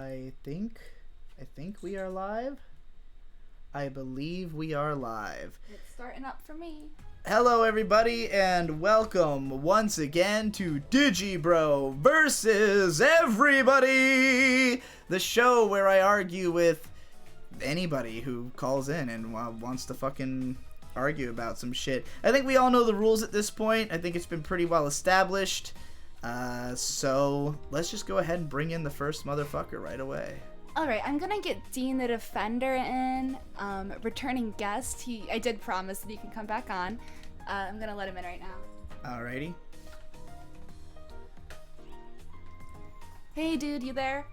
I think we are live. I believe we are live. It's starting up for me. Hello everybody and welcome once again to DIGIBRO versus everybody, the show where I argue with anybody who calls in and wants to fucking argue about some shit. I think we all know the rules at this point. I think it's been pretty well established. So let's just go ahead and bring in the first motherfucker right away. Alright, I'm gonna get Dean the Defender in, returning guest. I did promise that he can come back on. I'm gonna let him in right now. Alrighty. Hey dude, you there?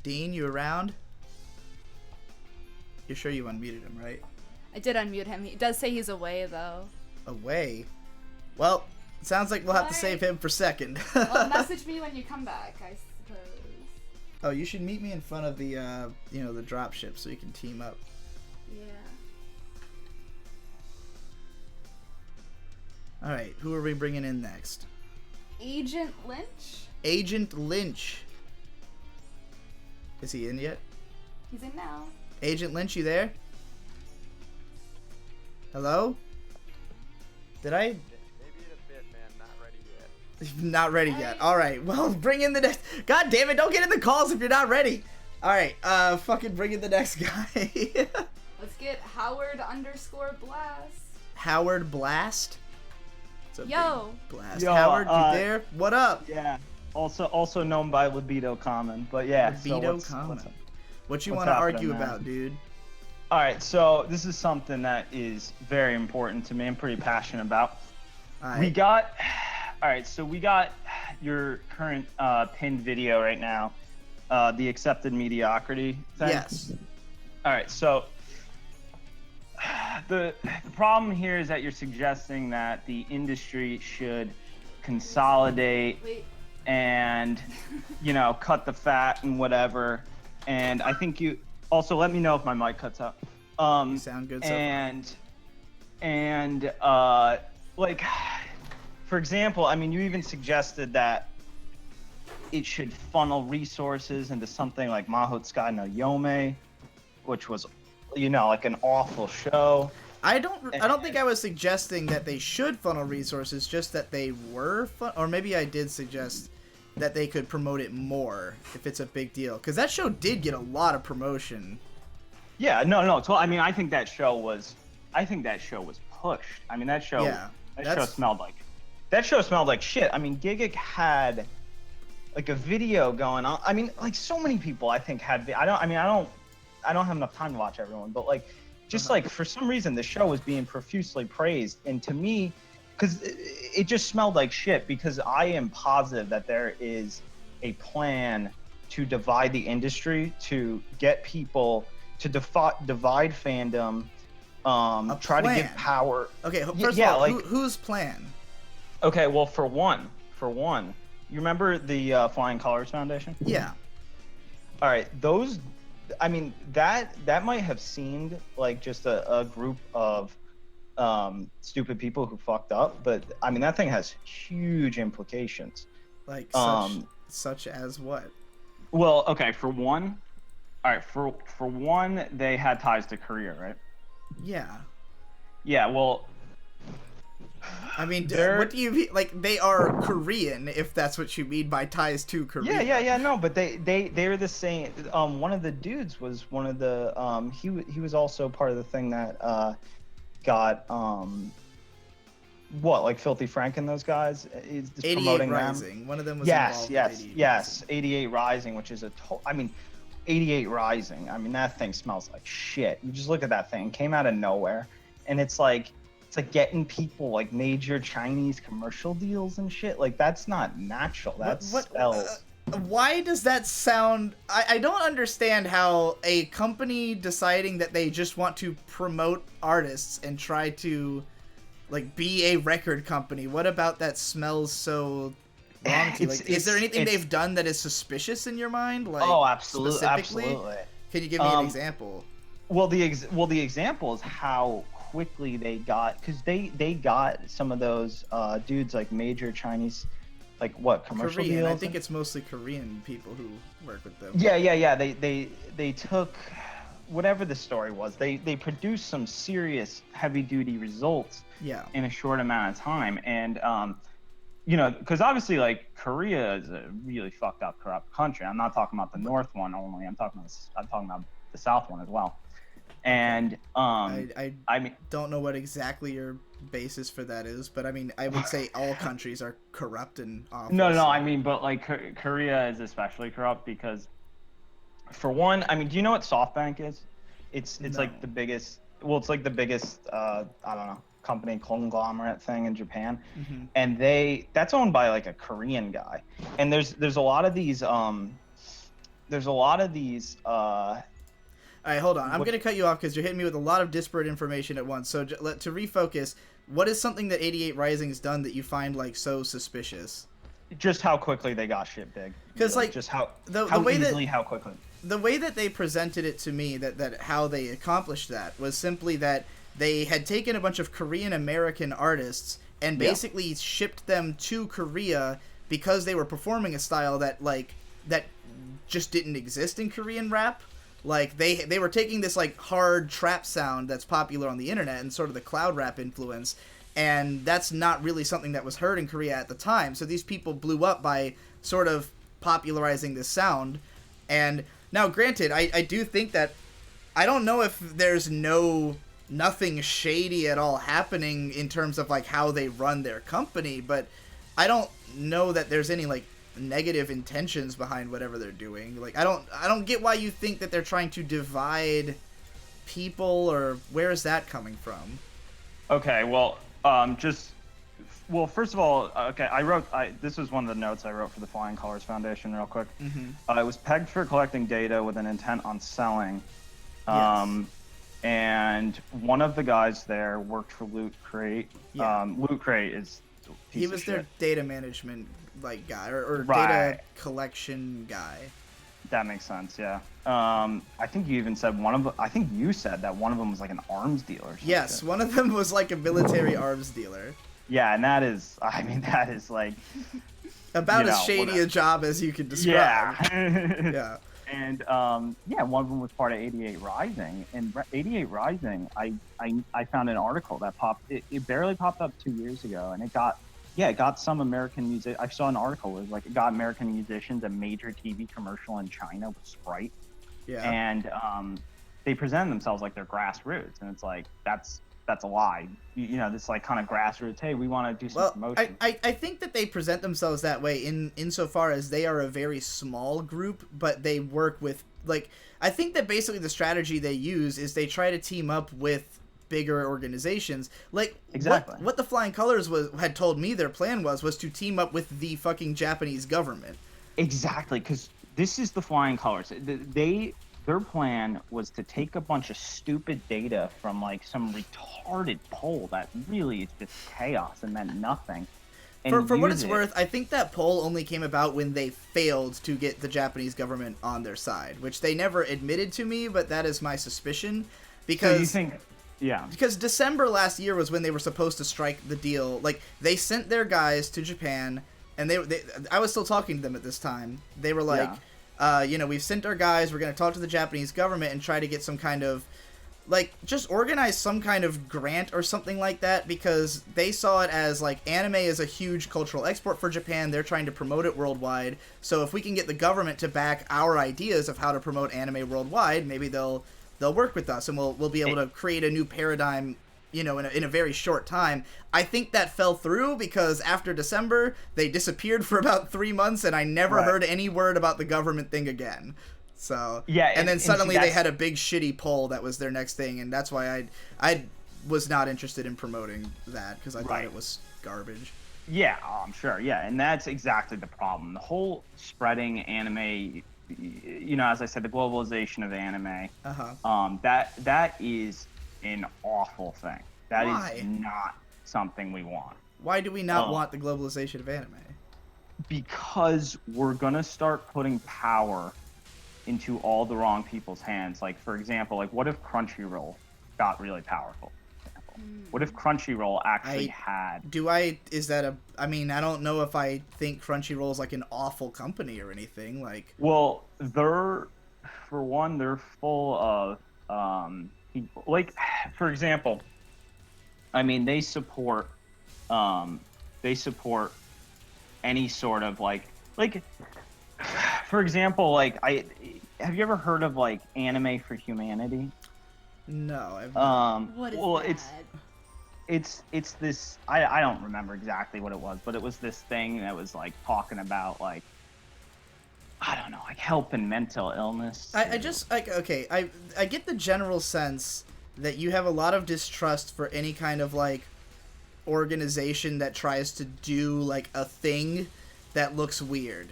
Dean, you around? You're sure you unmuted him, right? I did unmute him. He does say he's away though. Away? Well, sounds like we'll have to save him for second. Well, message me when you come back, I suppose. Oh, you should meet me in front of the, the dropship so you can team up. Yeah. Alright, who are we bringing in next? Agent Lynch? Agent Lynch. Is he in yet? He's in now. Agent Lynch, you there? Hello? Did I? Maybe in a bit, man. Not ready yet. Not ready yet. Alright, well, bring in the next... God damn it, don't get in the calls if you're not ready. Alright, fucking bring in the next guy. Let's get Howard_Blast. Howard Blast? It's a Yo. big blast. Yo, Howard, you there? What up? Yeah. Also known by Libido Common, but yeah. Libido so Common. what's What you what's want to happening, argue man? about, dude? All right, so this is something that is very important to me. I'm pretty passionate about. All We right. got, all right. So we got your current pinned video right now, the accepted mediocrity thing. Yes. All right, so the problem here is that you're suggesting that the industry should consolidate Wait. and cut the fat and whatever. And I think you also let me know if my mic cuts out. You sound good so far. And like, for example, I mean, you even suggested that it should funnel resources into something like Mahotsukai no Yome, which was like an awful show. I don't think I was suggesting that they should funnel resources, just that they were or maybe I did suggest that they could promote it more if it's a big deal, because that show did get a lot of promotion. Yeah, no. So I mean, I think that show was pushed. I mean, that show smelled like shit. I mean, Giga had like a video going on. I mean, like so many people I think had. I don't have enough time to watch everyone, but like, just like for some reason the show was being profusely praised, and to me, because it just smelled like shit. Because I am positive that there is a plan to divide the industry, to get people to divide fandom, try to give power. Okay, first of all, like, whose plan? Okay, well, for one, you remember the Flying Colors Foundation? Yeah. All right, those. I mean, that might have seemed like just a group of stupid people who fucked up, but I mean that thing has huge implications. Like such as what? Well, okay, for one, all right, for one, they had ties to Korea, right? Yeah. Yeah, well, I mean, what do you mean? Like, they are Korean, if that's what you mean by ties to Korea. Yeah, no, but they're the same. One of the dudes was one of the he was also part of the thing that got like Filthy Frank and those guys is 88 promoting Rising. them. One of them was Yes, involved in 88 yes, 88 Rising, which is 88 Rising. I mean, that thing smells like shit. You just look at that thing, it came out of nowhere, and it's like getting people like major Chinese commercial deals and shit. Like, that's not natural. That smells. Why does that sound... I don't understand how a company deciding that they just want to promote artists and try to, like, be a record company. What about that smells so wrong to you? Like, is there anything they've done that is suspicious in your mind? Like, oh, absolutely, specifically? absolutely. Can you give me an example? Well, the example is how quickly they got, because they got some of those dudes, like major Chinese like what commercial Korean. deals? I think it's mostly Korean people who work with them. Yeah. They took whatever the story was. They produced some serious heavy duty results. Yeah. In a short amount of time, and you know, because obviously like Korea is a really fucked up, corrupt country. I'm not talking about the North one only. I'm talking about the South one as well. And I mean, don't know what exactly your basis for that is, but I mean, I would say all countries are corrupt and awful. No, so. I mean, but like Korea is especially corrupt because, for one, I mean, do you know what SoftBank is? It's No. like the biggest. Well, it's like the biggest. I don't know, company conglomerate thing in Japan, and that's owned by like a Korean guy. And there's a lot of these. All right, hold on. I'm going to cut you off because you're hitting me with a lot of disparate information at once. So to refocus, what is something that 88 Rising's done that you find like so suspicious? Just how quickly they got shit big. Because like just how quickly. The way that they presented it to me, that how they accomplished that was simply that they had taken a bunch of Korean American artists and basically shipped them to Korea because they were performing a style that just didn't exist in Korean rap. Like, they were taking this, like, hard trap sound that's popular on the internet and sort of the cloud rap influence, and that's not really something that was heard in Korea at the time. So these people blew up by sort of popularizing this sound. And now, granted, I do think that, I don't know if there's nothing shady at all happening in terms of, like, how they run their company, but I don't know that there's any, like, negative intentions behind whatever they're doing. Like, I don't get why you think that they're trying to divide people, or where is that coming from? Okay, well, first of all, this was one of the notes I wrote for the Flying Colors Foundation real quick. I was pegged for collecting data with an intent on selling. And one of the guys there worked for Loot Crate. Loot Crate is he was their data management like guy or data collection guy. That makes sense. Yeah. I think you even said I think you said that one of them was like an arms dealer. Yes, one of them was like a military arms dealer. Yeah, and that is like about as shady a job as you could describe. Yeah. Yeah. And one of them was part of 88 Rising. And 88 Rising, I found an article that it barely popped up 2 years ago, and it got some American music. I saw an article where it got American musicians a major TV commercial in China with Sprite. Yeah. And they presented themselves like they're grassroots, and it's like that's a lie. You know, this like kind of grassroots. Hey, we want to do some promotion. I think that they present themselves that way insofar as they are a very small group, but they work with I think that basically the strategy they use is they try to team up with bigger organizations. Like, exactly what the Flying Colors had told me their plan was to team up with the fucking Japanese government. Exactly, because this is the Flying Colors. Their plan was to take a bunch of stupid data from like some retarded poll that really is just chaos and meant nothing. For what it's worth, I think that poll only came about when they failed to get the Japanese government on their side, which they never admitted to me, but that is my suspicion. Because so you think, yeah. Because December last year was when they were supposed to strike the deal. Like, they sent their guys to Japan, and I was still talking to them at this time. They were like, we've sent our guys, we're going to talk to the Japanese government and try to get some kind of, just organize some kind of grant or something like that, because they saw it as, anime is a huge cultural export for Japan. They're trying to promote it worldwide. So if we can get the government to back our ideas of how to promote anime worldwide, maybe they'll work with us, and we'll be able to create a new paradigm, in a very short time. I think that fell through because after December, they disappeared for about 3 months, and I never heard any word about the government thing again. So yeah, and then suddenly they had a big shitty poll that was their next thing, and that's why I was not interested in promoting that, because I thought it was garbage. Yeah, I'm sure. Yeah, and that's exactly the problem. The whole spreading anime, as I said, the globalization of anime. That is an awful thing. That is not something we want. Why do we not want the globalization of anime? Because we're gonna start putting power into all the wrong people's hands. Like, for example, what if Crunchyroll got really powerful? What if Crunchyroll actually had? I mean, I don't know if I think Crunchyroll is like an awful company or anything. Like, well, they're full of people. Like, for example, I mean, they support any sort of like, for example, like have you ever heard of like Anime for Humanity? No, I've what is well, that? it's this, I don't remember exactly what it was, but it was this thing that was like talking about like, I don't know, like helping mental illness. I just like, okay, I get the general sense that you have a lot of distrust for any kind of like organization that tries to do like a thing that looks weird.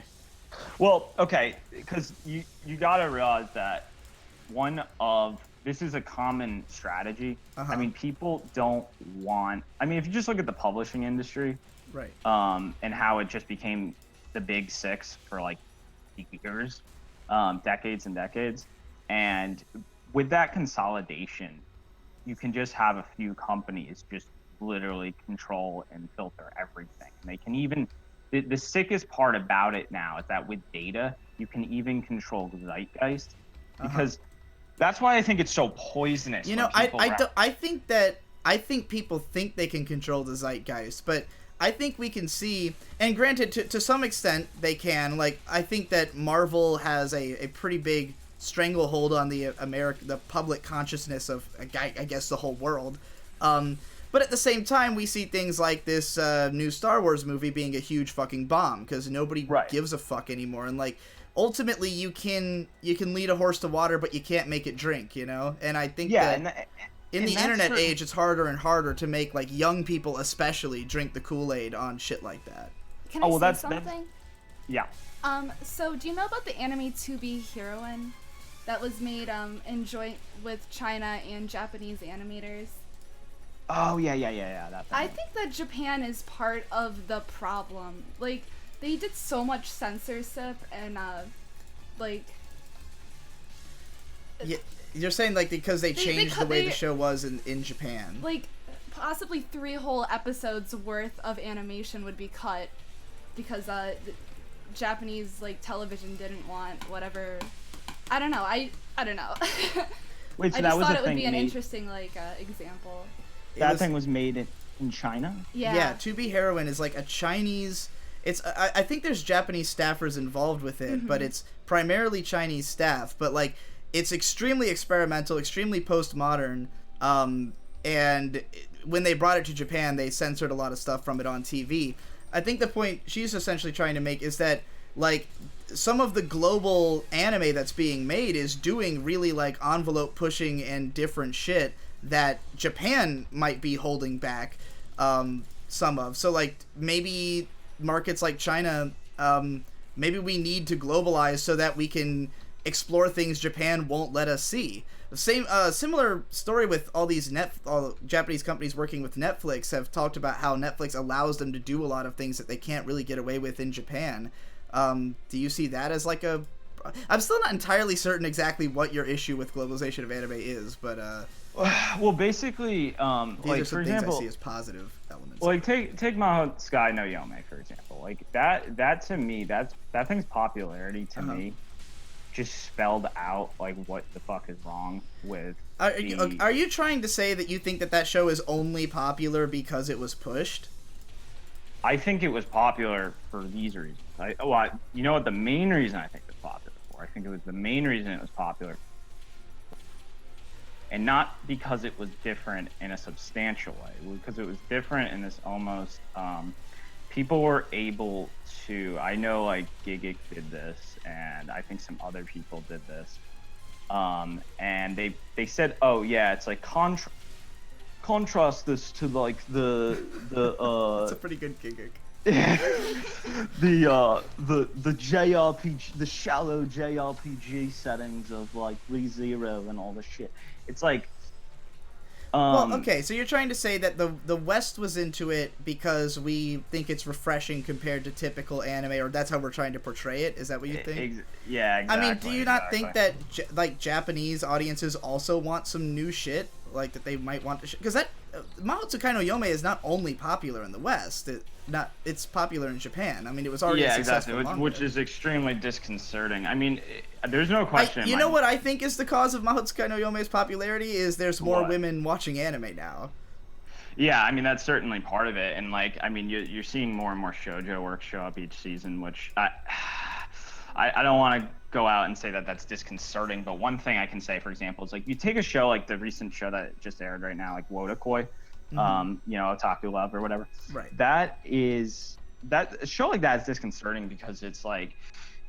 Well, okay, because you gotta realize that this is a common strategy. I mean, people don't want. I mean, if you just look at the publishing industry, right? And how it just became the big six for like years, decades and decades, and with that consolidation, you can just have a few companies just literally control and filter everything. And they can even. The sickest part about it now is that with data, you can even control the zeitgeist, because that's why I think it's so poisonous. You know, I think people think they can control the zeitgeist, but I think we can see, and granted, to some extent they can. Like, I think that Marvel has a pretty big stranglehold on the public consciousness of, I guess, the whole world. But at the same time, we see things like this new Star Wars movie being a huge fucking bomb because nobody gives a fuck anymore. And like, ultimately, you can lead a horse to water, but you can't make it drink. You know. And I think that in the internet age, it's harder and harder to make like young people, especially, drink the Kool-Aid on shit like that. Can I say something? Yeah. So do you know about the anime To Be Heroine that was made in joint with China and Japanese animators? Oh, yeah. That thing. I think that Japan is part of the problem. Like, they did so much censorship and, like... Yeah, you're saying, like, because they changed the way the show was in Japan. Like, possibly 3 whole episodes worth of animation would be cut because, Japanese, like, television didn't want whatever... I don't know. I don't know. Wait, so I that just was thought a it would thing be an interesting, like, example. That thing was made in China? Yeah, To Be Heroine is like a Chinese... I think there's Japanese staffers involved with it, but it's primarily Chinese staff. But, like, it's extremely experimental, extremely postmodern, and when they brought it to Japan, they censored a lot of stuff from it on TV. I think the point she's essentially trying to make is that, like, some of the global anime that's being made is doing really, like, envelope-pushing and different shit that Japan might be holding back some of. So, like, maybe markets like China, maybe we need to globalize so that we can explore things Japan won't let us see. Similar story with all these all Japanese companies working with Netflix have talked about how Netflix allows them to do a lot of things that they can't really get away with in Japan. Do you see that as like a... I'm still not entirely certain exactly what your issue with globalization of anime is, but well, basically, these are like, some for things example, I see as positive elements. Like, take Mahou Sky no Yome, for example. Like, that to me, that thing's popularity to me just spelled out like what the fuck is wrong with. Are you trying to say that you think that show is only popular because it was pushed? I think it was popular for these reasons. You know what the main reason I think it was popular for? I think it was the main reason it was popular, and not because it was different in a substantial way, because it was different in this almost, people were able to, I know like Gigic did this, and I think some other people did this, and they said, oh yeah, it's like contrast this to like the That's a pretty good Gigic. the JRPG, the shallow JRPG settings of like ReZero and all the shit. It's like, well, okay, so you're trying to say that the West was into it because we think it's refreshing compared to typical anime, or that's how we're trying to portray it? Is that what you think? Yeah, exactly. I mean, do you not think that like Japanese audiences also want some new shit? like that they might want to, because that Mahou Tsukai no Yome is not only popular in the West, it's popular in Japan. I mean, it was already a successful manga. Which is extremely disconcerting. I mean, there's no question. You know what I think is the cause of Mahou Tsukai no Yome's popularity is there's more women watching anime now. Yeah, I mean that's certainly part of it, and like I mean you're seeing more and more shoujo work show up each season, which I don't want to go out and say that that's disconcerting, but one thing I can say, for example, is like you take a show like the recent show that just aired right now, like Wotakoi, you know, Otaku Love or whatever. Right. A show like that is disconcerting because it's like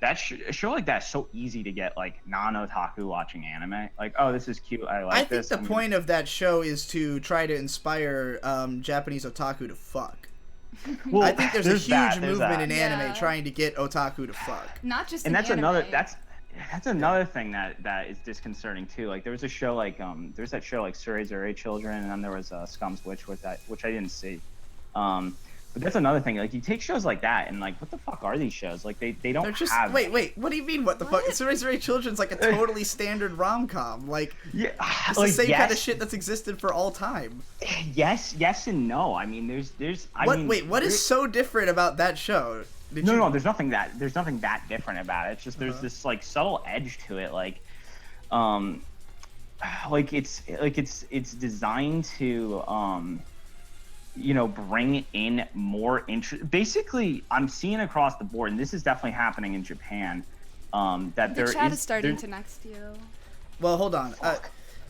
a show like that is so easy to get like non-otaku watching anime. Like, oh, this is cute. I think the point of that show is to try to inspire Japanese otaku to fuck. Well, I think there's a huge movement in anime trying to get otaku to fuck. Not just and in that's anime. that's another thing that is disconcerting too. Like there was a show like there's that show like Surezure Children, and then there was Scum's Witch which I didn't see. But that's another thing. Like you take shows like that, and like, what the fuck are these shows? Like they don't They're just, have. Wait. What do you mean? What the fuck? Surezure Children's like a totally standard rom-com. Like, yeah, it's the same kind of shit that's existed for all time. Yes, and no. I mean, there's. What is so different about that show? No. There's nothing that different about it. It's just there's this like subtle edge to it. It's designed to you know, bring in more interest. Basically, I'm seeing across the board, and this is definitely happening in Japan, that the chat is starting to next you. Well, hold on. So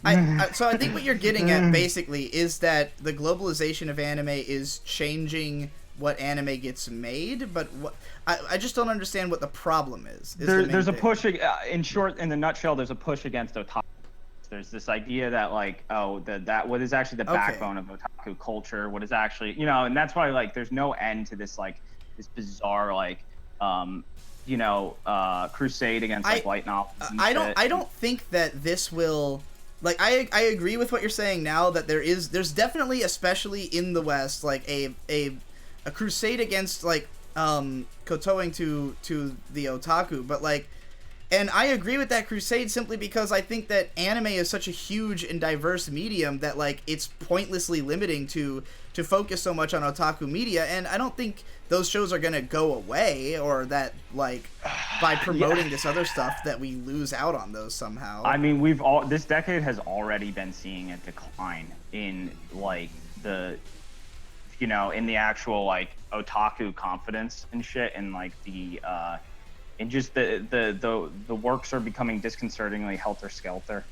I think what you're getting at basically is that the globalization of anime is changing what anime gets made, but I just don't understand what the problem is. There's a push. In the nutshell, there's a push against otaku. There's this idea that like, that what is actually the backbone of otaku culture, what is actually, you know, and that's why like there's no end to this like this bizarre like crusade against like light novels. I don't think that this will, like, I agree with what you're saying now, that there's definitely, especially in the West, like a crusade against like kowtowing to the otaku, but like. And I agree with that crusade simply because I think that anime is such a huge and diverse medium that like it's pointlessly limiting to focus so much on otaku media, and I don't think those shows are gonna go away, or that like by promoting this other stuff that we lose out on those somehow. I mean, this decade has already been seeing a decline in like in the actual like otaku confidence and shit, and like the and just the works are becoming disconcertingly helter-skelter,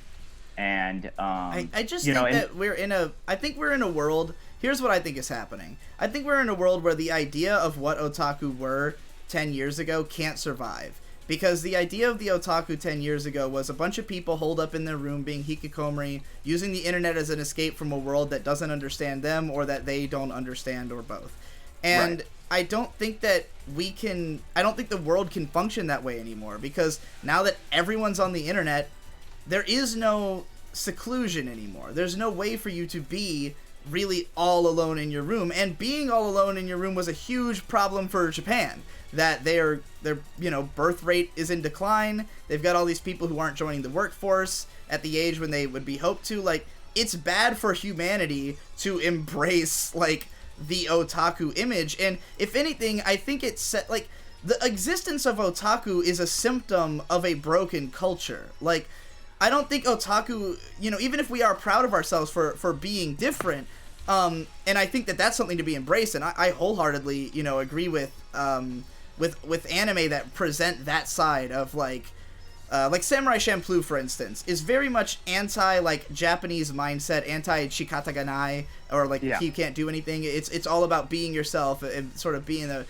and I just think that I think we're in a world. Here's what I think is happening. I think we're in a world where the idea of what otaku were 10 years ago can't survive, because the idea of the otaku 10 years ago was a bunch of people holed up in their room being hikikomori, using the internet as an escape from a world that doesn't understand them or that they don't understand, or both. And right. I don't think the world can function that way anymore, because now that everyone's on the internet, there is no seclusion anymore. There's no way for you to be really all alone in your room, and being all alone in your room was a huge problem for Japan, that their birth rate is in decline. They've got all these people who aren't joining the workforce at the age when they would be hoped to. Like, it's bad for humanity to embrace like the otaku image, and if anything, I think it's like the existence of otaku is a symptom of a broken culture. Like, I don't think otaku, even if we are proud of ourselves for being different, and I think that that's something to be embraced, and I wholeheartedly agree with anime that present that side of like Samurai Champloo, for instance, is very much anti like Japanese mindset, anti shikata ga nai, or like you can't do anything. It's all about being yourself and sort of being the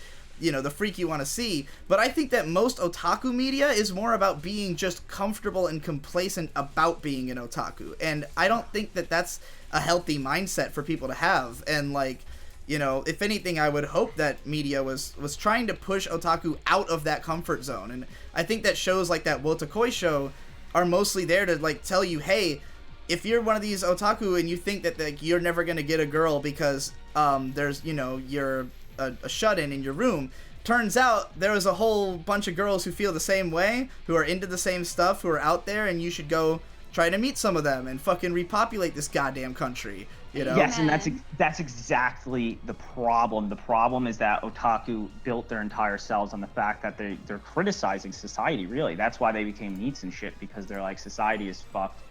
freak you want to see. But I think that most otaku media is more about being just comfortable and complacent about being an otaku, and I don't think that that's a healthy mindset for people to have. And like, if anything, I would hope that media was trying to push otaku out of that comfort zone. And I think that shows like that Wotakoi show are mostly there to like tell you, hey, if you're one of these otaku and you think that like you're never gonna get a girl because there's you're a shut-in in your room, turns out there was a whole bunch of girls who feel the same way, who are into the same stuff, who are out there, and you should go try to meet some of them and fucking repopulate this goddamn country, you know? Yes, and that's exactly the problem. The problem is that otaku built their entire selves on the fact that they're criticizing society, really. That's why they became NEETs and shit, because they're like, society is fucked,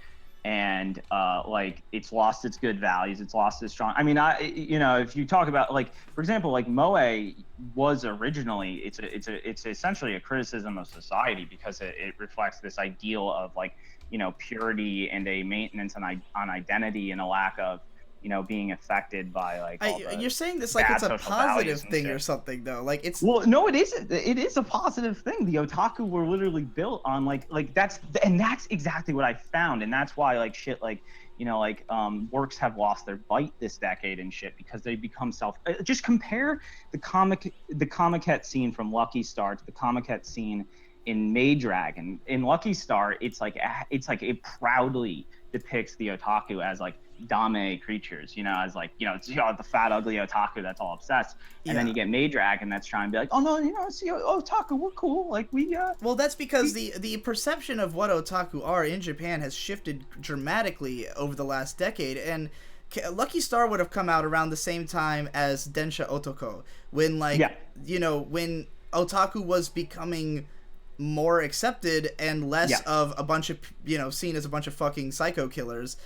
and like, it's lost its good values, it's lost its strong. I mean, you know, if you talk about, like, for example, like Moe was originally, it's essentially a criticism of society, because it reflects this ideal of, like, you know, purity and a maintenance on identity and a lack of, you know, being affected by, like, you're saying this like it's a positive thing or something, though. Like, it's... Well, no, it isn't. It is a positive thing. The otaku were literally built on, like that's exactly what I found, and that's why, like, shit, like, you know, like, works have lost their bite this decade and shit, because they become just compare the comic scene from Lucky Star to the comic scene in Maid Dragon. In Lucky Star, it's like it proudly depicts the otaku as, like, dame creatures, you know, as, like, you know, it's, you know, the fat ugly otaku that's all obsessed, and then you get Maid Dragon that's trying to be like, oh no, you know, see, otaku, we're cool, like, we well, that's because the perception of what otaku are in Japan has shifted dramatically over the last decade, and Lucky Star would have come out around the same time as Densha Otoko, when, like, you know, when otaku was becoming more accepted and less of a bunch of, you know, seen as a bunch of fucking psycho killers.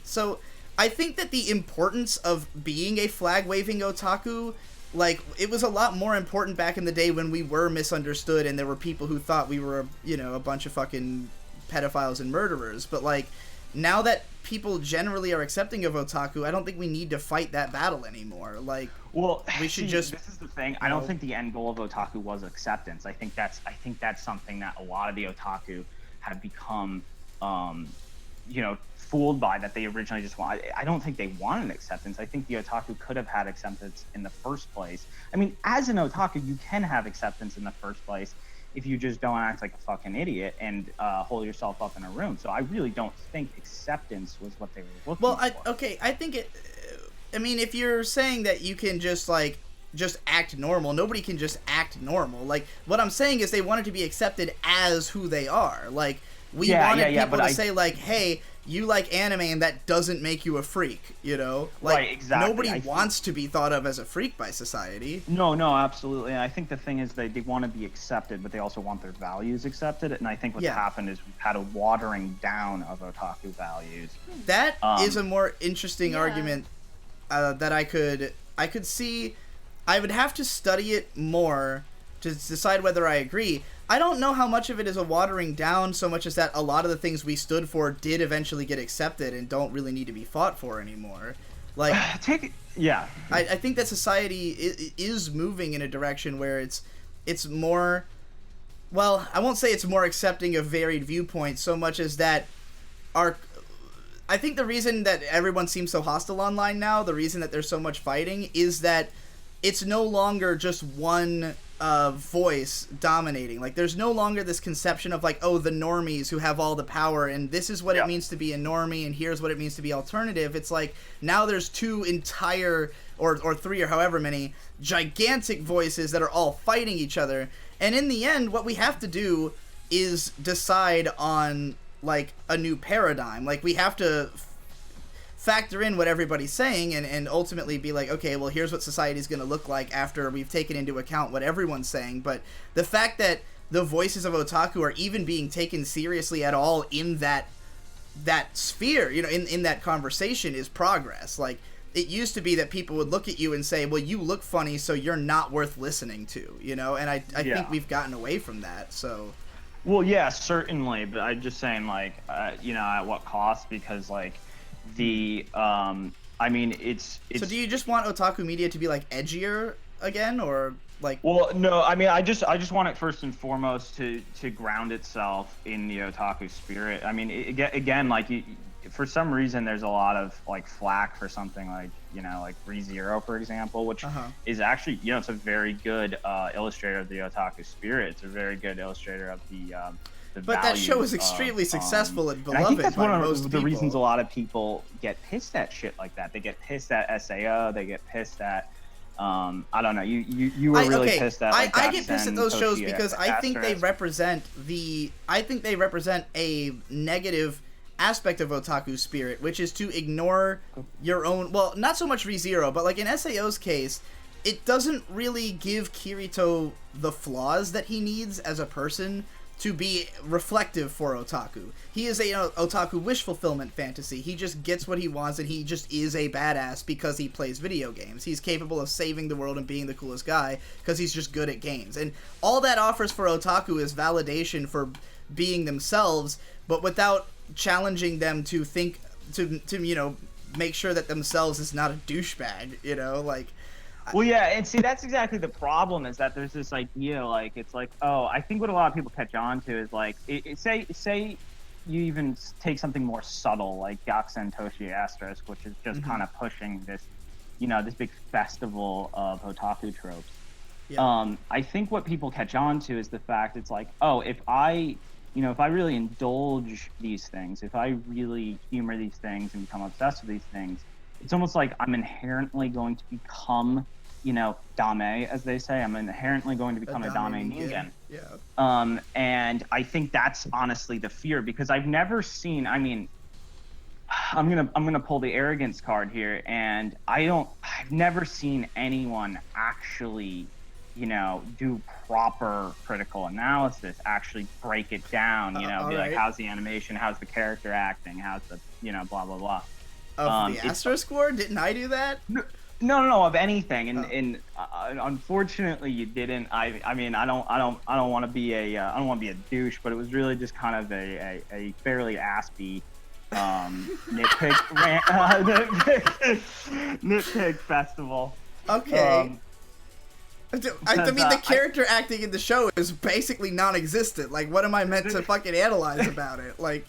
So I think that the importance of being a flag-waving otaku, like, it was a lot more important back in the day when we were misunderstood and there were people who thought we were, you know, a bunch of fucking pedophiles and murderers. But, like, now that people generally are accepting of otaku, I don't think we need to fight that battle anymore. Like, well, we should just... This is the thing. I don't think the end goal of otaku was acceptance. I think that's something that a lot of the otaku have become, you know, fooled by, that they originally just want. I don't think they wanted acceptance. I think the otaku could have had acceptance in the first place. I mean, as an otaku, you can have acceptance in the first place if you just don't act like a fucking idiot and hold yourself up in a room. So I really don't think acceptance was what they were looking for. I think it... I mean, if you're saying that you can just, like, just act normal, nobody can just act normal. Like, what I'm saying is they wanted to be accepted as who they are. Like, we wanted people to say, like, hey, you like anime and that doesn't make you a freak, you know? Like, right, exactly. Nobody wants to be thought of as a freak by society. No, absolutely. And I think the thing is they want to be accepted, but they also want their values accepted. And I think what's happened is we've had a watering down of otaku values. That is a more interesting argument that I could see. I would have to study it more to decide whether I agree. I don't know how much of it is a watering down so much as that a lot of the things we stood for did eventually get accepted and don't really need to be fought for anymore. Like, I think that society is moving in a direction where it's more, well, I won't say it's more accepting of varied viewpoints so much as that I think the reason that everyone seems so hostile online now, the reason that there's so much fighting, is that it's no longer just one voice dominating. Like, there's no longer this conception of, like, oh, the normies who have all the power and this is what it means to be a normie and here's what it means to be alternative. It's like now there's two entire or three or however many gigantic voices that are all fighting each other, and in the end what we have to do is decide on, like, a new paradigm. Like, we have to factor in what everybody's saying and ultimately be like, okay, well, here's what society's going to look like after we've taken into account what everyone's saying. But the fact that the voices of otaku are even being taken seriously at all in that sphere, you know, in that conversation, is progress. Like, it used to be that people would look at you and say, well, you look funny, so you're not worth listening to, you know? And I think we've gotten away from that, so... Well, yeah, certainly, but I'm just saying, like, you know, at what cost? Because, like, I mean, it's... So do you just want otaku media to be, like, edgier again, or, like... Well, no, I mean, I just want it first and foremost to ground itself in the otaku spirit. I mean, again, like, for some reason, there's a lot of, like, flack for something like, you know, like ReZero, for example, which is actually, you know, it's a very good illustrator of the otaku spirit. It's a very good illustrator of the but that show is extremely successful and beloved. And I think that's by one most of the people. reasons a lot of people get pissed at shit like that. They get pissed at SAO. They get pissed at, I don't know. You were really pissed at. Like, I get pissed at those shows because I think they represent a negative aspect of otaku spirit, which is to ignore your own, well, not so much ReZero, but like in SAO's case, it doesn't really give Kirito the flaws that he needs as a person to be reflective for otaku. He is a otaku wish fulfillment fantasy. He just gets what he wants, and he just is a badass because he plays video games. He's capable of saving the world and being the coolest guy because he's just good at games. And all that offers for otaku is validation for being themselves, but without challenging them to think, to you know, make sure that themselves is not a douchebag, you know, like... Well, yeah, and see, that's exactly the problem, is that there's this idea, like, it's like, oh, I think what a lot of people catch on to is, like, say you even take something more subtle, like Gyakusen Toshi Asterisk, which is just kind of pushing this, you know, this big festival of otaku tropes. Yeah. I think what people catch on to is the fact it's like, oh, if I really indulge these things, if I really humor these things and become obsessed with these things, it's almost like I'm inherently going to become, you know, dame, as they say. I'm inherently going to become a dame ningen. Yeah. And I think that's honestly the fear, because I've never seen, I mean, I'm gonna pull the arrogance card here, and I've never seen anyone actually, you know, do proper critical analysis, actually break it down, you know, be like, how's the animation, how's the character acting, how's the, you know, blah, blah, blah. Of the Asterisk War? Didn't I do that? No, of anything. And unfortunately, you didn't. I mean, I don't want to be a douche, but it was really just kind of a fairly aspy nitpick festival. Okay. I mean, the character acting in the show is basically non-existent. Like, what am I meant to fucking analyze about it? Like,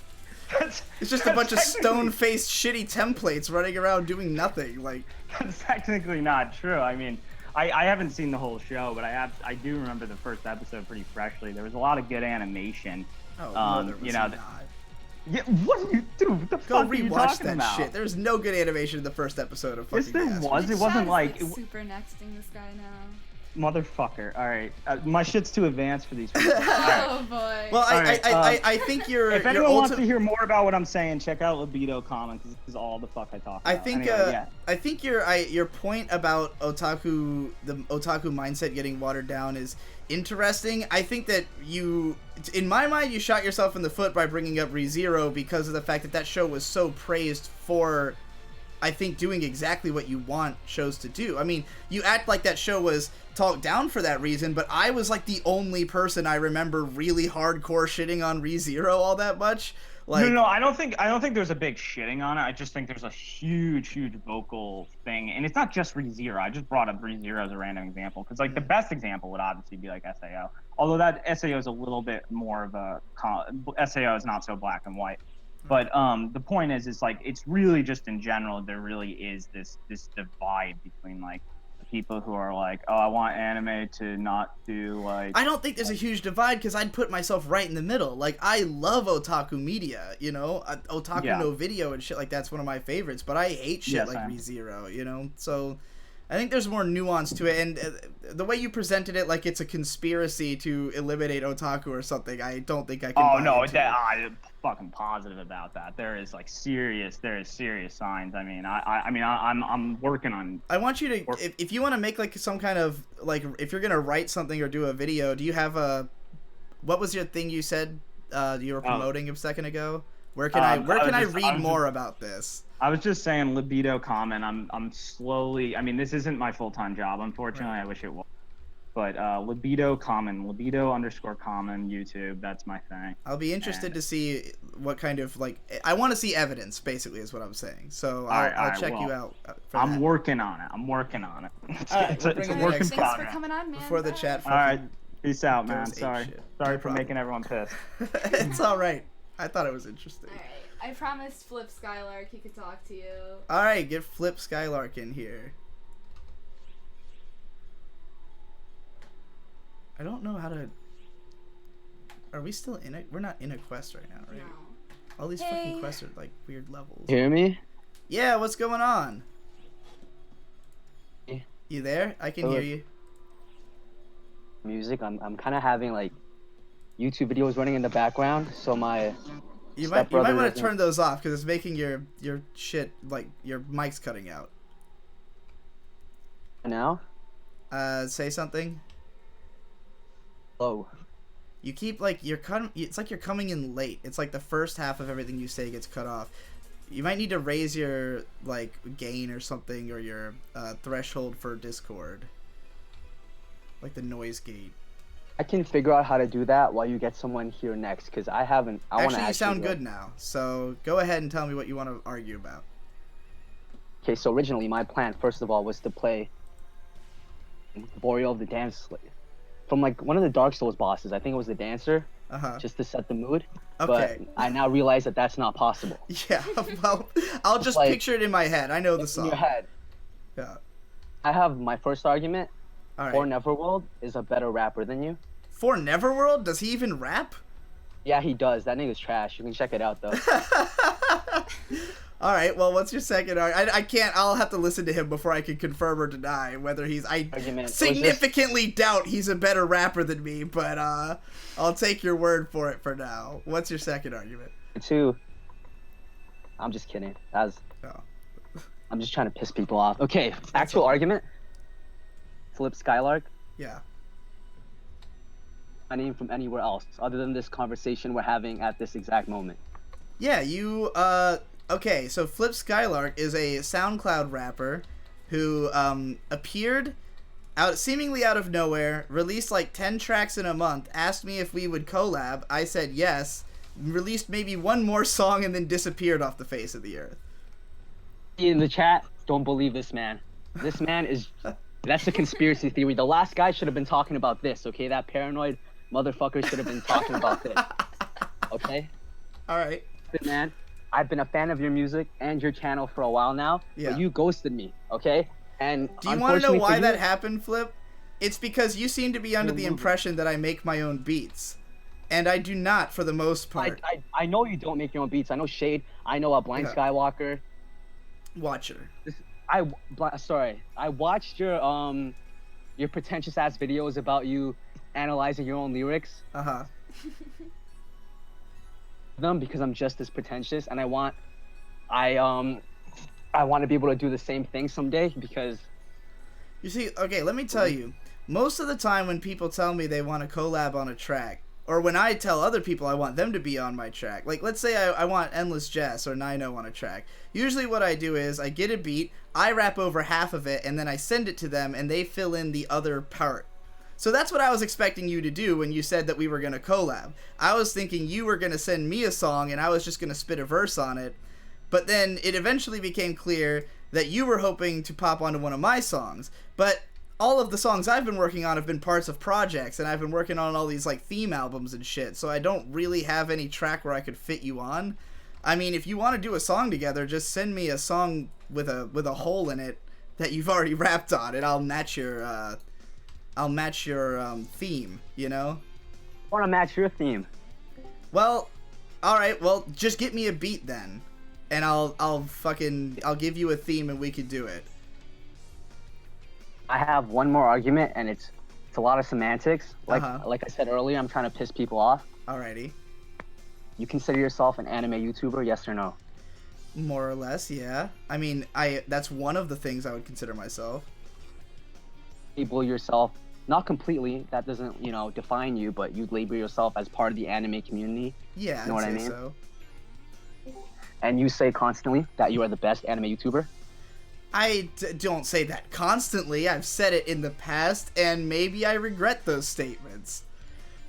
it's just a bunch of stone-faced shitty templates running around doing nothing. Like, that's technically not true. I mean, I haven't seen the whole show, but I do remember the first episode pretty freshly. There was a lot of good animation. Oh, no, there was you know, not. Yeah, what do you do? What the fuck are you talking about? Shit. There's no good animation in the first episode of fucking Yes, there was. It wasn't like super nexting this guy now. Motherfucker. All right, my shit's too advanced for these people. Right. Oh boy. Well, I think you're. If anyone wants to hear more about what I'm saying, check out Libido Common, because this is all the fuck I talk about. I think. Anyway, yeah. I think your point about otaku, the otaku mindset getting watered down is interesting. I think that in my mind, you shot yourself in the foot by bringing up ReZero because of the fact that that show was so praised for, I think, doing exactly what you want shows to do. I mean, you act like that show was talked down for that reason, but I was like the only person I remember really hardcore shitting on ReZero all that much. Like, no, I don't think there's a big shitting on it. I just think there's a huge vocal thing, and it's not just ReZero. I just brought up ReZero as a random example because, like, the best example would obviously be like SAO. Although that SAO is a little bit more of a SAO is not so black and white. But the point is like, it's really just in general, there really is this divide between, like, the people who are like, oh, I want anime to not do, like... I don't think there's a huge divide, because I'd put myself right in the middle. Like, I love otaku media, you know? Otaku no video and shit like that's one of my favorites, but I hate shit like ReZero, you know? So... I think there's more nuance to it, and the way you presented it, like it's a conspiracy to eliminate otaku or something, I don't think I can. Oh no, I'm fucking positive about that. There is serious signs. I mean, I'm working on. I want you to, if you want to make like some kind of like, if you're gonna write something or do a video, do you have what was your thing you said you were promoting a second ago? Where can I read more about this? I was just saying Libido Common. I'm slowly. I mean, this isn't my full-time job, unfortunately. Right. I wish it was. But Libido Common, Libido_Common, YouTube. That's my thing. I'll be interested to see what kind of like. I want to see evidence, basically, is what I'm saying. So I'll check you out. I'm working on it. It's a work in progress. Thanks for coming on, man. Before the chat. All right. Peace out, man. Sorry for making everyone pissed. It's all right. I thought it was interesting. All right. I promised Flip Skylark he could talk to you. Alright, get Flip Skylark in here. I don't know how to... Are we still in it? We're not in a quest right now, right? No. All these fucking quests are like weird levels. Hear me? Yeah, what's going on? Yeah. You there? I can hear you. Music. I'm kind of having like YouTube videos running in the background, so my You might want to turn those off because it's making your shit, like, your mic's cutting out. Now? Say something. Oh. You keep, like, it's like you're coming in late. It's like the first half of everything you say gets cut off. You might need to raise your, like, gain or something, or your threshold for Discord. Like the noise gate. I can figure out how to do that while you get someone here next, because I haven't. Actually, you sound good now. So go ahead and tell me what you want to argue about. Okay, so originally my plan, first of all, was to play Boreal of the Dance Slave from like one of the Dark Souls bosses. I think it was the Dancer, just to set the mood. Okay. But I now realize that that's not possible. Yeah, well, I'll just like, picture it in my head. I know the song. In your head. Yeah. I have my first argument. All right. For Neverworld is a better rapper than you. For Neverworld? Does he even rap? Yeah, he does. That nigga's trash. You can check it out, though. All right, well, what's your second argument? I can't. I'll have to listen to him before I can confirm or deny whether he's... I significantly doubt he's a better rapper than me, but I'll take your word for it for now. What's your second argument? Two. I'm just kidding. I'm just trying to piss people off. Okay, actual argument. Flip Skylark. Yeah. My name from anywhere else other than this conversation we're having at this exact moment. Yeah, you okay, so Flip Skylark is a SoundCloud rapper who appeared seemingly out of nowhere, released like 10 tracks in a month, asked me if we would collab. I said yes, released maybe one more song and then disappeared off the face of the earth. In the chat, don't believe this man. This man is that's a conspiracy theory. The last guy should have been talking about this, okay? That paranoid motherfucker should have been talking about this. Okay? All right. Good man. I've been a fan of your music and your channel for a while now, yeah. But you ghosted me, okay? And do you want to know why that happened, Flip? It's because you seem to be under the impression that I make my own beats. And I do not, for the most part. I know you don't make your own beats. I know Shade. I know Blind Skywalker. Watcher. I watched your pretentious ass videos about you analyzing your own lyrics. Them because I'm just as pretentious, and I want to be able to do the same thing someday because. You see, okay, let me tell you. Most of the time when people tell me they want to collab on a track, or when I tell other people I want them to be on my track, like let's say I want Endless Jess or Nino on a track, usually what I do is I get a beat, I rap over half of it, and then I send it to them and they fill in the other part. So that's what I was expecting you to do when you said that we were going to collab. I was thinking you were going to send me a song and I was just going to spit a verse on it, but then it eventually became clear that you were hoping to pop onto one of my songs, but all of the songs I've been working on have been parts of projects, and I've been working on all these like theme albums and shit, so I don't really have any track where I could fit you on. I mean, if you want to do a song together, just send me a song with a hole in it that you've already rapped on, and I'll match your theme, you know? I want to match your theme. Well, all right, well, just get me a beat then, and I'll give you a theme and we can do it. I have one more argument, and it's a lot of semantics. Like I said earlier, I'm trying to piss people off. Alrighty. You consider yourself an anime YouTuber, yes or no? More or less, yeah. I mean, that's one of the things I would consider myself. Label yourself, not completely, that doesn't, define you, but you label yourself as part of the anime community. Yeah, you know what I mean? So. And you say constantly that you are the best anime YouTuber? I don't say that constantly. I've said it in the past, and maybe I regret those statements.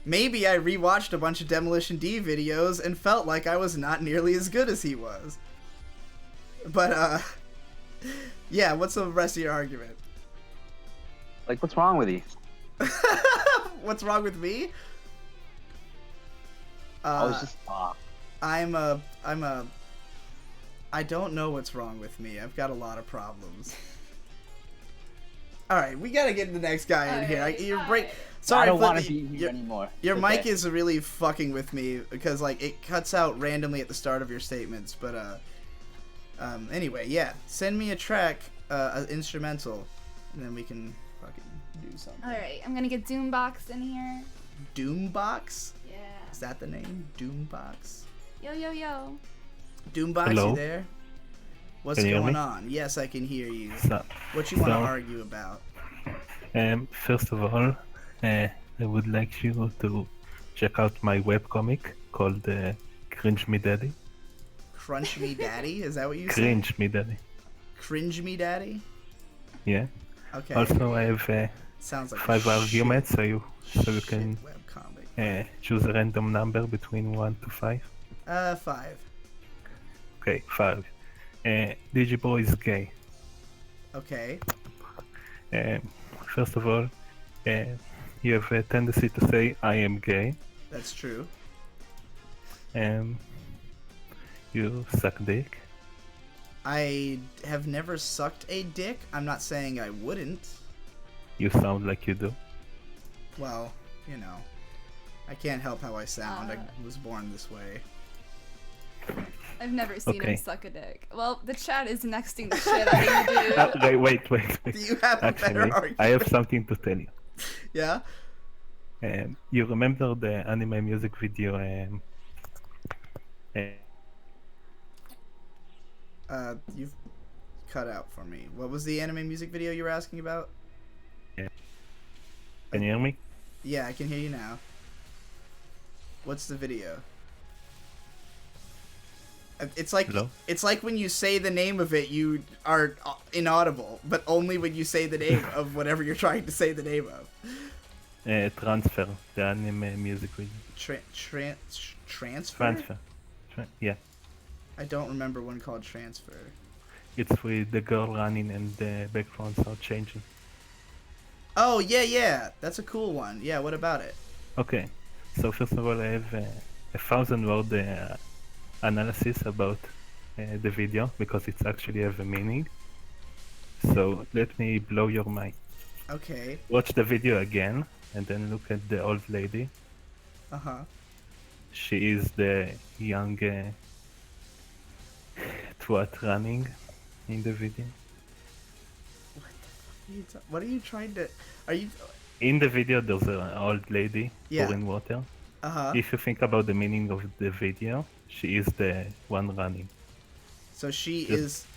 Maybe I rewatched a bunch of Demolition D videos and felt like I was not nearly as good as he was. But, yeah, what's the rest of your argument? Like, what's wrong with you? What's wrong with me? I don't know what's wrong with me. I've got a lot of problems. All right, we gotta get the next guy in here. Sorry, I don't want to be here anymore. Your mic is really fucking with me because like it cuts out randomly at the start of your statements. But anyway, yeah, send me a track, an instrumental, and then we can fucking do something. All right, I'm gonna get Doombox in here. Doombox? Yeah. Is that the name? Doombox? Yo, yo, yo. Doombox, Hello? you there? What's Can you hear going me? on? Yes, I can hear you. So, What you want to so, argue about? First of all, I would like you to check out my webcomic called Cringe Me Daddy. Crunch Me Daddy? Is that what you said? Cringe Me Daddy. Cringe Me Daddy? Yeah. Okay. Also, I have Sounds like 5 a arguments, so you shit can webcomic. choose a random number between 1 to 5. 5. Okay, 5. DIGIBRO is gay. Okay. First of all, you have a tendency to say I am gay. That's true. You suck dick. I have never sucked a dick. I'm not saying I wouldn't. You sound like you do. Well, you know, I can't help how I sound. I was born this way. I've never seen Okay. him suck a dick. Well, the chat is nexting the shit out of you, dude. Wait. Do you have a better Actually, argument? I have something to tell you. Yeah? You remember the anime music video? You've cut out for me. What was the anime music video you were asking about? Can you hear me? Yeah, I can hear you now. What's the video? It's like Hello? It's like when you say the name of it, you are inaudible, but only when you say the name of whatever you're trying to say the name of. Transfer, the anime music video. Transfer? Yeah. I don't remember one called Transfer. It's with the girl running and the backgrounds are changing. Oh, yeah. That's a cool one. Yeah, what about it? Okay. So first of all, I have 1,000-word analysis about the video because it's actually have a meaning. So let me blow your mind. Okay. Watch the video again and then look at the old lady. Uh-huh. She is the young twat running in the video. What are you trying to... Are you... In the video, there's an old lady Yeah. pouring water. Uh-huh. If you think about the meaning of the video, she is the one running. So she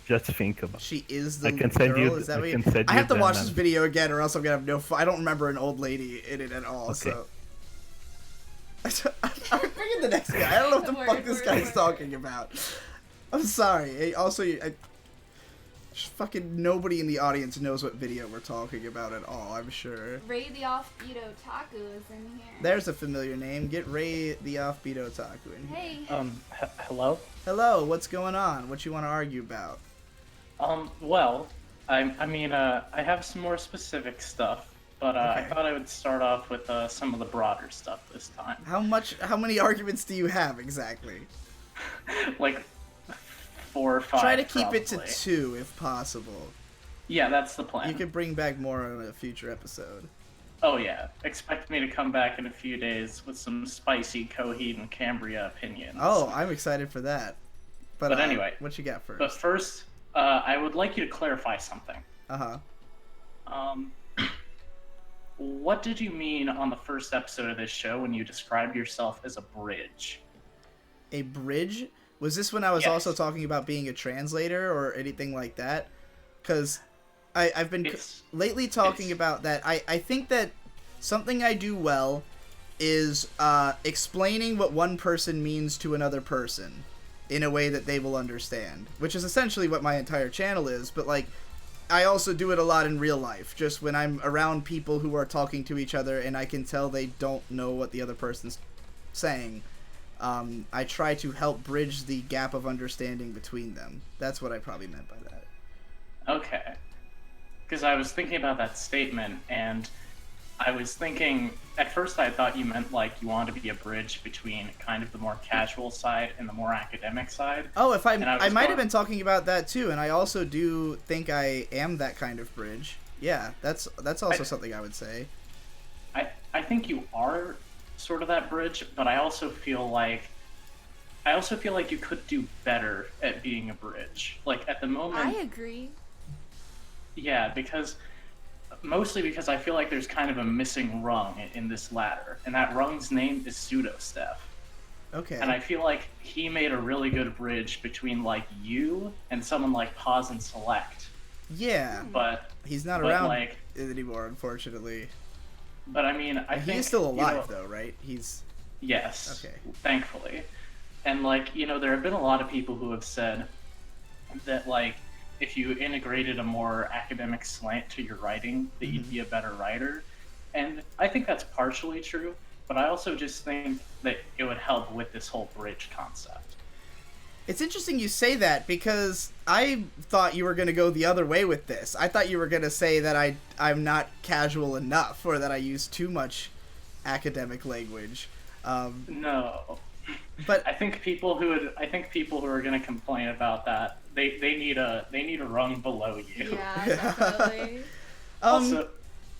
Just think about. She is the I can send girl? you. Is that I what can you... send I you have to the watch this analogy. video again or else I'm gonna have no I don't remember an old lady in it at all, Okay. so... I'm bringing the next guy. I don't know what the Don't fuck worry, this don't guy's worry. talking about. I'm sorry. Fucking nobody in the audience knows what video we're talking about at all, I'm sure. Ray the Offbeat Otaku is in here. There's a familiar name. Get Ray the Offbeat Otaku in here. Hey. Hello? Hello, what's going on? What you want to argue about? Well, I have some more specific stuff, but I Okay. thought I would start off with some of the broader stuff this time. How many arguments do you have exactly? Like 4 or 5. Try to keep it probably. to 2 if possible. Yeah, that's the plan. You can bring back more on a future episode. Oh yeah, expect me to come back in a few days with some spicy Coheed and Cambria opinions. Oh, I'm excited for that. But anyway, what you got first? But first, I would like you to clarify something. Uh-huh. What did you mean on the first episode of this show when you described yourself as a bridge? A bridge? Was this when I was Yes. also talking about being a translator or anything like that? Because I've been lately talking about that. I think that something I do well is explaining what one person means to another person in a way that they will understand, which is essentially what my entire channel is, but like I also do it a lot in real life, just when I'm around people who are talking to each other and I can tell they don't know what the other person's saying. I try to help bridge the gap of understanding between them. That's what I probably meant by that. Okay. Because I was thinking about that statement, and I was thinking, at first I thought you meant like you wanted to be a bridge between kind of the more casual side and the more academic side. Oh, if I was might have going- been talking about that too, and I also do think I am that kind of bridge. Yeah, that's also something I would say. I think you are sort of that bridge, but I also feel like you could do better at being a bridge. Like at the moment, I agree. yeah, mostly because I feel like there's kind of a missing rung in this ladder, and that rung's name is Pseudo Steph. Okay. And I feel like he made a really good bridge between like you and someone like Pause and Select. Yeah. But he's not around anymore, unfortunately. But I mean, I think he's still alive though, right? He's yes. Okay. Thankfully. And like, there have been a lot of people who have said that like if you integrated a more academic slant to your writing, that you'd be a better writer. And I think that's partially true, but I also just think that it would help with this whole bridge concept. It's interesting you say that, because I thought you were going to go the other way with this. I thought you were going to say that I'm not casual enough, or that I use too much academic language. No. But I think people who are going to complain about that, they need a rung below you. Yeah, definitely. Also,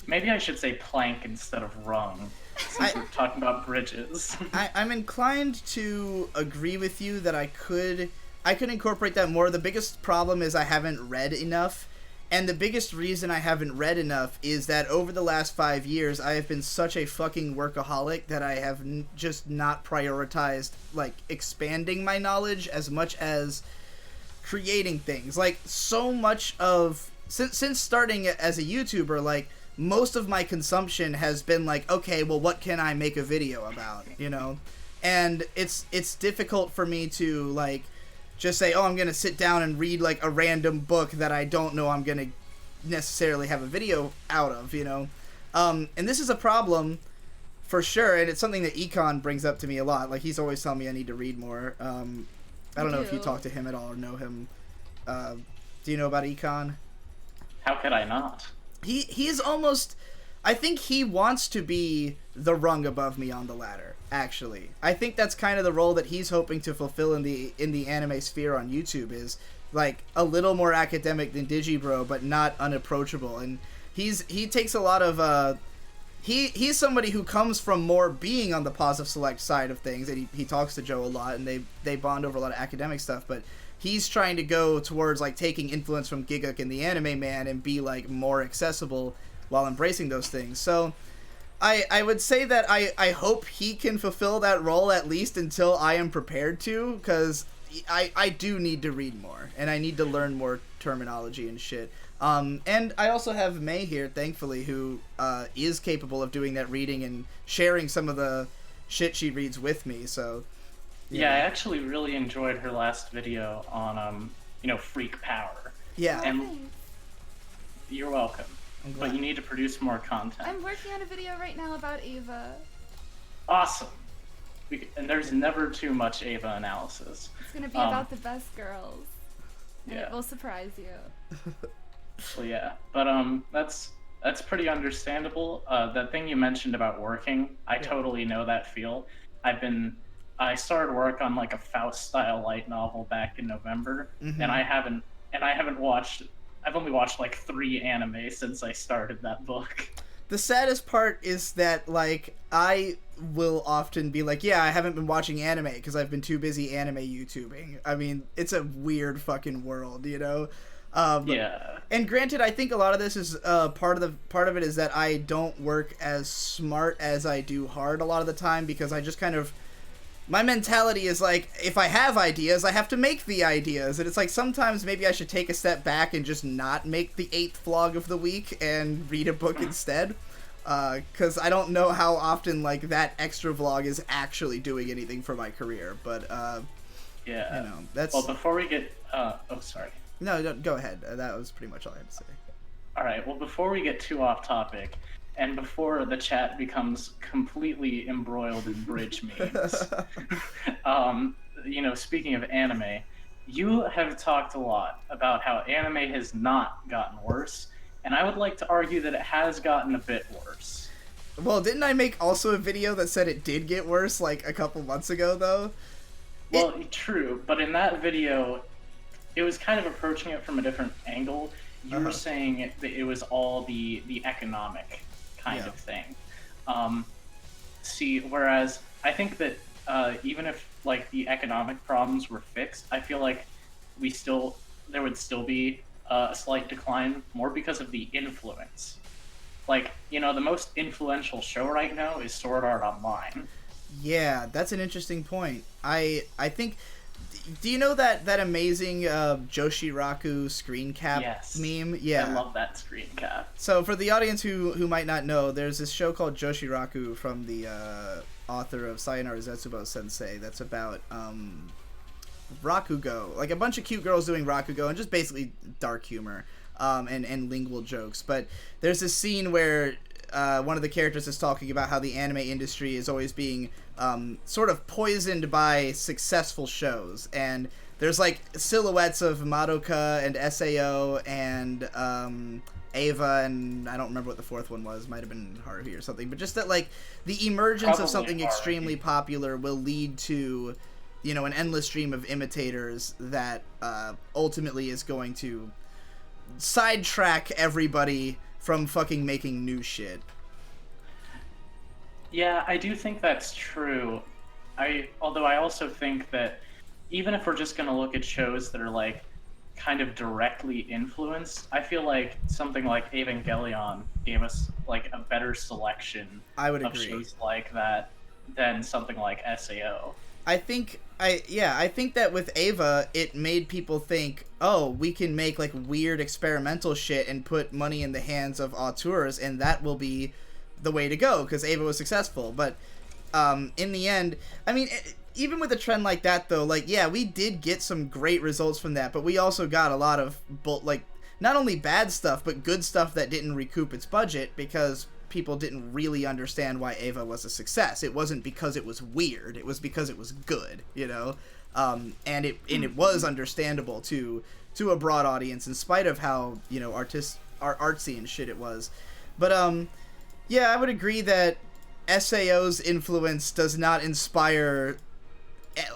maybe I should say plank instead of rung, since we're talking about bridges. I'm inclined to agree with you that I could incorporate that more. The biggest problem is I haven't read enough. And the biggest reason I haven't read enough is that over the last 5 years, I have been such a fucking workaholic that I have just not prioritized, like, expanding my knowledge as much as creating things. Like, so much of... Since starting as a YouTuber, like, most of my consumption has been like, okay, well, what can I make a video about, And it's difficult for me to, like... just say, oh, I'm going to sit down and read, like, a random book that I don't know I'm going to necessarily have a video out of, And this is a problem, for sure, and it's something that Econ brings up to me a lot. Like, he's always telling me I need to read more. I don't know if you talk to him at all or know him. Do you know about Econ? How could I not? He's almost... I think he wants to be the rung above me on the ladder, actually. I think that's kind of the role that he's hoping to fulfill in the anime sphere on YouTube, is like a little more academic than DigiBro, but not unapproachable. And he takes a lot of he's somebody who comes from more being on the positive select side of things, and he talks to Joe a lot, and they bond over a lot of academic stuff, but he's trying to go towards like taking influence from Giguk and the Anime Man and be like more accessible while embracing those things. So I would say that I hope he can fulfill that role, at least until I am prepared to, because I do need to read more, and I need to learn more terminology and shit. And I also have May here, thankfully, who is capable of doing that reading and sharing some of the shit she reads with me, so... Yeah, I actually really enjoyed her last video on, freak power. Yeah. And you're welcome. But you need to produce more content. I'm working on a video right now about Ava. Awesome. And there's never too much Ava analysis. It's gonna be about the best girls. And yeah. It will surprise you. Well, yeah. But that's pretty understandable. That thing you mentioned about working, I totally know that feel. I started work on like a Faust-style light novel back in November, and I've only watched like 3 anime since I started that book. The saddest part is that, like, I will often be like, yeah, I haven't been watching anime because I've been too busy anime YouTubing. I mean, it's a weird fucking world, Yeah. And granted, I think a lot of this is part of it is that I don't work as smart as I do hard a lot of the time, because I just kind of... My mentality is like, if I have ideas, I have to make the ideas. And it's like, sometimes maybe I should take a step back and just not make the 8th vlog of the week and read a book instead. Because I don't know how often, like, that extra vlog is actually doing anything for my career. But, yeah. That's... Well, before we get... oh, sorry. No, go ahead. That was pretty much all I had to say. Alright, well, before we get too off topic... And before the chat becomes completely embroiled in bridge memes, speaking of anime, you have talked a lot about how anime has not gotten worse, and I would like to argue that it has gotten a bit worse. Well, didn't I make also a video that said it did get worse, like, a couple months ago, though? Well, true, but in that video, it was kind of approaching it from a different angle. You were saying that it was all the economic kind of thing. Whereas I think that even if like the economic problems were fixed, I feel like there would still be a slight decline, more because of the influence. Like, the most influential show right now is Sword Art Online. Yeah, that's an interesting point. I think. Do you know that amazing Joshiraku screen cap meme? Yeah, I love that screen cap. So for the audience who might not know, there's this show called Joshiraku from the author of Sayonara Zetsubo Sensei that's about Rakugo, like a bunch of cute girls doing Rakugo and just basically dark humor and lingual jokes. But there's this scene where one of the characters is talking about how the anime industry is always being sort of poisoned by successful shows, and there's like silhouettes of Madoka and Sao and Ava, and I don't remember what the fourth one was, might have been Haruhi or something, but just that like the emergence of something extremely popular will lead to, you know, an endless stream of imitators that ultimately is going to sidetrack everybody from fucking making new shit. Yeah, I do think that's true. Although I also think that even if we're just going to look at shows that are like kind of directly influenced, I feel like something like Evangelion gave us like a better selection of shows like that than something like SAO. I think that with Ava, it made people think, oh, we can make like weird experimental shit and put money in the hands of auteurs, and that will be the way to go because Ava was successful. But in the end, I mean, even with a trend like that, though, like, yeah, we did get some great results from that, but we also got a lot of like not only bad stuff but good stuff that didn't recoup its budget because people didn't really understand why Ava was a success. It wasn't because it was weird, it was because it was good, you know. And it was understandable to a broad audience in spite of how, you know, artsy and shit it was. But yeah, I would agree that SAO's influence does not inspire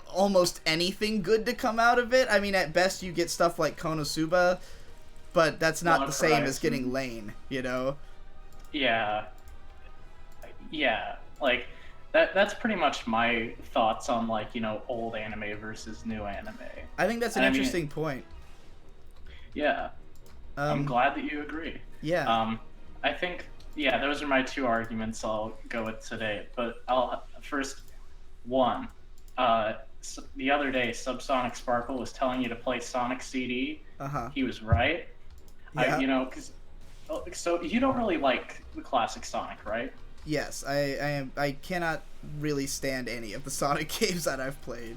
almost anything good to come out of it. I mean, at best you get stuff like Konosuba, but that's not the same as getting Lane, you know? Yeah, like that's pretty much my thoughts on, like, you know, old anime versus new anime. I think that's an interesting point. Yeah, I'm glad that you agree. Yeah. I think, yeah, those are my two arguments I'll go with today. But I'll first one. The other day, Subsonic Sparkle was telling you to play Sonic CD. He was right. Yeah. You know, so you don't really like the classic Sonic, right? Yes, I cannot really stand any of the Sonic games that I've played.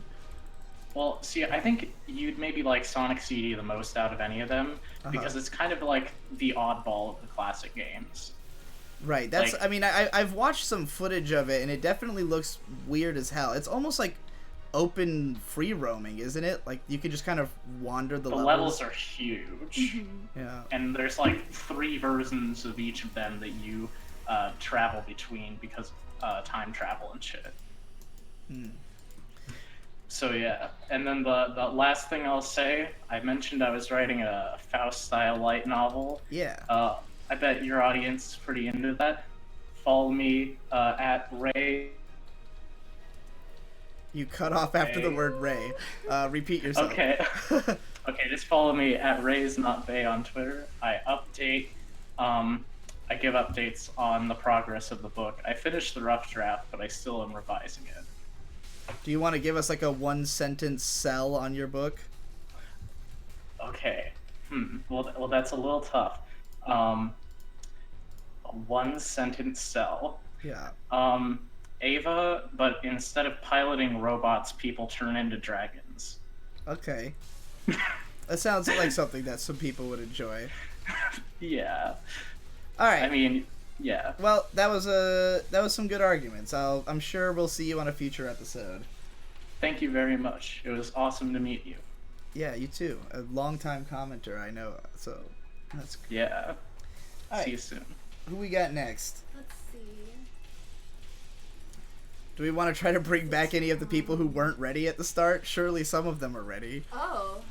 Well, see, I think you'd maybe like Sonic CD the most out of any of them because it's kind of like the oddball of the classic games. Right. That's. Like, I mean, I've watched some footage of it, and it definitely looks weird as hell. It's almost like open free roaming, isn't it? Like you can just kind of wander the levels. The levels are huge. Yeah. And there's like 3 versions of each of them that you travel between because of time travel and shit. So yeah, and then the last thing I'll say, I mentioned I was writing a Faust-style light novel. Yeah. I bet your audience is pretty into that. Follow me at Ray. You cut off after the word Ray. Repeat yourself. Okay. Okay, just follow me at Ray's Not Bay on Twitter. I update. I give updates on the progress of the book. I finished the rough draft, but I still am revising it. Do you want to give us like a 1-sentence sell on your book? Okay. Well, that's a little tough. A 1-sentence sell. Yeah. Ava, but instead of piloting robots, people turn into dragons. Okay. That sounds like something that some people would enjoy. Yeah. All right. I mean, yeah. Well, that was some good arguments. I'm sure we'll see you on a future episode. Thank you very much. It was awesome to meet you. Yeah, you too. A long-time commenter, I know. So that's good. Yeah. All right. See you soon. Who we got next? Let's see. Do we want to try to bring back any of the people who weren't ready at the start? Surely some of them are ready. Oh.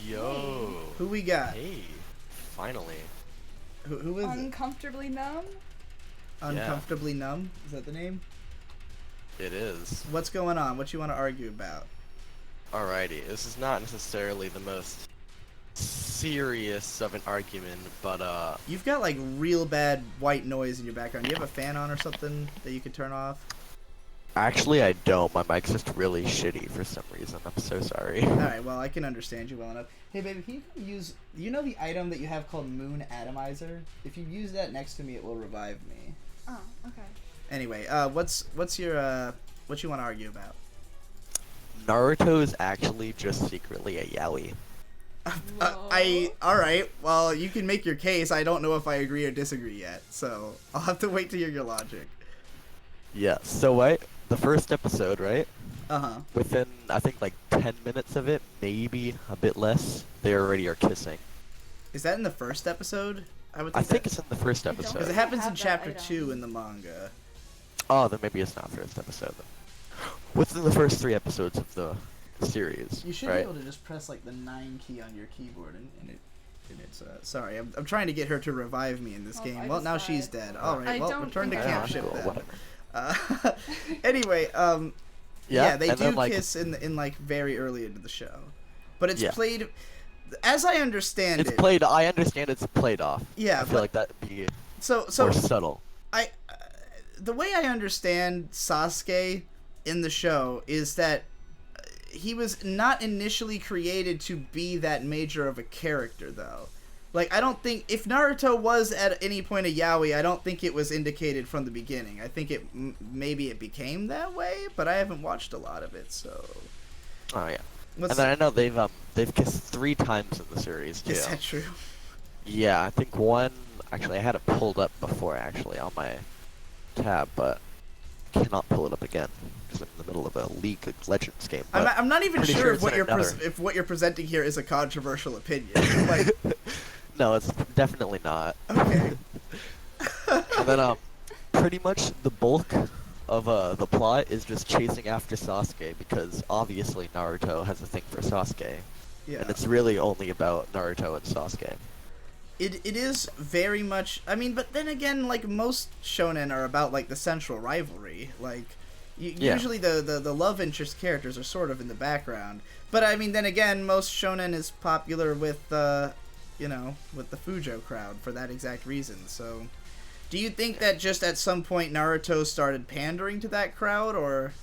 Yo. Who we got? Hey. Finally. Who is it? Uncomfortably numb? Uncomfortably Numb? Is that the name? It is. What's going on? What you want to argue about? Alrighty. This is not necessarily the most serious of an argument, but You've got like real bad white noise in your background. Do you have a fan on or something that you could turn off? actually I don't. My mic's just really shitty for some reason. I'm so sorry. Alright, well, I can understand you well enough. Hey, baby, can you use... You know the item that you have called Moon Atomizer? If you use that next to me, it will revive me. Oh, okay. Anyway, what's your, what you want to argue about? Naruto is actually just secretly a yaoi. Alright, well, you can make your case. I don't know if I agree or disagree yet, so I'll have to wait to hear your logic. Yeah, so the first episode, right? Uh-huh. Within, I think, like 10 minutes of it, maybe a bit less, they already are kissing. Is that in the first episode? I think it's in the first episode. Because it happens in have that chapter item. 2 in the manga. Oh, then maybe it's not first episode then. Within the first 3 episodes of the series, You should right? be able to just press like the 9 key on your keyboard and it's sorry, I'm trying to get her to revive me in this Oh, game. I Well, just now died. she's dead. I Alright, well, don't return to think I camp don't ship know, then. whatever. Anyway, yeah, they and do then, like, kiss in like very early into the show. But it's Yeah. played, as I understand It's it. played. I understand it's played off. Yeah, I feel but- like that'd be So more subtle. the way I understand Sasuke in the show is that he was not initially created to be that major of a character, though. Like, I don't think... If Naruto was at any point a yaoi, I don't think it was indicated from the beginning. I think maybe it became that way, but I haven't watched a lot of it, so... Oh yeah. What's... And then I know they've kissed 3 times in the series too. Is that true? Yeah, I think one. Actually, I had it pulled up before actually on my tab, but cannot pull it up again because I'm in the middle of a League of Legends game. But I'm not even pretty sure it's if in another. if what you're presenting here is a controversial opinion. Like, No, it's definitely not. okay. And then pretty much the bulk of the plot is just chasing after Sasuke because obviously Naruto has a thing for Sasuke, Yeah. and it's really only about Naruto and Sasuke. It is very much... I mean, but then again, like, most shonen are about, like, the central rivalry. Like, Yeah. usually the love interest characters are sort of in the background. But, I mean, then again, most shonen is popular with, you know, with the Fujo crowd for that exact reason. So, do you think that just at some point Naruto started pandering to that crowd, or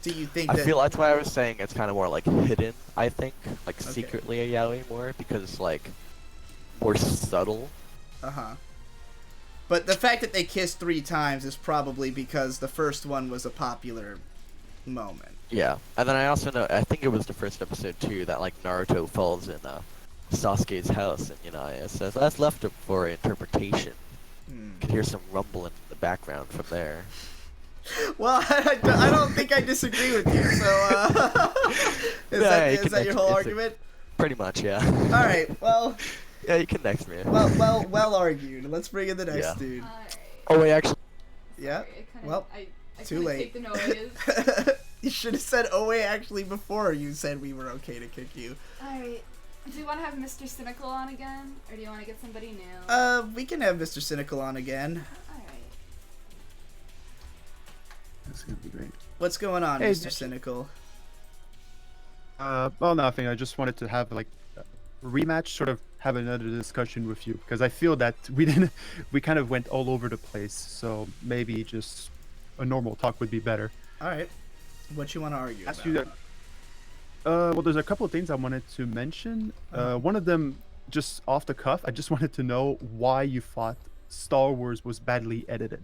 do you think I that... feel that's why I was saying it's kind of more like hidden, I think, like Okay. secretly a yaoi more, because like more subtle. Uh-huh. But the fact that they kissed 3 times is probably because the first one was a popular moment. Yeah, and then I also know, I think it was the first episode too, that like Naruto falls in Sasuke's house, and you know, it says that's left up for interpretation. You can hear some rumble in the background from there. Well, I don't think I disagree with you, so, is that your whole argument? Pretty much, yeah. Alright, well, Yeah, you can next me. well argued. Let's bring in the next Yeah. dude. Alright. Oh wait, actually, Yeah, Sorry, I kinda, well, I too kinda late. take the noise. You should have said "Oh wait," actually before you said we were okay to kick you. Alright. Do you want to have Mr. Cynical on again? Or do you want to get somebody new? We can have Mr. Cynical on again. Alright. That's gonna be great. What's going on, Hey, Mr. Cynical? Well, nothing. I just wanted to have like a rematch, sort of have another discussion with you because I feel that we kind of went all over the place. So maybe just a normal talk would be better. Alright. What you want to argue Ask about? you that. Well, there's a couple of things I wanted to mention. One of them, just off the cuff, I just wanted to know why you thought Star Wars was badly edited.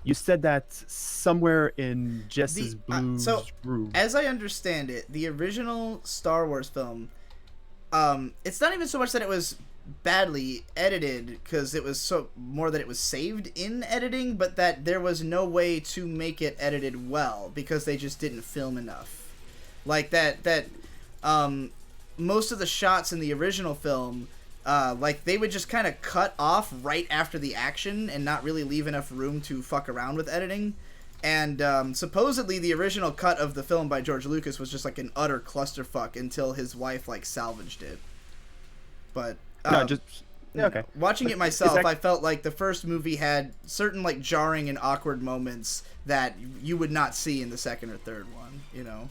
You said that somewhere in Jess's Blues room. As I understand it, the original Star Wars film, it's not even so much that it was badly edited, because it was so more that it was saved in editing, but that there was no way to make it edited well because they just didn't film enough. Like that most of the shots in the original film, like they would just kind of cut off right after the action and not really leave enough room to fuck around with editing. And supposedly the original cut of the film by George Lucas was just like an utter clusterfuck until his wife like salvaged it. But okay. Watching it myself, that- I felt like the first movie had certain like jarring and awkward moments that you would not see in the second or third one, you know,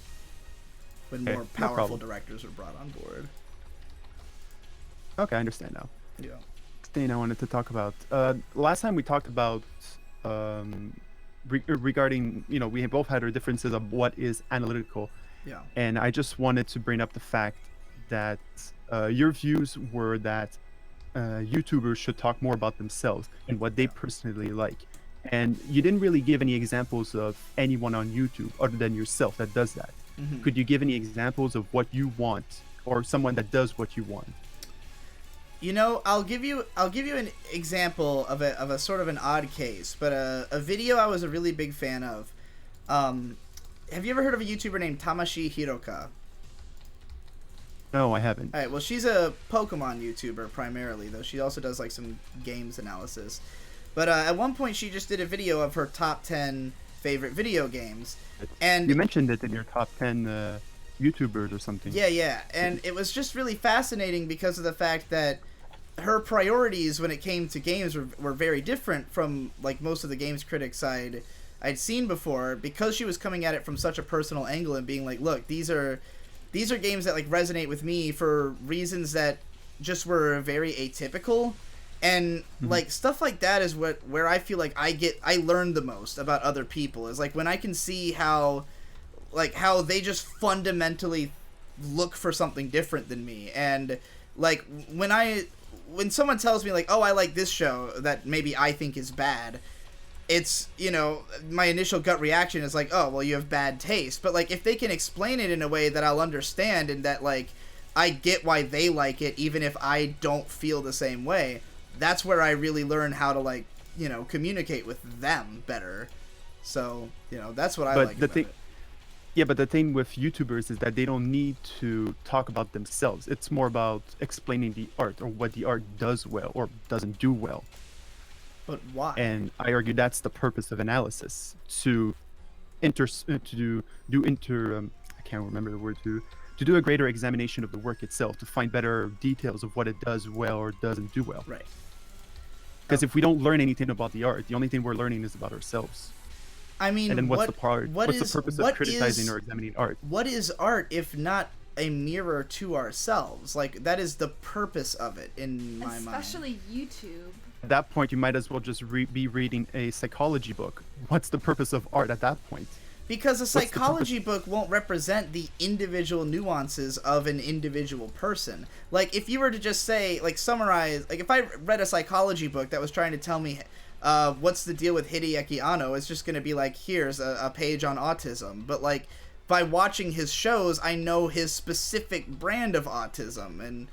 when Okay, more no powerful problem. directors were brought on board. Okay, I understand now. Yeah. Thing I wanted to talk about. Last time we talked about regarding, we both had our differences of what is analytical. Yeah. And I just wanted to bring up the fact that your views were that YouTubers should talk more about themselves and what they personally like. And you didn't really give any examples of anyone on YouTube other than yourself that does that. Mm-hmm. Could you give any examples of what you want, or someone that does what you want? I'll give you an example of a sort of an odd case, but a video I was a really big fan of. Have you ever heard of a YouTuber named Tamashi Hiroka? No, I haven't. All right, well, she's a Pokemon YouTuber primarily, though she also does like some games analysis. But at one point, she just did a video of her top 10 favorite video games, and you mentioned it in your top 10 YouTubers or something. Yeah, and it was just really fascinating because of the fact that her priorities when it came to games were very different from like most of the games critics I'd seen before, because she was coming at it from such a personal angle and being like, look, these are games that like resonate with me for reasons that just were very atypical, and like stuff like that is where I feel like I learned the most about other people, is like when I can see how they just fundamentally look for something different than me. And like when someone tells me like, oh, I like this show that maybe I think is bad, it's, my initial gut reaction is like, oh, well, you have bad taste. But like if they can explain it in a way that I'll understand and that like I get why they like it even if I don't feel the same way, that's where I really learn how to like, communicate with them better. So, that's what I like about it. Yeah, but the thing with YouTubers is that they don't need to talk about themselves. It's more about explaining the art, or what the art does well or doesn't do well. But why? And I argue that's the purpose of analysis, to I can't remember the word, to do a greater examination of the work itself, to find better details of what it does well or doesn't do well. Right. Because if we don't learn anything about the art, the only thing we're learning is about ourselves. I mean, and then what's the purpose of criticizing or examining art? What is art if not a mirror to ourselves? Like, that is the purpose of it in my mind. Especially YouTube. At that point, you might as well just be reading a psychology book. What's the purpose of art at that point? Because a psychology book won't represent the individual nuances of an individual person. Like, if you were to just say, like, summarize, like, if I read a psychology book that was trying to tell me what's the deal with Hideaki Anno, it's just going to be like, here's a page on autism. But like, by watching his shows, I know his specific brand of autism and,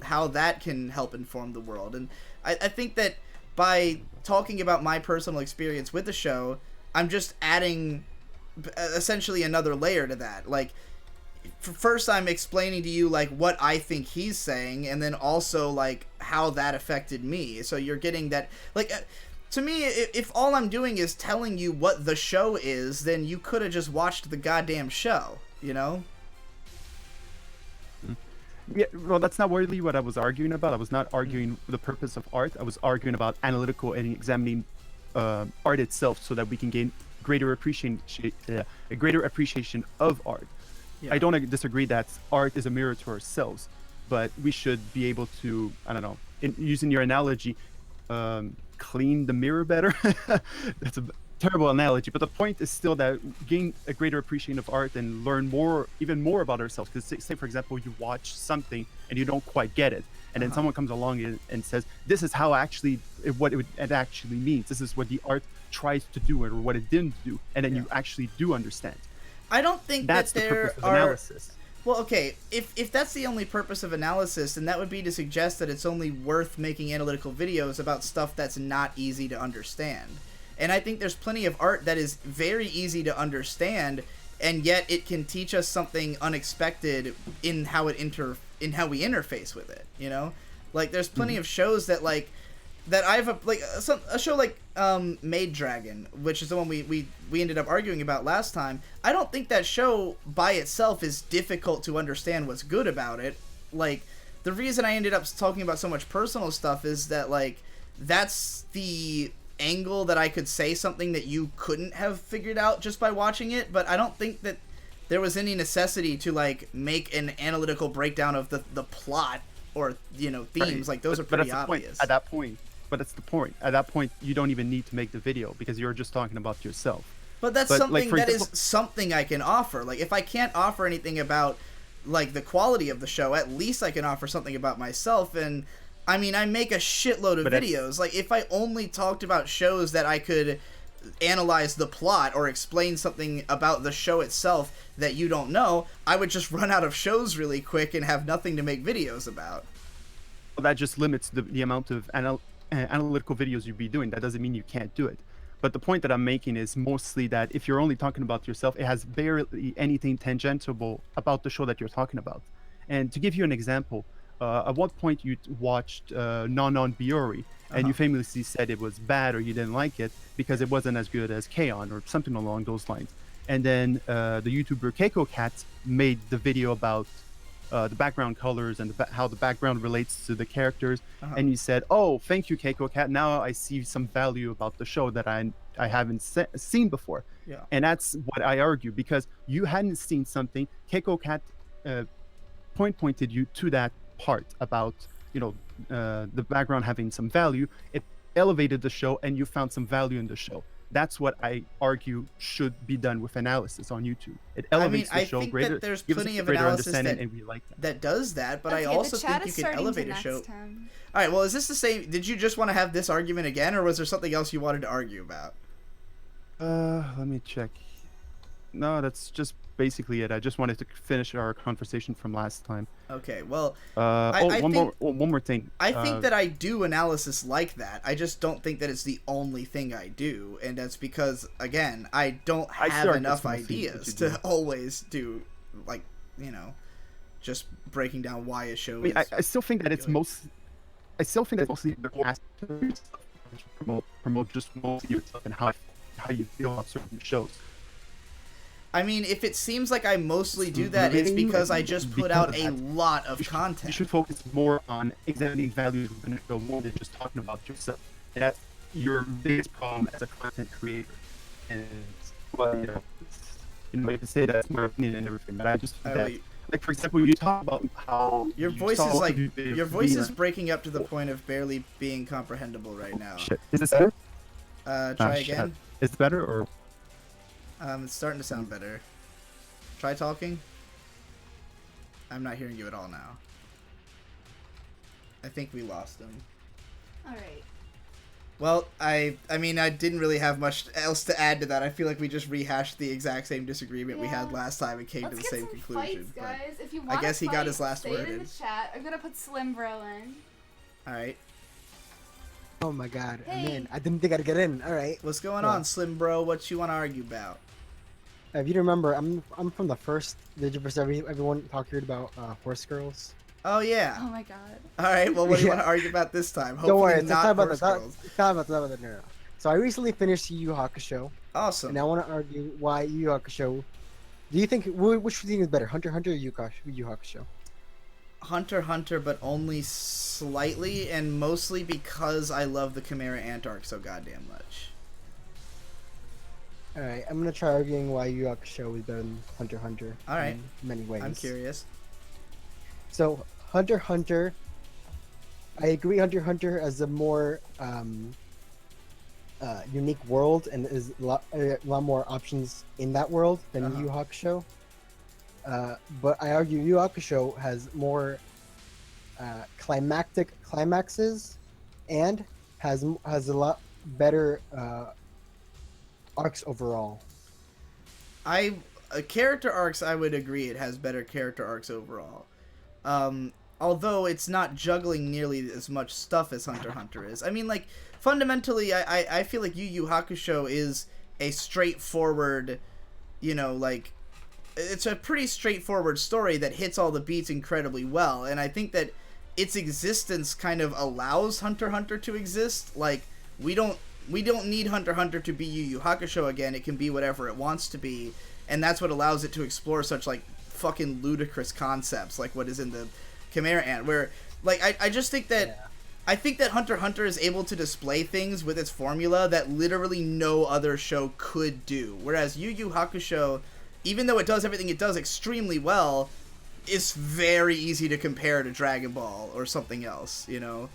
how that can help inform the world. And I think that by talking about my personal experience with the show, I'm just adding essentially another layer to that. Like, first I'm explaining to you like what I think he's saying, and then also like how that affected me. So you're getting that, like, to me, if all I'm doing is telling you what the show is, then you could have just watched the goddamn show, Yeah, well, that's not really what I was arguing about. I was not arguing the purpose of art. I was arguing about analytical and examining art itself, so that we can gain a greater appreciation of art. Yeah. I don't disagree that art is a mirror to ourselves, but we should be able to, I don't know, using your analogy, clean the mirror better. That's a terrible analogy, but the point is still that gain a greater appreciation of art and learn even more about ourselves. Because say for example, you watch something and you don't quite get it, and then someone comes along and says, this is how what it actually means, this is what the art tries to do or what it didn't do, and then you actually do understand. I don't think that's that the there purpose of are analysis. Well, okay, if that's the only purpose of analysis, then that would be to suggest that it's only worth making analytical videos about stuff that's not easy to understand. And I think there's plenty of art that is very easy to understand, and yet it can teach us something unexpected in how we interface with it, Like, there's plenty of shows that, like, that I've, like, a show like Maid Dragon, which is the one we ended up arguing about last time. I don't think that show by itself is difficult to understand what's good about it. Like, the reason I ended up talking about so much personal stuff is that, like, that's the angle that I could say something that you couldn't have figured out just by watching it, but I don't think that there was any necessity to, like, make an analytical breakdown of the plot or themes. Like those are but pretty that's the point. obvious. At that point, but that's the point. At that point, you don't even need to make the video because you're just talking about yourself. But that's something that is something I can offer. Like if I can't offer anything about like the quality of the show, at least I can offer something about myself. And I mean, I make a shitload of videos. Like if I only talked about shows that I could analyze the plot or explain something about the show itself that you don't know, I would just run out of shows really quick and have nothing to make videos about. Well, that just limits the amount of analytical videos you'd be doing. That doesn't mean you can't do it. But the point that I'm making is mostly that if you're only talking about yourself, it has barely anything tangential about the show that you're talking about. And to give you an example, at what point you watched Non Biori, and you famously said it was bad or you didn't like it because it wasn't as good as K-On! Or something along those lines. And then the YouTuber Keiko Cat made the video about the background colors and how the background relates to the characters, and you said, "Oh, thank you, Keiko Cat. Now I see some value about the show that I haven't seen before." Yeah. And that's what I argue, because you hadn't seen something. Keiko Cat pointed you to that part about the background having some value. It elevated the show, and you found some value in the show. That's what I argue should be done with analysis on YouTube. It elevates the show greater. That there's gives plenty us of greater analysis understanding, and we like that does that, but I also think you can elevate a show. Time. All right, well, is this the same? Did you just want to have this argument again, or was there something else you wanted to argue about? Let me check. No, that's just basically it. I just wanted to finish our conversation from last time. Okay, well, one more thing. I think that I do analysis like that. I just don't think that it's the only thing I do, and that's because, again, I don't have enough ideas to always do, like, just breaking down why a show is. I still think that it's mostly the last promote just mostly yourself and how you feel about certain shows. I mean, if it seems like I mostly do that, it's because I just put out a lot of content. You should focus more on examining values within a show more than just talking about yourself. That's your biggest problem as a content creator. And, well, you can say that's my opinion and everything, but I just think that, like, for example, you talk about how your voice is breaking up to the point of barely being comprehensible right now. Shit. Is this better? Try again. Is it better or? It's starting to sound better. Try talking. I'm not hearing you at all now. I think we lost him. Alright. Well, I mean, I didn't really have much else to add to that. I feel like we just rehashed the exact same disagreement we had last time and came to the same conclusion. Fights, guys. If you want I guess he got his last say word it in the chat. I'm gonna put Slim Bro in. Alright. Oh my god, hey. I'm in. I didn't think I'd get in. Alright. What's going on, Slim Bro? What you want to argue about? If you remember, I'm from the first DIGIBRO. Everyone talked here about horse girls. Oh yeah. Oh my god. All right. Well, what do you want to argue about this time? Hopefully Don't worry, not horse girls. It's not about that. No. So I recently finished Yu Yu Hakusho. Awesome. And I want to argue why Yu Yu Hakusho. Do you think which do you think is better, Hunter x Hunter or Yu Yu Hakusho? Hunter x Hunter, but only slightly, and mostly because I love the Chimera Ant arc so goddamn much. Alright, I'm gonna try arguing why Yu Yu Hakusho is better than Hunter x Hunter. Alright. In many ways. I'm curious. So, Hunter x Hunter, I agree Hunter x Hunter has a more unique world and is a lot more options in that world than Yu Yu Hakusho. But I argue Yu Yu Hakusho has more climactic climaxes and has a lot better arcs overall. Character arcs, I would agree it has better character arcs overall. Although it's not juggling nearly as much stuff as Hunter x Hunter is. I mean, like, fundamentally, I feel like Yu Yu Hakusho is a straightforward, like, it's a pretty straightforward story that hits all the beats incredibly well, and I think that its existence kind of allows Hunter x Hunter to exist. Like, we don't need Hunter x Hunter to be Yu Yu Hakusho again. It can be whatever it wants to be, and that's what allows it to explore such, like, fucking ludicrous concepts, like what is in the Chimera Ant, where, like, I just think that... Yeah. I think that Hunter x Hunter is able to display things with its formula that literally no other show could do. Whereas Yu Yu Hakusho, even though it does everything it does extremely well, it's very easy to compare to Dragon Ball or something else, you know.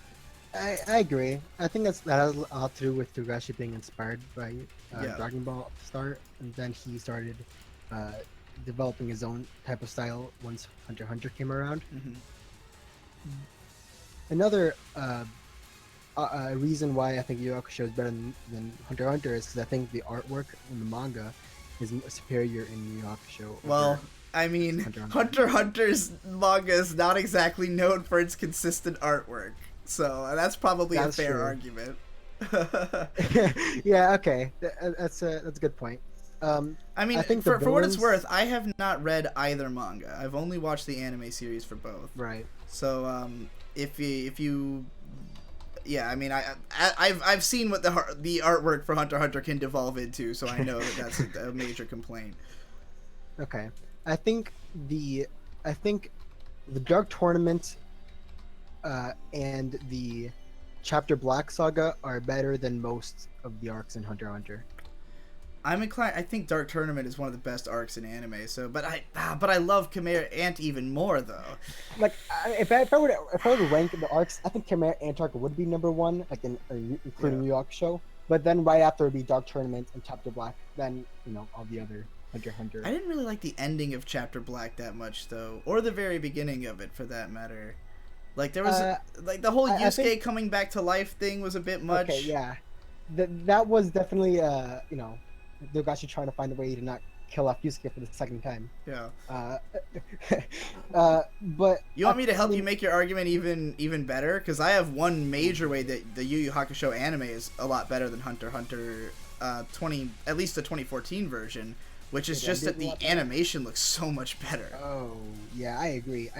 I agree. I think that has a lot to do with Togashi being inspired by Dragon Ball at the start, and then he started developing his own type of style once Hunter x Hunter came around. Mm-hmm. Another reason why I think Yu Yu Hakusho is better than Hunter x Hunter is because I think the artwork in the manga is superior in Yu Yu Hakusho. Well, I mean, Hunter x Hunter's manga is not exactly known for its consistent artwork, so that's probably a fair argument. Yeah, okay, that's a good point. I mean, I think for what it's worth, I have not read either manga. I've only watched the anime series for both. Right. So, if you, yeah, I mean, I've seen what the artwork for Hunter x Hunter can devolve into, so I know that that's a major complaint. Okay, I think the Dark Tournament, and the Chapter Black Saga are better than most of the arcs in Hunter x Hunter. I'm inclined. I think Dark Tournament is one of the best arcs in anime. So, but I love Chimera Ant even more though. Like, if I were to rank the arcs, I think Chimera Ant arc would be number one, like including Yu Yu Hakusho. But then right after would be Dark Tournament and Chapter Black. Then all the other Hunter x Hunter. I didn't really like the ending of Chapter Black that much though, or the very beginning of it for that matter. Like there was like the whole Yusuke coming back to life thing was a bit much. Okay, yeah, that was definitely Togashi trying to find a way to not kill off Yusuke for the second time. Yeah. But you want me to help you make your argument even better? Because I have one major way that the Yu Yu Hakusho anime is a lot better than Hunter x Hunter, at least the 2014 version, which is just that the animation looks so much better. Oh yeah, I agree.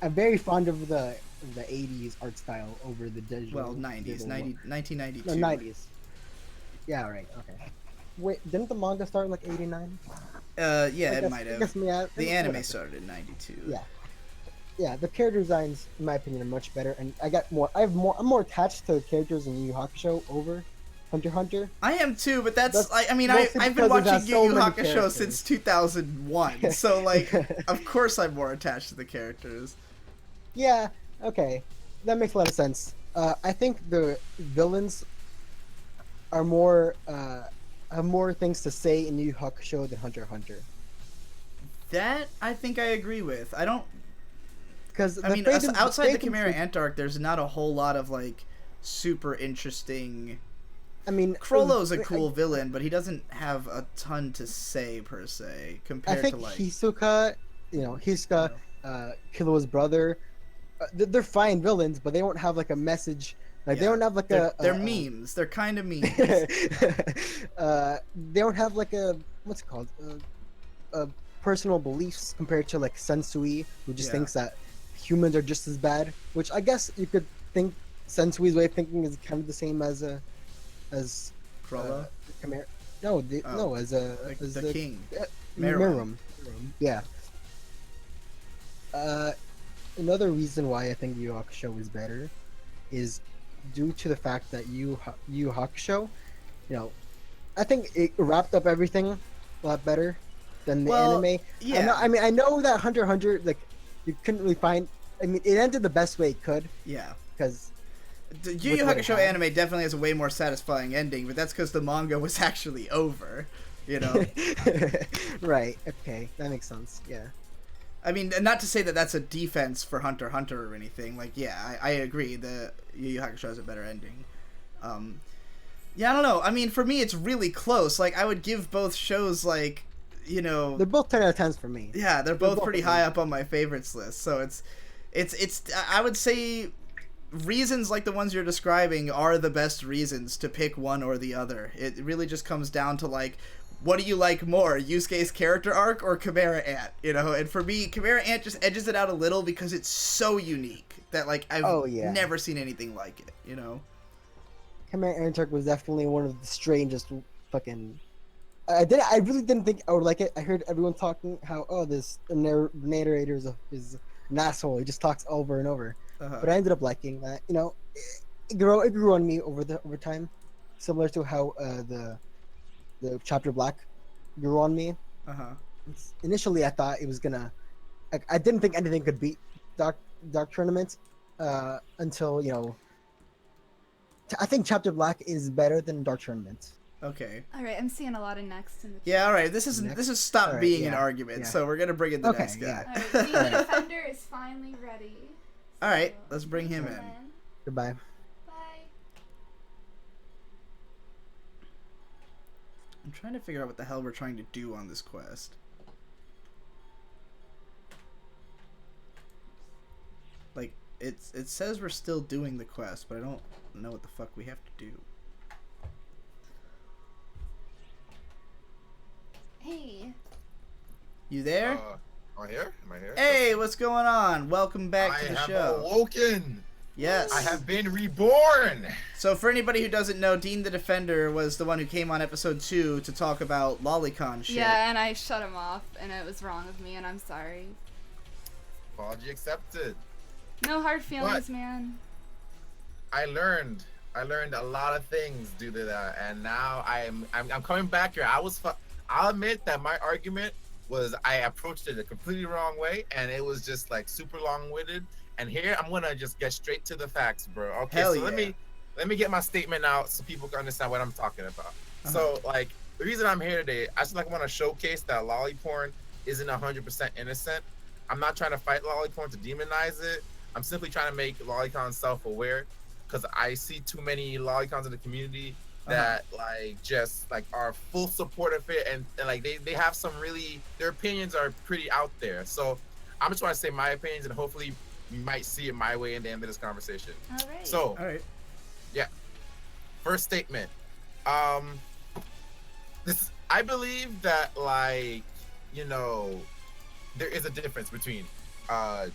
I'm very fond of the 80s art style over the digital. Well, 1992. No, 90s. Yeah, right. Okay. Wait, didn't the manga start in like 89? Yeah, it might have. The anime started in 92. Yeah. Yeah, the character designs, in my opinion, are much better, and I'm more attached to the characters in Yu Yu Hakusho over Hunter x Hunter. I am too, but I've been watching Yu Yu Hakusho since 2001, so like, of course I'm more attached to the characters. Yeah, okay, that makes a lot of sense. I think the villains are more have more things to say in Yu Yu Hakusho than Hunter x Hunter. That I think I agree with. I don't. Because outside the Chimera Ant arc, there's not a whole lot of like super interesting. I mean, Frollo's a cool villain, but he doesn't have a ton to say per se compared to like Hisoka, Killua's brother. They're fine villains, but they don't have like a message. Like they don't have like they're memes. They're kind of memes. They don't have like what's it called? Personal beliefs compared to like Sensui, who just thinks that humans are just as bad. Which I guess you could think Sensui's way of thinking is kind of the same as Frollo. As the king. Mirum. Yeah. Another reason why I think Yu Yu Hakusho is better is due to the fact that Yu Yu Hakusho, I think it wrapped up everything a lot better than the anime. Yeah. I know that Hunter x Hunter, like, you couldn't really find. I mean, it ended the best way it could. Yeah. Because the Yu Yu Hakusho anime definitely has a way more satisfying ending, but that's because the manga was actually over. Right. Okay, that makes sense. Yeah. I mean, not to say that that's a defense for Hunter x Hunter or anything. Like, yeah, I agree. The Yu Yu Hakusho has a better ending. Yeah, I don't know. I mean, for me, it's really close. Like, I would give both shows, like, they're both 10 out of 10s for me. Yeah, they're both pretty high up on my favorites list. So it's. I would say reasons like the ones you're describing are the best reasons to pick one or the other. It really just comes down to, like, what do you like more, Yusuke's character arc or Chimera Ant? And for me, Chimera Ant just edges it out a little because it's so unique that, like, I've never seen anything like it, Chimera Ant arc was definitely one of the strangest fucking... I really didn't think I would like it. I heard everyone talking how, this narrator is an asshole. He just talks over and over. But I ended up liking that. It grew on me over time, similar to how the Chapter Black grew on me. Initially, I thought it was gonna I didn't think anything could beat Dark Tournament until I think Chapter Black is better than Dark Tournament. Okay. All right, I'm seeing a lot of next in the chat. Yeah, all right. This is stop All right, being an yeah, argument. yeah. So we're gonna bring in the next guy. All right, the defender is finally ready. All right, let's bring him in. Goodbye. Bye. I'm trying to figure out what the hell we're trying to do on this quest. Like, it says we're still doing the quest, but I don't know what the fuck we have to do. Hey. You there? Am I here? Am I here? Hey, what's going on? Welcome back to the show. I have awoken. Yes. I have been reborn. So for anybody who doesn't know, Dean the Defender was the one who came on episode 2 to talk about lolicon shit. Yeah, and I shut him off, and it was wrong of me, and I'm sorry. Apology accepted. No hard feelings, man. I learned a lot of things due to that, and now I'm coming back here. I'll admit that my argument was I approached it a completely wrong way, and it was just like super long-winded. And here I'm gonna just get straight to the facts, bro. Okay, Hell so yeah. let me get my statement out so people can understand what I'm talking about. So like the reason I'm here today, I just want to showcase that lolly porn isn't 100% innocent. I'm not trying to fight lolly porn to demonize it. I'm simply trying to make lolicons self-aware, because I see too many lolicons in the community that just are full support of it, and like they have some really, their opinions are pretty out there. So I'm just trying to say my opinions, and hopefully you might see it my way in the end of this conversation. All right. So, All right. yeah. First statement. I believe that there is a difference between child.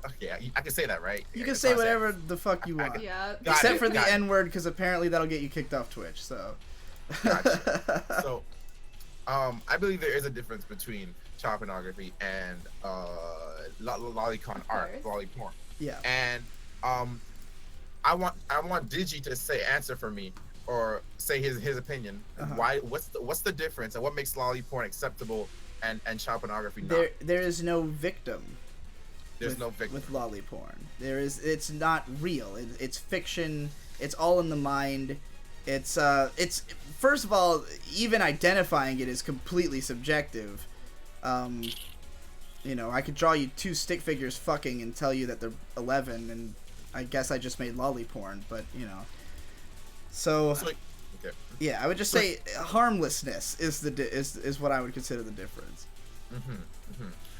Okay, I can say that, right? You can say whatever the fuck you want. Yeah. Except for the N-word, because apparently that'll get you kicked off Twitch, so. Gotcha. So, I believe there is a difference between child pornography and lolicon art, lolly porn. Yeah. And I want Digi to answer for me, or say his opinion. Why? What's the difference, and what makes lolly porn acceptable and child pornography not? There is no victim. There's no victim with lolly porn. It's not real. It's fiction. It's all in the mind. It's first of all, even identifying it is completely subjective. I could draw you 2 stick figures fucking and tell you that they're 11, and I guess I just made lolly porn, but So okay. Yeah, I would just say harmlessness is what I would consider the difference.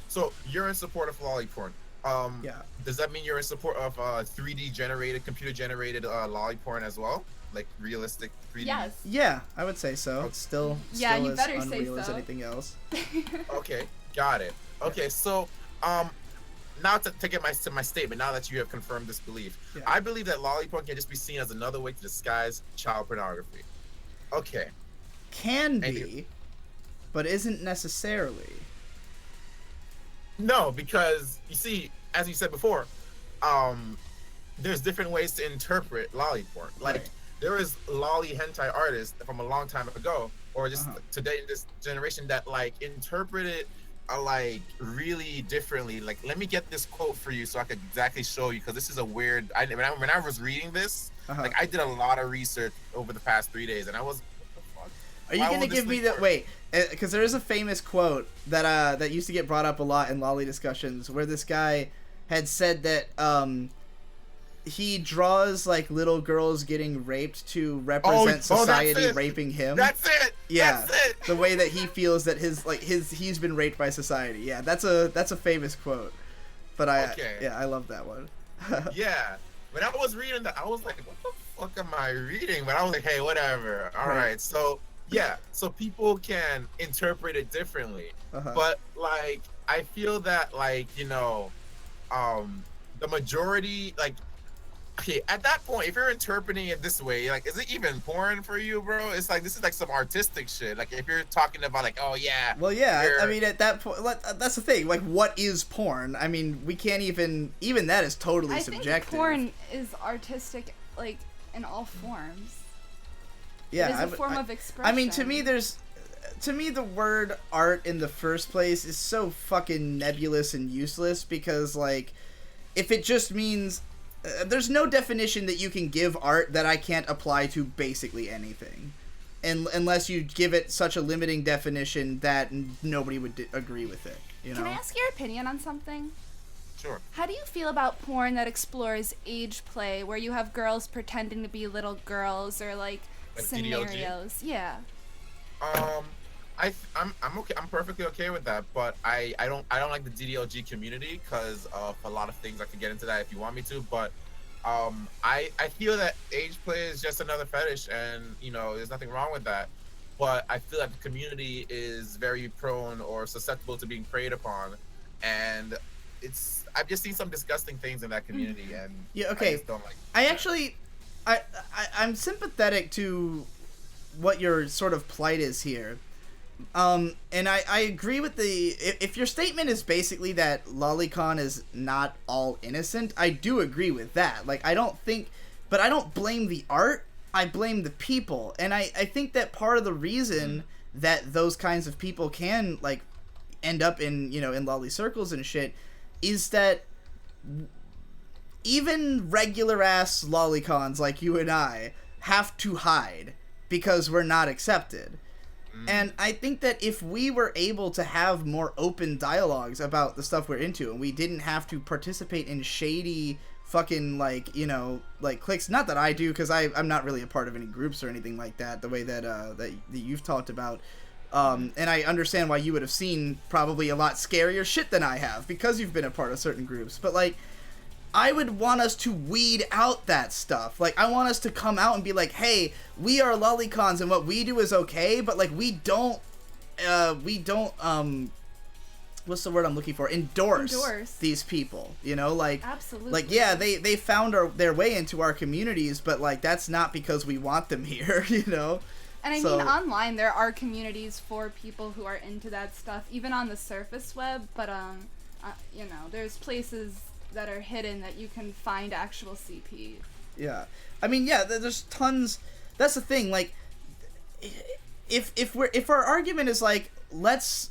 So you're in support of lolly porn. Yeah. Does that mean you're in support of 3D generated, computer generated lolly porn as well? Like realistic 3D? Yes. Yeah, I would say so. It's still Yeah, you as better say unreal as so. anything else. Okay, got it. Okay, so now to get to my statement, now that you have confirmed this belief, I believe that lolly porn can just be seen as another way to disguise child pornography. Okay. Can be, but isn't necessarily. No, because you see, as you said before, there's different ways to interpret lolly porn. Like there is lolly hentai artists from a long time ago, or just today in this generation that interpret it really differently. Like, let me get this quote for you so I could exactly show you, because this is a weird. When I was reading this, I did a lot of research over the past 3 days, and I was. What the fuck? Are you gonna give me that? Wait, because there is a famous quote that used to get brought up a lot in lolly discussions, where this guy had said that he draws little girls getting raped to represent society raping him. That's it. Yeah, that's it. The way that he feels that he's been raped by society. Yeah, that's a famous quote. But I love that one. Yeah, when I was reading that, I was like, what the fuck am I reading? But I was like, hey, whatever. All right. So yeah, so people can interpret it differently. But I feel that the majority okay, at that point, if you're interpreting it this way, is it even porn for you, bro? It's this is some artistic shit. If you're talking about oh yeah. Well, yeah. I mean, at that point, that's the thing. What is porn? I mean, we can't even that is totally subjective. I think porn is artistic, in all forms. Yeah, it is a form of expression. I mean, to me, there's to me the word art in the first place is so fucking nebulous and useless, because like if it just means there's no definition that you can give art that I can't apply to basically anything, and unless you give it such a limiting definition that nobody would agree with it, you know? Can I ask your opinion on something? Sure. How do you feel about porn that explores age play, where you have girls pretending to be little girls, or like scenarios? DDLG? Yeah. I'm okay. I'm perfectly okay with that, but I don't like the DDLG community because of a lot of things. I could get into that if you want me to, but I feel that age play is just another fetish, and you know there's nothing wrong with that. But I feel that the community is very prone or susceptible to being preyed upon, and I've just seen some disgusting things in that community, and yeah, okay. I just don't like. I'm sympathetic to what your sort of plight is here. And I agree with if your statement is basically that lolicon is not all innocent, I do agree with that. Like, I don't blame the art, I blame the people. And I think that part of the reason that those kinds of people can, like, end up in, you know, in lolly circles and shit, is that even regular ass lolicons like you and I have to hide because we're not accepted. And I think that if we were able to have more open dialogues about the stuff we're into, and we didn't have to participate in shady fucking, like, you know, like cliques, not that I do, because I'm not really a part of any groups or anything like that, the way that that you've talked about. And I understand why you would have seen probably a lot scarier shit than I have, because you've been a part of certain groups. But, like, I would want us to weed out that stuff. Like, I want us to come out and be like, hey, we are lolicons and what we do is okay, but, like, we don't, what's the word I'm looking for? Endorse these people, you know? Like, absolutely. Like, yeah, they found their way into our communities, but, like, that's not because we want them here, you know? And I mean, online, there are communities for people who are into that stuff, even on the surface web, but, you know, there's places that are hidden that you can find actual CP. Yeah. I mean, yeah, there's tons. That's the thing, like, if our argument is like, let's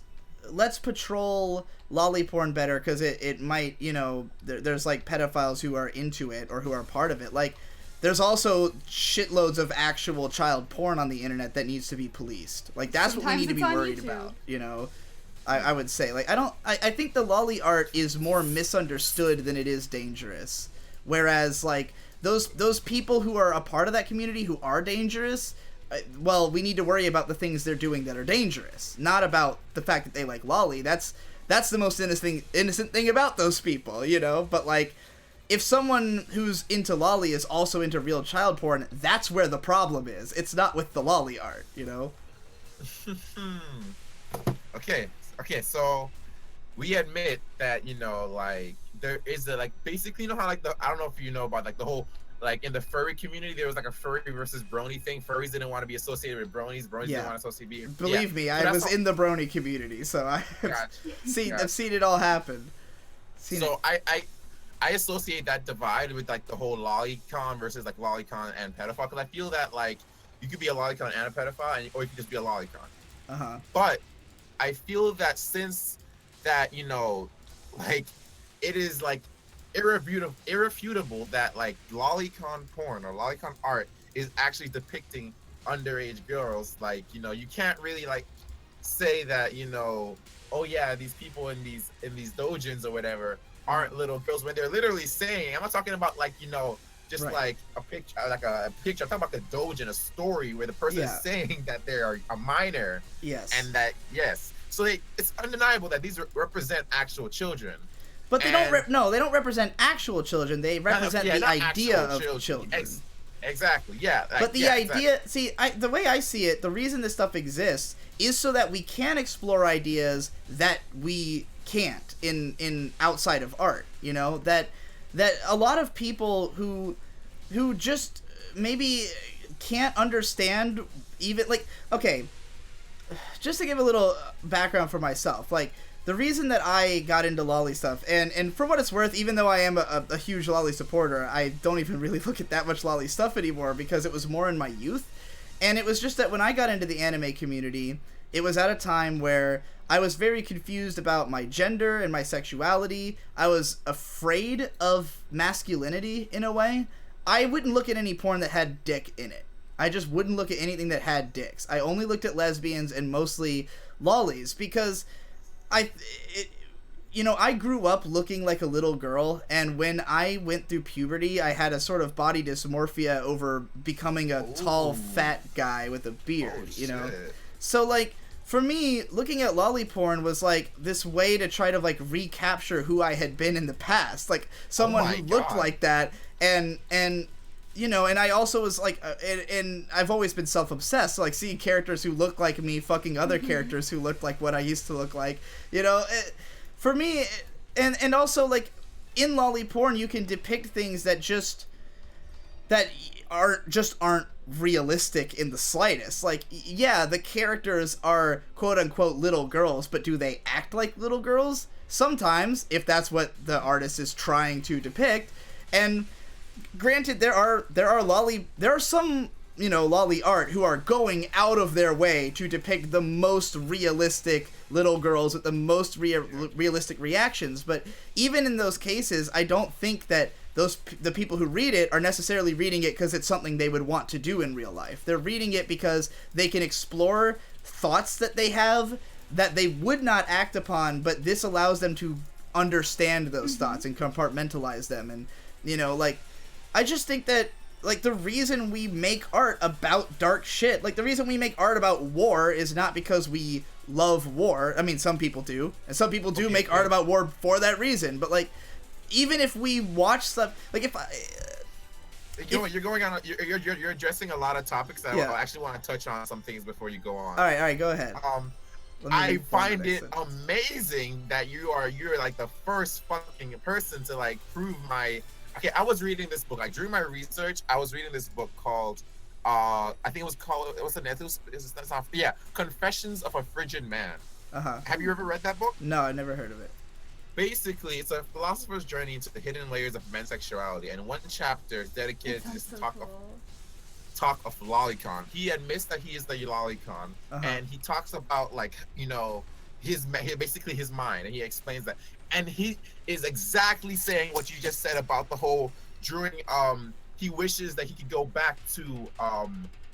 patrol lolly porn better because it might, you know, there's like pedophiles who are into it or who are part of it. Like, there's also shitloads of actual child porn on the internet that needs to be policed. Like, that's what we need to be worried about, you know? I would say, like, I think the lolly art is more misunderstood than it is dangerous. Whereas, like, those people who are a part of that community who are dangerous, well, we need to worry about the things they're doing that are dangerous, not about the fact that they like lolly. That's the most innocent thing about those people, you know? But, like, if someone who's into lolly is also into real child porn, that's where the problem is. It's not with the lolly art, you know? Okay, so we admit that, you know, like, there is like, basically, you know how, like, I don't know if you know about, like, the whole, like, in the furry community, there was, like, a furry versus brony thing. Furries didn't want to be associated with bronies. Bronies didn't want to associate with... Believe me, I was in the brony community, so I've seen it all happen. I associate that divide with, like, the whole lolicon versus, like, lolicon and pedophile, because I feel that, like, you could be a lolicon and a pedophile, or you could just be a lolicon. But I feel that since that, you know, like, it is, like, irrefutable that, like, lolicon porn or lolicon art is actually depicting underage girls, like, you know, you can't really, like, say that, you know, oh yeah, these people in these dojins or whatever aren't little girls, when they're literally saying, I'm not talking about, like, you know, just like a picture, I'm talking about the dojin, a story where the person is saying that they're a minor. Yes. And that, so it's undeniable that these represent actual children. But they don't represent actual children. They represent the idea of children. Exactly. Yeah. But the idea, see, the way I see it, the reason this stuff exists is so that we can explore ideas that we can't in outside of art. You know, that a lot of people who just maybe can't understand, even, like, okay, just to give a little background for myself, like, the reason that I got into lolly stuff, and for what it's worth, even though I am a huge lolly supporter, I don't even really look at that much lolly stuff anymore because it was more in my youth. And it was just that when I got into the anime community, it was at a time where I was very confused about my gender and my sexuality. I was afraid of masculinity in a way. I wouldn't look at any porn that had dick in it. I just wouldn't look at anything that had dicks. I only looked at lesbians and mostly lolis because I grew up looking like a little girl, and when I went through puberty, I had a sort of body dysmorphia over becoming a tall, fat guy with a beard, So, like, for me, looking at loli porn was, like, this way to try to, like, recapture who I had been in the past. Like, someone who looked like that, and I also was, like, and I've always been self-obsessed, so, like, seeing characters who look like me fucking other characters who looked like what I used to look like, for me, and also, like, in loli porn, you can depict things that aren't realistic in the slightest. Like, yeah, the characters are quote-unquote little girls, but do they act like little girls? Sometimes, if that's what the artist is trying to depict. And granted, there are some loli art who are going out of their way to depict the most realistic little girls with the most realistic reactions, but even in those cases, I don't think that the people who read it are necessarily reading it because it's something they would want to do in real life. They're reading it because they can explore thoughts that they have that they would not act upon, but this allows them to understand those thoughts and compartmentalize them. And I just think that, like, the reason we make art about dark shit, like, the reason we make art about war is not because we love war. I mean, some people do, and some people do make art about war for that reason, but, like, even if we watch stuff, like, you're addressing a lot of topics that I actually want to touch on some things before you go on. All right, go ahead. I find it amazing that you're like the first fucking person to, like, prove my. Okay, I was reading this book. Like, during my research, I was reading this book called, I think it was called, Confessions of a Frigid Man. Have you ever read that book? No, I never heard of it. Basically, it's a philosopher's journey into the hidden layers of men's sexuality, and one chapter is dedicated to this talk of lolicon. He admits that he is the lolicon, and he talks about, like, basically his mind, and he explains that. And he is exactly saying what you just said about the whole during he wishes that he could go back to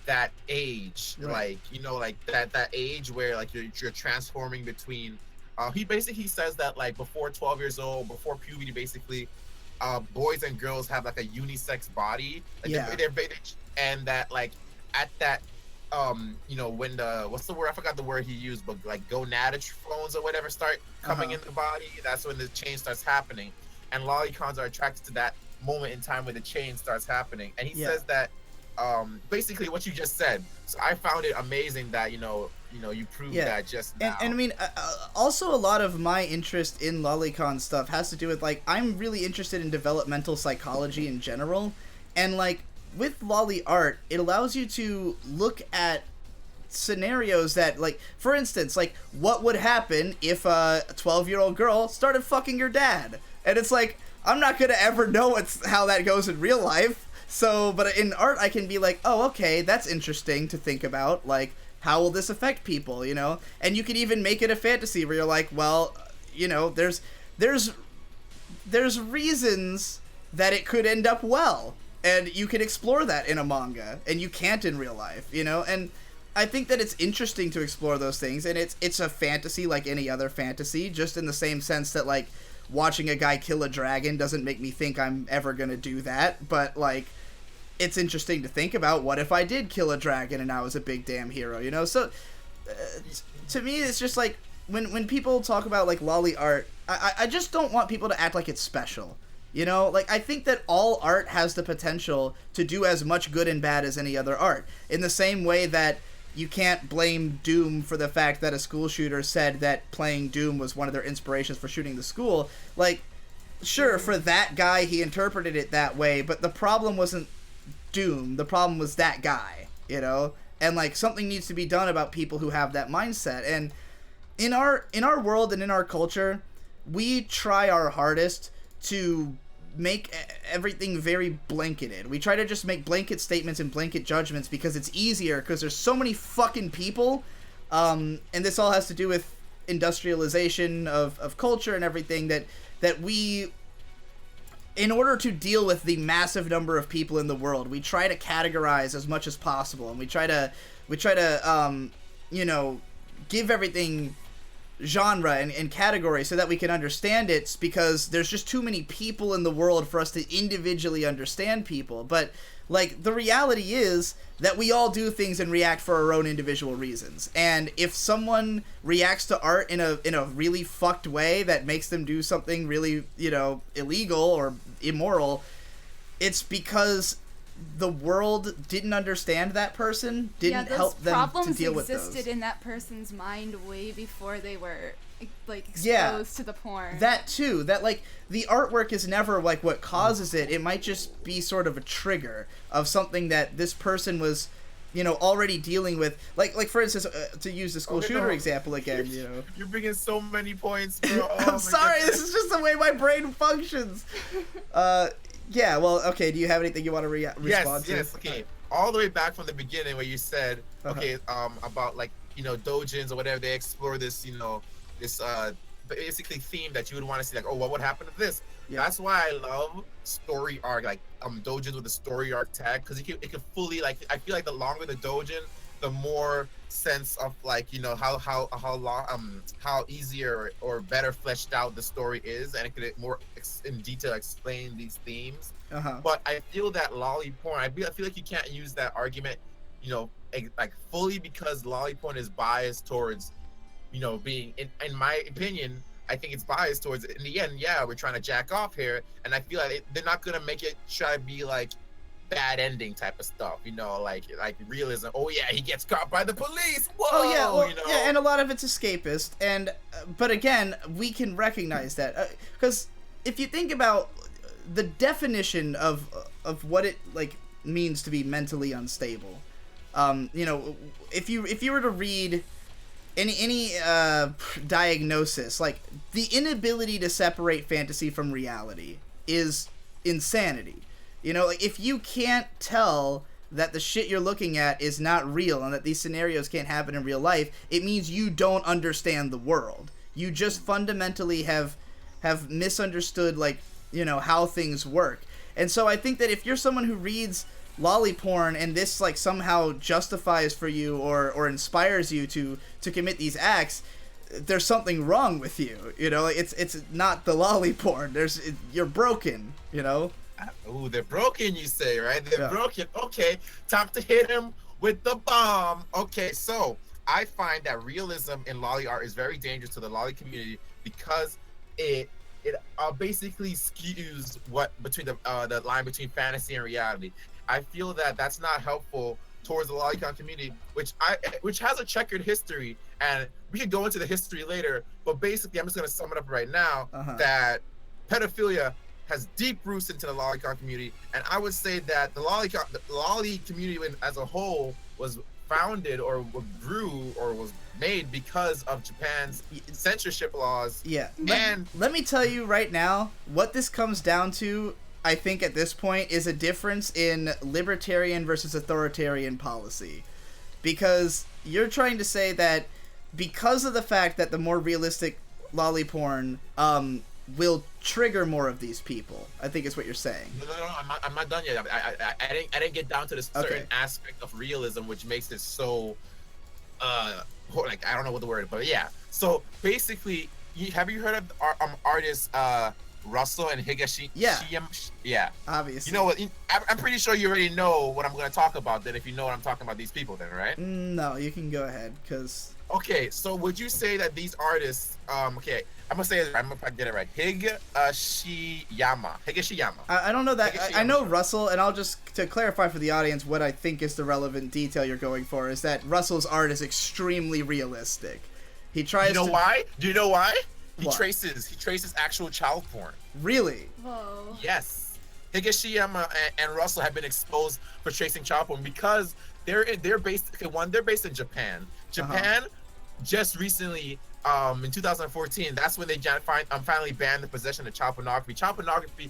that age, like, like that age where, like, you're transforming between he says that, like, before 12 years old, before puberty, basically boys and girls have, like, a unisex body, like, and that, like, at that when what's the word? I forgot the word he used, but, like, gonadotrophones or whatever start coming in the body, that's when the change starts happening. And lolicons are attracted to that moment in time where the change starts happening. And he says that basically what you just said. So I found it amazing that you proved that just now. And I mean, also a lot of my interest in lolicon stuff has to do with, like, I'm really interested in developmental psychology in general, and, like, with loli art, it allows you to look at scenarios that, like, for instance, like, what would happen if a 12-year-old girl started fucking your dad? And it's like, I'm not gonna ever know how that goes in real life, so, but in art I can be like, oh, okay, that's interesting to think about, like, how will this affect people, And you could even make it a fantasy where you're like, well, there's reasons that it could end up well. And you can explore that in a manga, and you can't in real life, And I think that it's interesting to explore those things, and it's a fantasy like any other fantasy, just in the same sense that, like, watching a guy kill a dragon doesn't make me think I'm ever gonna do that, but, like, it's interesting to think about, what if I did kill a dragon and I was a big damn hero, So, to me, it's just, like, when people talk about, like, loli art, I just don't want people to act like it's special. Like, I think that all art has the potential to do as much good and bad as any other art. In the same way that you can't blame Doom for the fact that a school shooter said that playing Doom was one of their inspirations for shooting the school. Like, sure, for that guy, he interpreted it that way, but the problem wasn't Doom. The problem was that guy, And, like, something needs to be done about people who have that mindset. And in our world and in our culture, we try our hardest to make everything very blanketed. We try to just make blanket statements and blanket judgments because it's easier, because there's so many fucking people And this all has to do with industrialization of culture and everything that we, in order to deal with the massive number of people in the world, we try to categorize as much as possible, and we try to you know, give everything genre and category so that we can understand it, because there's just too many people in the world for us to individually understand people. But like, the reality is that we all do things and react for our own individual reasons. And if someone reacts to art in a really fucked way that makes them do something really, you know, illegal or immoral, it's because the world didn't understand that person, didn't help them to deal with those. Problems existed in that person's mind way before they were like exposed to the porn. That too. That, like, the artwork is never like what causes it. It might just be sort of a trigger of something that this person was, you know, already dealing with. Like for instance, to use the school shooter example again, you know. You're bringing so many points, bro. I'm sorry. This is just the way my brain functions. Yeah, well, okay, do you have anything you want to respond to? Yes, okay. All the way back from the beginning where you said, okay, about, like, you know, doujins or whatever, they explore this, you know, this basically theme that you would want to see, like, oh, what would happen to this? Yeah. That's why I love story arc, like doujins with the story arc tag, because it can fully, like, I feel like the longer the doujin, the more sense of, like, you know, how long how easier or better fleshed out the story is, and it could more in detail explain these themes. But I feel that lolly porn, I feel like you can't use that argument, you know, like fully, because lolly porn is biased towards, you know, being, in my opinion, I think it's biased towards, in the end, yeah, we're trying to jack off here, and I feel like they're not gonna make it try to be like bad ending type of stuff, you know, like realism. Oh yeah, he gets caught by the police. Whoa. Oh yeah, well, you know? yeah, and a lot of it's escapist, and but again, we can recognize that, because if you think about the definition of what it like means to be mentally unstable, you know, if you were to read any diagnosis, like, the inability to separate fantasy from reality is insanity. You know, like, if you can't tell that the shit you're looking at is not real and that these scenarios can't happen in real life, it means you don't understand the world. You just fundamentally have misunderstood, like, you know, how things work. And so I think that if you're someone who reads lolly porn and this, like, somehow justifies for you or inspires you to commit these acts, there's something wrong with you. You know, like, it's not the lolly porn. You're broken, you know? Ooh, they're broken, you say, right? They're broken. Okay, time to hit him with the bomb. Okay, so I find that realism in lolly art is very dangerous to the lolly community, because it basically skews between the line between fantasy and reality. I feel that that's not helpful towards the lolicon community, which has a checkered history, and we can go into the history later. But basically, I'm just going to sum it up right now, that pedophilia has deep roots into the lolicon community, and I would say that the lolly community as a whole was founded or grew or was made because of Japan's censorship laws. Yeah. Let me tell you right now, what this comes down to, I think at this point, is a difference in libertarian versus authoritarian policy. Because you're trying to say that because of the fact that the more realistic lolly porn will trigger more of these people, I think is what you're saying. No, I'm not done yet. I didn't get down to the certain aspect of realism which makes it so like, I don't know what the word, but yeah. So basically, have you heard of artists Russell and Higashi? Yeah. Obviously. You know what? I'm pretty sure you already know what I'm going to talk about. Then, if you know what I'm talking about, these people, then, right? No, you can go ahead, because. Okay, so would you say that these artists, okay, I'm gonna say it, I'm gonna get it right. Higashiyama. I don't know that. I know Russell, and I'll just, to clarify for the audience what I think is the relevant detail you're going for, is that Russell's art is extremely realistic. He tries. You know why? Do you know why? He traces actual child porn. Really? Whoa. Yes. Higashiyama and Russell have been exposed for tracing child porn because they're based in Japan. Japan just recently, in 2014, that's when they finally banned the possession of child pornography. Child pornography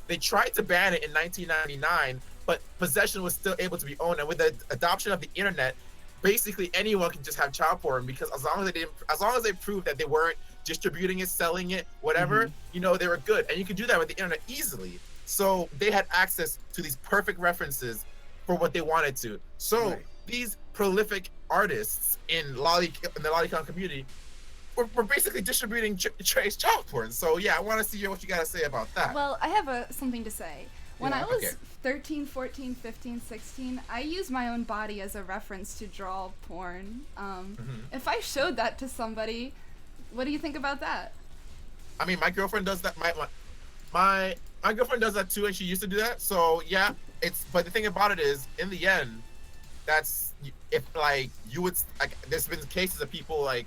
they tried to ban it in 1999, but possession was still able to be owned. And with the adoption of the internet, basically anyone can just have child porn, because as long as they prove that they weren't distributing it, selling it, whatever, they were good. And you could do that with the internet easily. So they had access to these perfect references for what they wanted to. So these prolific artists in the lolicon community were basically distributing trace child porn. So yeah, I want to see what you got to say about that. Well, I have something to say. When I was 13, 14, 15, 16, I used my own body as a reference to draw porn. If I showed that to somebody, what do you think about that? I mean, my girlfriend does that. My girlfriend does that too, and she used to do that. So yeah, but the thing about it is, in the end, that's if like you would like. There's been cases of people like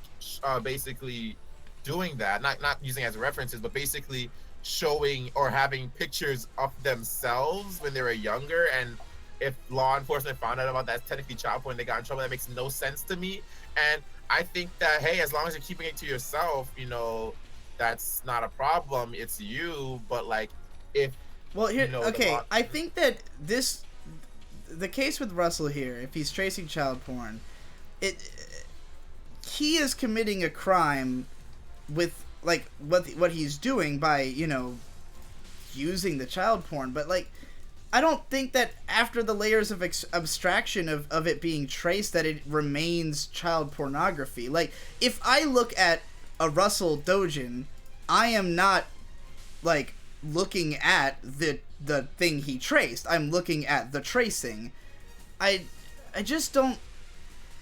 basically doing that, not using it as references, but basically showing or having pictures of themselves when they were younger, and if law enforcement found out about that, it's technically child porn, they got in trouble. That makes no sense to me. And I think that, hey, as long as you're keeping it to yourself, that's not a problem. It's you. But like, I think that the case with Russell here, if he's tracing child porn, he is committing a crime with like what he's doing by using the child porn. But like, I don't think that after the layers of abstraction of it being traced, that it remains child pornography. Like, if I look at a Russell Dojin, I am not like looking at the thing he traced. I'm looking at the tracing. I just don't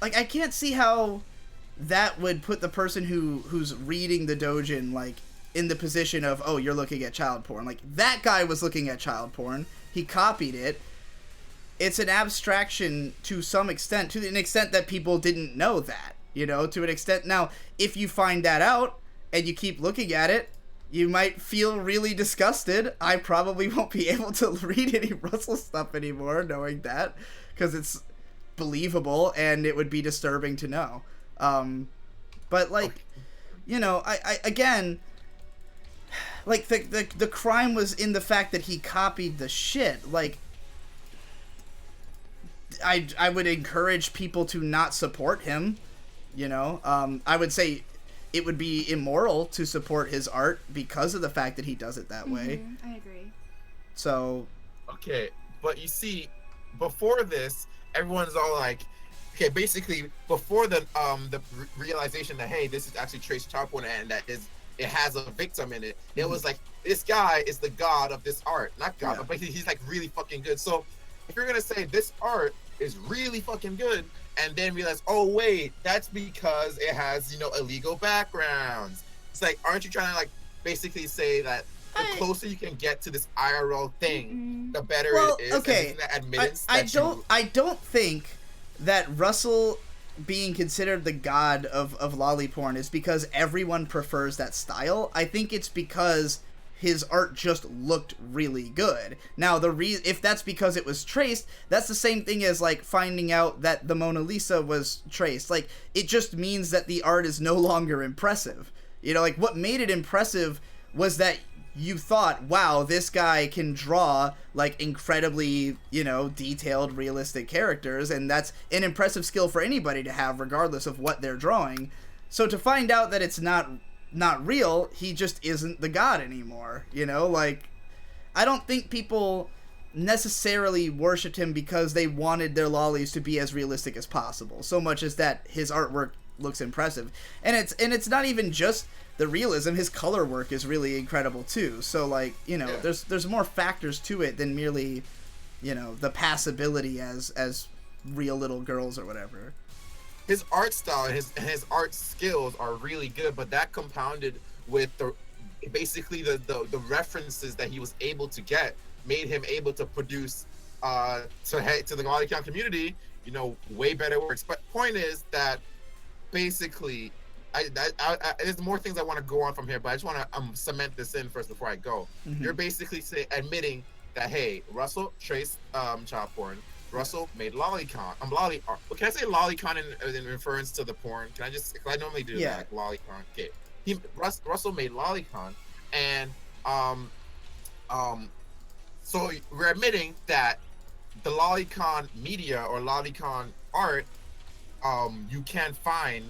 like. I can't see how that would put the person who's reading the Dojin like in the position of, oh, you're looking at child porn. Like, that guy was looking at child porn. He copied it. It's an abstraction to some extent, to an extent that people didn't know that, to an extent. Now, if you find that out and you keep looking at it, you might feel really disgusted. I probably won't be able to read any Russell stuff anymore knowing that, because it's believable and it would be disturbing to know. But like, I again, like the crime was in the fact that he copied the shit. Like, I would encourage people to not support him. I would say it would be immoral to support his art because of the fact that he does it that way. I agree. So. Okay, but you see, before this, everyone's all like, okay, basically before the realization that, hey, this is actually trace child porn and that it has a victim in it. It was like, this guy is the god of this art. Not god, but he's like really fucking good. So if you're gonna say this art is really fucking good, and then realize, oh wait, that's because it has illegal backgrounds. It's like, aren't you trying to like basically say that the closer you can get to this IRL thing, the better it is? Okay, I don't think that Russell being considered the god of lolly porn is because everyone prefers that style. I think it's because his art just looked really good. Now, if that's because it was traced, that's the same thing as like finding out that the Mona Lisa was traced. Like, it just means that the art is no longer impressive. Like, what made it impressive was that you thought, wow, this guy can draw like incredibly, detailed, realistic characters, and that's an impressive skill for anybody to have, regardless of what they're drawing. So to find out that it's not real, he just isn't the god anymore. Like, I don't think people necessarily worshipped him because they wanted their lollies to be as realistic as possible, so much as that his artwork looks impressive. And it's not even just the realism, his color work is really incredible too. So like, there's more factors to it than merely, the passability as real little girls or whatever. His art style and his art skills are really good, but that compounded with the references that he was able to get made him able to produce to the lolicon community, way better works. But point is that basically, there's more things I want to go on from here, but I just want to cement this in first before I go. You're basically admitting that, hey, Russell traced child porn. Russell made lolicon. Can I say lolicon in reference to the porn? Can I just? I normally do that, like lolicon. Okay. Russell made lolicon, and so we're admitting that the lolicon media or lolicon art you can find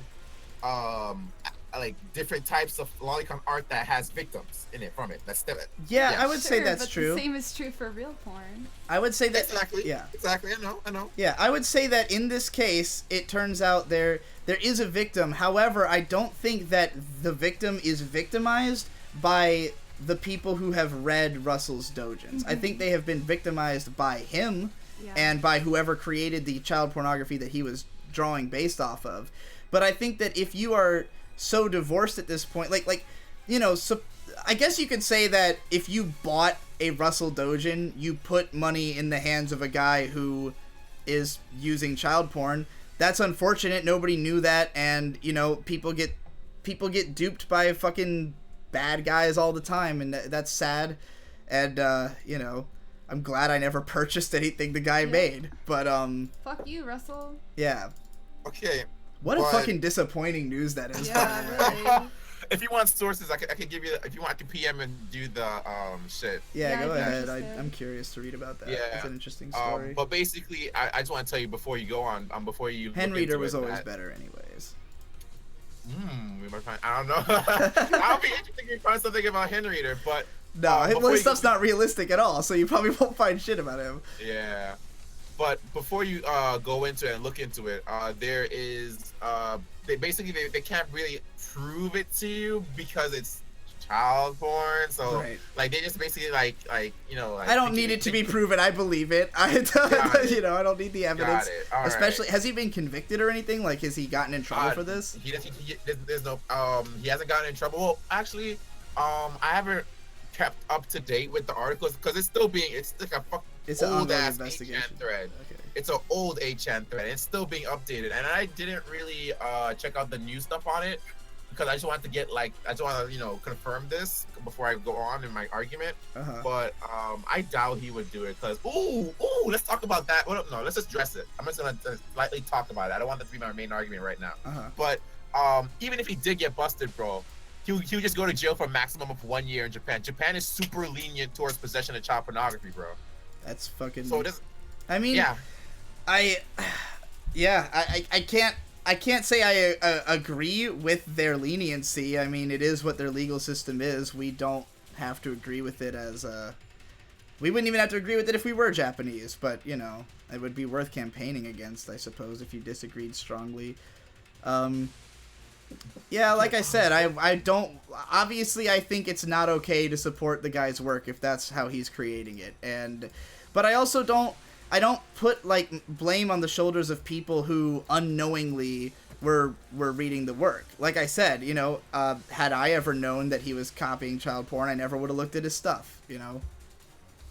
like different types of lolicon art that has victims in it from it. That's still it. Yeah, I would say Sure, that's but true. the same is true for real porn. I would say that Exactly. Yeah. Exactly. I know. Yeah, I would say that in this case, it turns out there is a victim. However, I don't think that the victim is victimized by the people who have read Russell's doujins. I think they have been victimized by him and by whoever created the child pornography that he was drawing based off of. But I think that if you are so divorced at this point, like you know, so I guess you could say that if you bought a Russell doujin, you put money in the hands of a guy who is using child porn. That's unfortunate. Nobody knew that, and you know, people get duped by fucking bad guys all the time, and that's sad. And you know, I'm glad I never purchased anything the guy made. But fuck you, Russell. Yeah. Okay. What a fucking disappointing news that is. Yeah, really. If you want sources, I could give you. If you want, I can PM and do the shit. Yeah, go ahead. I'm curious to read about that. Yeah, it's an interesting story. But basically, I just want to tell you before you go on, before you. Hen Reader was always better, anyways. We might find. I don't know. I'll be interested if you find something about Hen Reader, but no, his stuff's not realistic at all, so you probably won't find shit about him. Yeah, but before you go into it and look into it, there is they basically they can't really prove it to you because it's child porn, so like they just basically like you know like, I don't need it to be proven. I believe it. You know, I don't need the evidence. Especially has he been convicted or anything? Like, has he gotten in trouble for this? There's no he hasn't gotten in trouble. Well, actually, I haven't kept up to date with the articles because it's like a old ass 8chan thread. Okay. It's an old 8chan thread. It's still being updated, and I didn't really check out the new stuff on it because I just wanted to get I just want to confirm this before I go on in my argument. But I doubt he would do it because let's talk about that. No, let's just address it. I'm just gonna lightly talk about it. I don't want that to be my main argument right now. But even if he did get busted, bro, he would just go to jail for a maximum of 1 year in Japan. Japan is super lenient towards possession of child pornography, bro. That's fucking. So this. I mean, I can't say I agree with their leniency. I mean, it is what their legal system is. We don't have to agree with it as we wouldn't even have to agree with it if we were Japanese, but you know, it would be worth campaigning against, I suppose, if you disagreed strongly. Yeah, like I said, I don't, obviously I think it's not okay to support the guy's work if that's how he's creating it, but I also don't put like blame on the shoulders of people who unknowingly were reading the work. Like I said, you know, had I ever known that he was copying child porn, I never would have looked at his stuff, you know.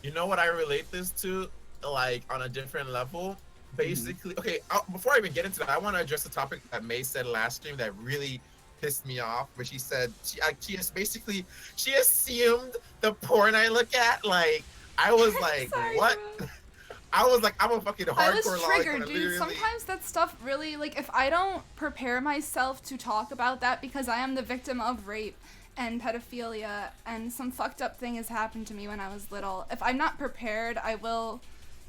You know what I relate this to, like on a different level? Basically, okay, before I even get into that, I want to address the topic that May said last stream that really pissed me off, where she said she assumed the porn I look at, like, I was like, Sorry, what? I was like, I'm a fucking hardcore. I was triggered, dude. Sometimes that stuff really, like, if I don't prepare myself to talk about that because I am the victim of rape and pedophilia and some fucked up thing has happened to me when I was little, if I'm not prepared, I will,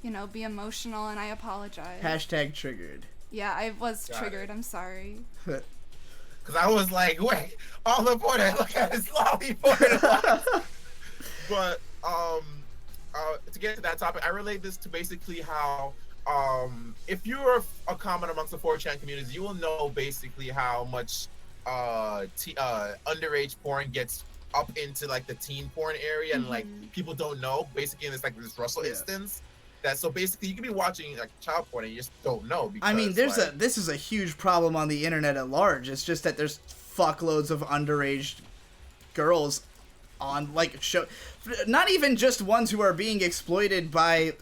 you know, be emotional, and I apologize. Hashtag triggered. Yeah, I was triggered. I'm sorry. Because I was like, wait, all the porn I look at is lolly porn. But, to get to that topic, I relate this to basically how, if you're a common amongst the 4chan communities, you will know basically how much underage porn gets up into like the teen porn area, and like people don't know. Basically, in this Russell instance, that so basically you could be watching like child porn and you just don't know. Because, I mean, this is a huge problem on the internet at large. It's just that there's fuckloads of underage girls on like show, not even just ones who are being exploited by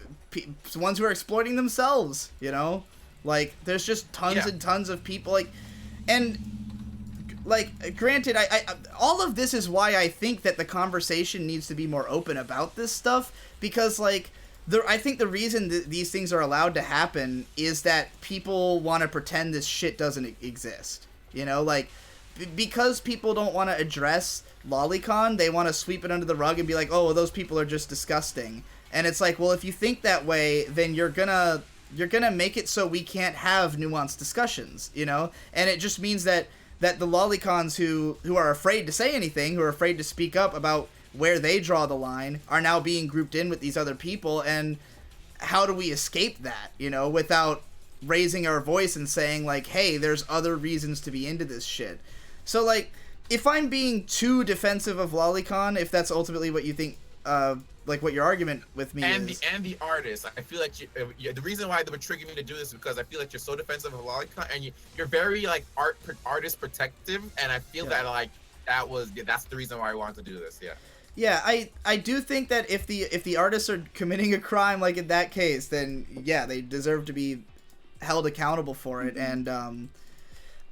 ones who are exploiting themselves. You know, like there's just tons and tons of people like, and like granted, I all of this is why I think that the conversation needs to be more open about this stuff, because like. I think the reason these things are allowed to happen is that people want to pretend this shit doesn't exist. You know, like, because people don't want to address lolicon, they want to sweep it under the rug and be like, oh, well, those people are just disgusting. And it's like, well, if you think that way, then you're gonna you're gonna make it so we can't have nuanced discussions, you know? And it just means that the lolicons who are afraid to say anything, who are afraid to speak up about where they draw the line, are now being grouped in with these other people. And how do we escape that, you know, without raising our voice and saying, like, hey, there's other reasons to be into this shit? So, like, if I'm being too defensive of lolicon, if that's ultimately what you think, like, what your argument with me is. And the artist, I feel like the reason why they were triggering me to do this is because I feel like you're so defensive of lolicon, and you're very, like, artist protective, and I feel that, like, that's the reason why I wanted to do this. Yeah, I do think that if the artists are committing a crime, like in that case, then yeah, they deserve to be held accountable for it. And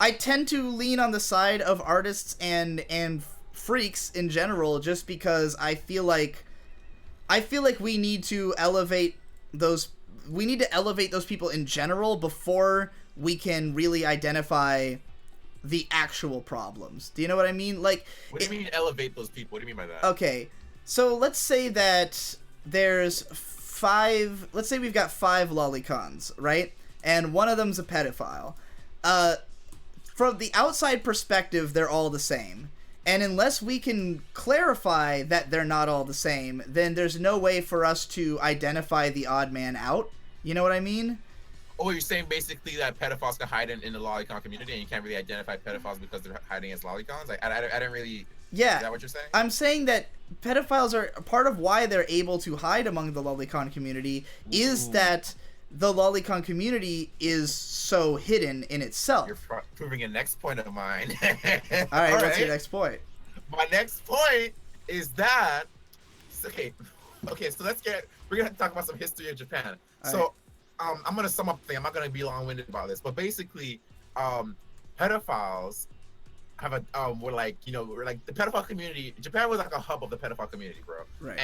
I tend to lean on the side of artists and freaks in general, just because I feel like we need to elevate those people in general before we can really identify the actual problems. Do you know what I mean? Like, what do you mean elevate those people? What do you mean by that? Okay, so let's say that there's let's say we've got 5 lolicons, right? And one of them's a pedophile. From the outside perspective, they're all the same. And unless we can clarify that they're not all the same, then there's no way for us to identify the odd man out. You know what I mean? Oh, you're saying basically that pedophiles can hide in the lolicon community, and you can't really identify pedophiles because they're hiding as lolicons? Like, I didn't really... Yeah. Is that what you're saying? I'm saying that pedophiles are part of why they're able to hide among the lolicon community is that the lolicon community is so hidden in itself. You're proving a next point of mine. All right, what's your next point? My next point is that... Okay, so we're going to talk about some history of Japan. I'm going to sum up the thing. I'm not going to be long-winded about this, but basically, pedophiles have we're like the pedophile community. Japan was like a hub of the pedophile community, bro. Right.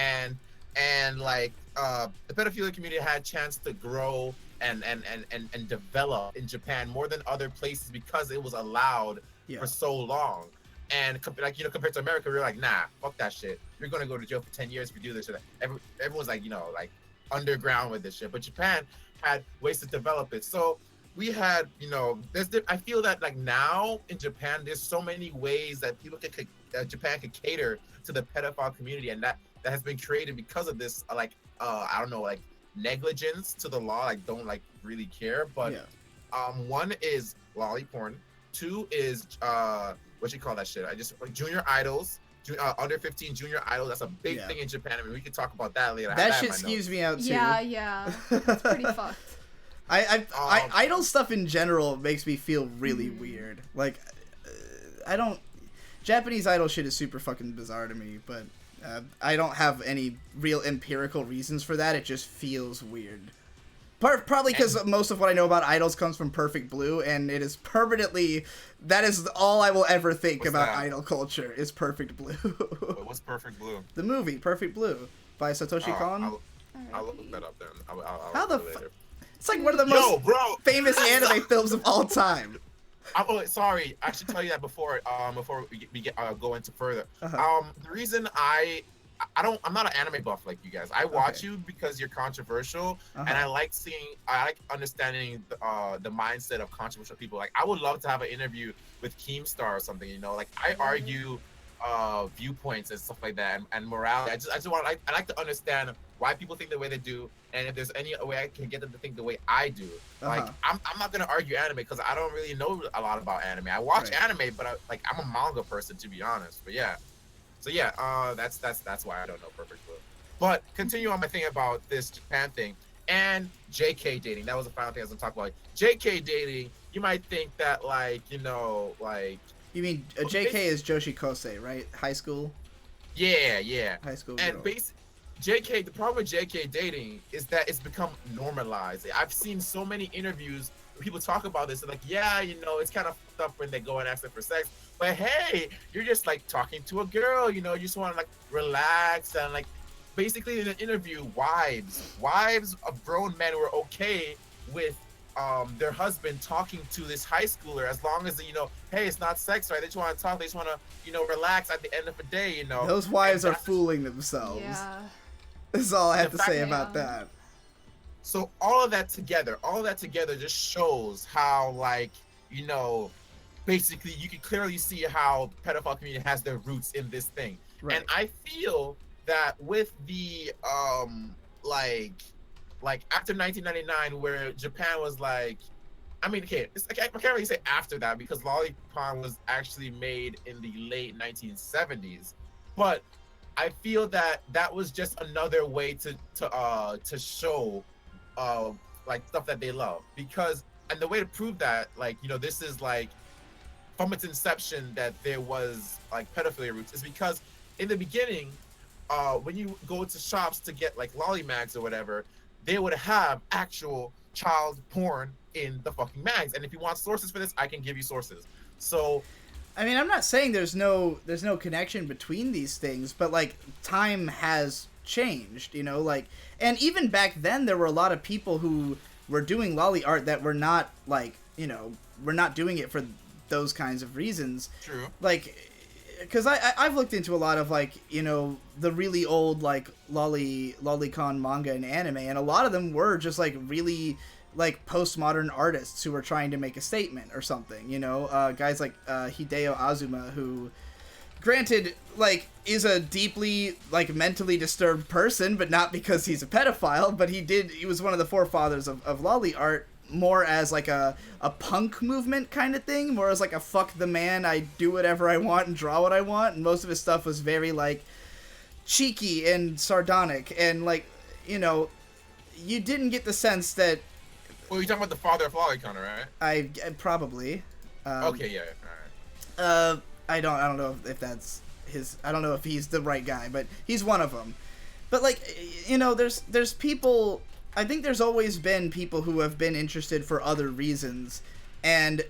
And like the pedophilia community had a chance to grow and develop in Japan more than other places because it was allowed for so long. And compared to America, we were like, nah, fuck that shit. You're going to go to jail for 10 years if you do this or that. Everyone's like, like underground with this shit. But Japan had ways to develop it. So we had, I feel that like now in Japan, there's so many ways that Japan could cater to the pedophile community, and that has been created because of this, I don't know, like negligence to the law, like don't like really care. But one is lolly porn. 2 is what you call that shit? Junior idols. Under 15 junior idol, that's a big thing in Japan. I mean, we could talk about that later. That shit skews me out too. Yeah, it's pretty fucked. Idol stuff in general makes me feel really weird. Like, Japanese idol shit is super fucking bizarre to me, but I don't have any real empirical reasons for that. It just feels weird. Probably because most of what I know about idols comes from Perfect Blue, and it is permanently... That is all I will ever think about idol culture, is Perfect Blue. What's Perfect Blue? The movie, Perfect Blue, by Satoshi Kon. I'll look that up then. How the fuck? It's like one of the most famous anime films of all time. Sorry, I should tell you that before we go into further. The reason I'm not an anime buff like you guys. I watch you because you're controversial, and I like understanding the mindset of controversial people. Like, I would love to have an interview with Keemstar or something. Like I argue viewpoints and stuff like that, and morality. I like to understand why people think the way they do, and if there's any way I can get them to think the way I do. Like, I'm not gonna argue anime because I don't really know a lot about anime. I watch anime, but I'm a manga person, to be honest. But yeah. So yeah, that's why I don't know Perfect Blue. But continue on my thing about this Japan thing and JK dating. That was the final thing I was gonna talk about. Like, JK dating, you might think that you mean JK is Joshi Kosei, right? High school. Yeah. High school. And JK, the problem with JK dating is that it's become normalized. I've seen so many interviews where people talk about this and like, it's kind of fucked up when they go and ask them for sex. But hey, you're just like talking to a girl, you just want to like relax and like basically in an interview, wives of grown men were okay with their husband talking to this high schooler as long as hey, it's not sex, right? They just want to talk, they just want to relax at the end of the day, Those wives are fooling themselves. Yeah. That's all I have to say about that. So all of that together just shows how, like, you know, basically you can clearly see how the pedophile community has their roots in this thing. Right. And I feel that with the like after 1999, where Japan was like, I mean, okay, I can't really say after that because Lolicon was actually made in the late 1970s, but I feel that that was just another way to show like stuff that they love, because, and the way to prove that, like, you know, this is like from its inception that there was like pedophilia roots, is because in the beginning, when you go to shops to get like lolly mags or whatever, they would have actual child porn in the fucking mags. And if you want sources for this, I can give you sources. So, I mean, I'm not saying there's no connection between these things, but like time has changed, you know, like, and even back then there were a lot of people who were doing lolly art that were not like, you know, were not doing it for those kinds of reasons. True. Like, because I've looked into a lot of, like, you know, the really old, like, lolicon manga and anime, and a lot of them were just, like, really, like, postmodern artists who were trying to make a statement or something, you know? Guys like Hideo Azuma, who, granted, like, is a deeply, like, mentally disturbed person, but not because he's a pedophile, but he was one of the forefathers of lolly art, more as like a punk movement kind of thing, more as like a fuck the man, I do whatever I want and draw what I want, and most of his stuff was very like cheeky and sardonic, and like, you know, you didn't get the sense that, well, you're talking about the father of Lolicon, right? I probably okay, yeah, all right. I don't know if that's his, I don't know if he's the right guy, but he's one of them. But like, you know, there's people, I think there's always been people who have been interested for other reasons. And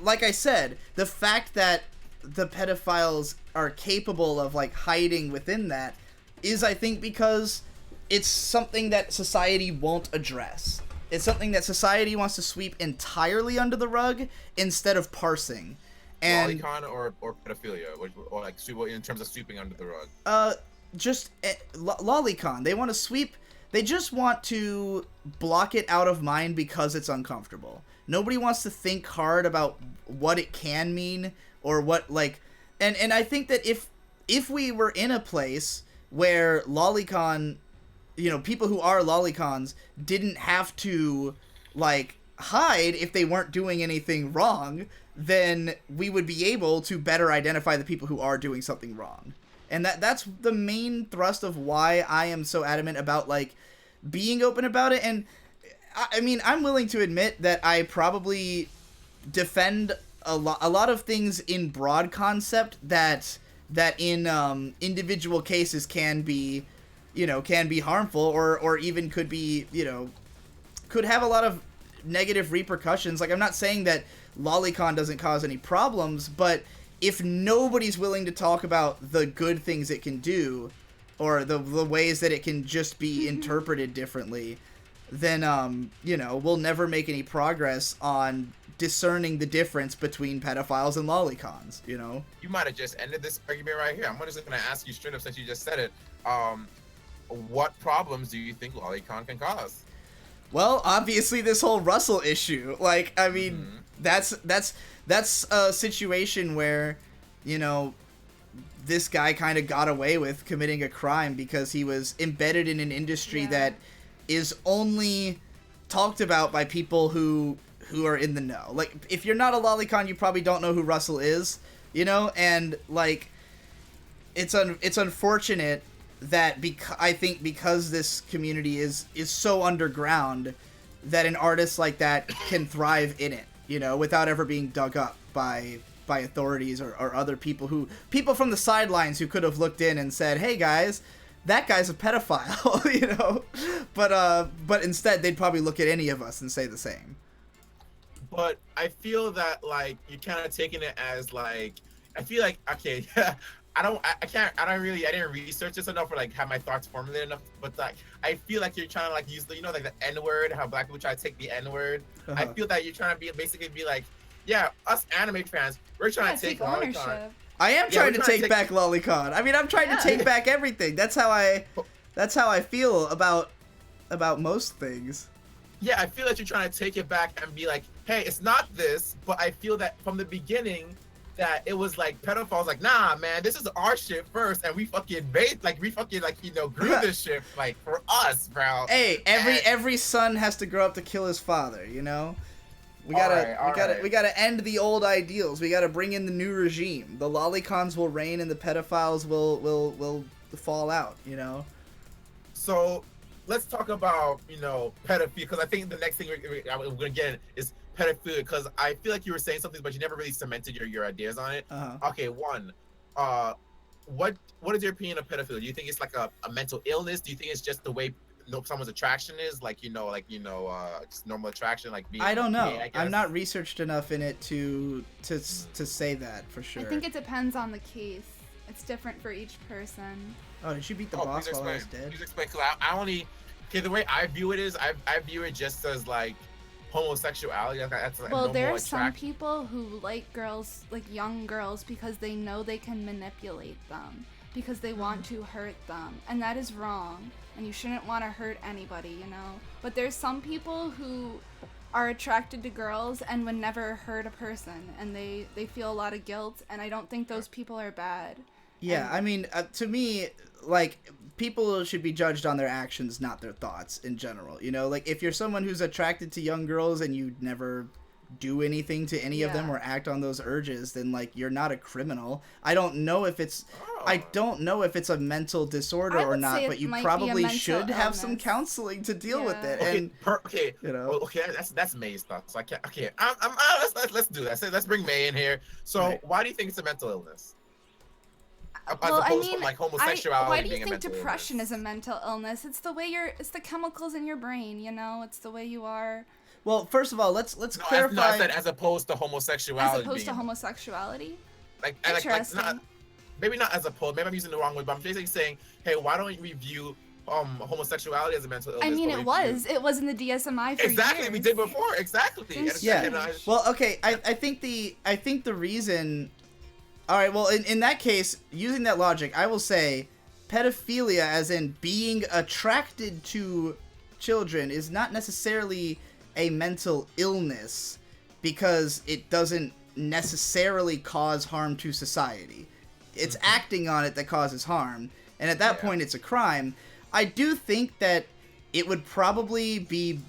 like I said, the fact that the pedophiles are capable of like hiding within that is, I think, because it's something that society won't address. It's something that society wants to sweep entirely under the rug instead of parsing. And Lolicon or pedophilia, or like in terms of sweeping under the rug. Just lolicon. They want to sweep. They just want to block it out of mind because it's uncomfortable. Nobody wants to think hard about what it can mean or what, like, and I think that if we were in a place where lolicon, you know, people who are lolicons didn't have to like hide if they weren't doing anything wrong, then we would be able to better identify the people who are doing something wrong. And that's the main thrust of why I am so adamant about, like, being open about it. And, I mean, I'm willing to admit that I probably defend a lot of things in broad concept that in individual cases can be, you know, can be harmful or even could be, you know, could have a lot of negative repercussions. Like, I'm not saying that lolicon doesn't cause any problems, but if nobody's willing to talk about the good things it can do, or the ways that it can just be interpreted differently, then, you know, we'll never make any progress on discerning the difference between pedophiles and lolicons, you know? You might have just ended this argument right here. I'm just going to ask you straight up, since you just said it, what problems do you think lolicon can cause? Well, obviously this whole Russell issue. Like, I mean, that's a situation where, you know, this guy kind of got away with committing a crime because he was embedded in an industry that is only talked about by people who are in the know. Like, if you're not a lolicon, you probably don't know who Russell is, you know? And, like, it's unfortunate that I think because this community is so underground that an artist like that can thrive in it, you know, without ever being dug up by authorities or other people from the sidelines who could have looked in and said, hey guys, that guy's a pedophile, you know, but instead they'd probably look at any of us and say the same. But I feel that, like, you're kind of taking it as, like, I feel like, okay, I didn't research this enough or like have my thoughts formulated enough, but like I feel like you're trying to like use the, you know, like the N-word, how black people try to take the N-word. I feel that you're trying to basically be like, yeah, us anime fans, we're trying to take lolicon. I am trying to take back lolicon. I mean, I'm trying to take back everything. That's how I feel about most things. Yeah, I feel that you're trying to take it back and be like, hey, it's not this, but I feel that from the beginning that it was like pedophiles like, nah, man, this is our shit first, and we fucking grew this shit like for us, bro. Hey, every son has to grow up to kill his father, you know? We gotta end the old ideals. We gotta bring in the new regime. The lolicons will reign and the pedophiles will fall out, you know? So let's talk about, pedophilia, because I think the next thing we're gonna get is pedophilia, because I feel like you were saying something, but you never really cemented your ideas on it. Okay, one, what is your opinion of pedophilia? Do you think it's like a mental illness? Do you think it's just the way someone's attraction is, just normal attraction, like being I don't know. gay, I guess? I'm not researched enough in it to say that for sure. I think it depends on the case. It's different for each person. Oh, did she beat the boss while I was dead? Please explain, because I only, the way I view it is, I view it just as like homosexuality. That's like well, there are some people who like girls, like young girls, because they know they can manipulate them, because they want to hurt them, and that is wrong, and you shouldn't want to hurt anybody, you know? But there's some people who are attracted to girls and would never hurt a person, and they feel a lot of guilt, and I don't think those people are bad. Yeah, I mean, to me, like, people should be judged on their actions, not their thoughts in general, you know? Like, if you're someone who's attracted to young girls and you never do anything to any of them or act on those urges, then, like, you're not a criminal. I don't know if it's a mental disorder or not, but you probably should have some counseling to deal with it. Okay, and you know, okay, that's May's thoughts. So I can't. Okay, let's do that. Let's bring May in here. So, why do you think it's a mental illness? Well, I mean, like homosexuality why do you being think a mental depression illness? is a mental illness? It's the way it's the chemicals in your brain, you know? It's the way you are. Well, first of all, let's clarify. No, I said as opposed to homosexuality. As opposed to homosexuality? Interesting. Maybe not as opposed. Maybe I'm using the wrong word, but I'm basically saying, hey, why don't we view homosexuality as a mental illness? I mean, it was in the DSMI for exactly years. we did before exactly. Yeah. Well, okay. I think the reason. All right, well, in that case, using that logic, I will say pedophilia, as in being attracted to children, is not necessarily a mental illness because it doesn't necessarily cause harm to society. It's acting on it that causes harm, and at that point, it's a crime. I do think that it would probably be...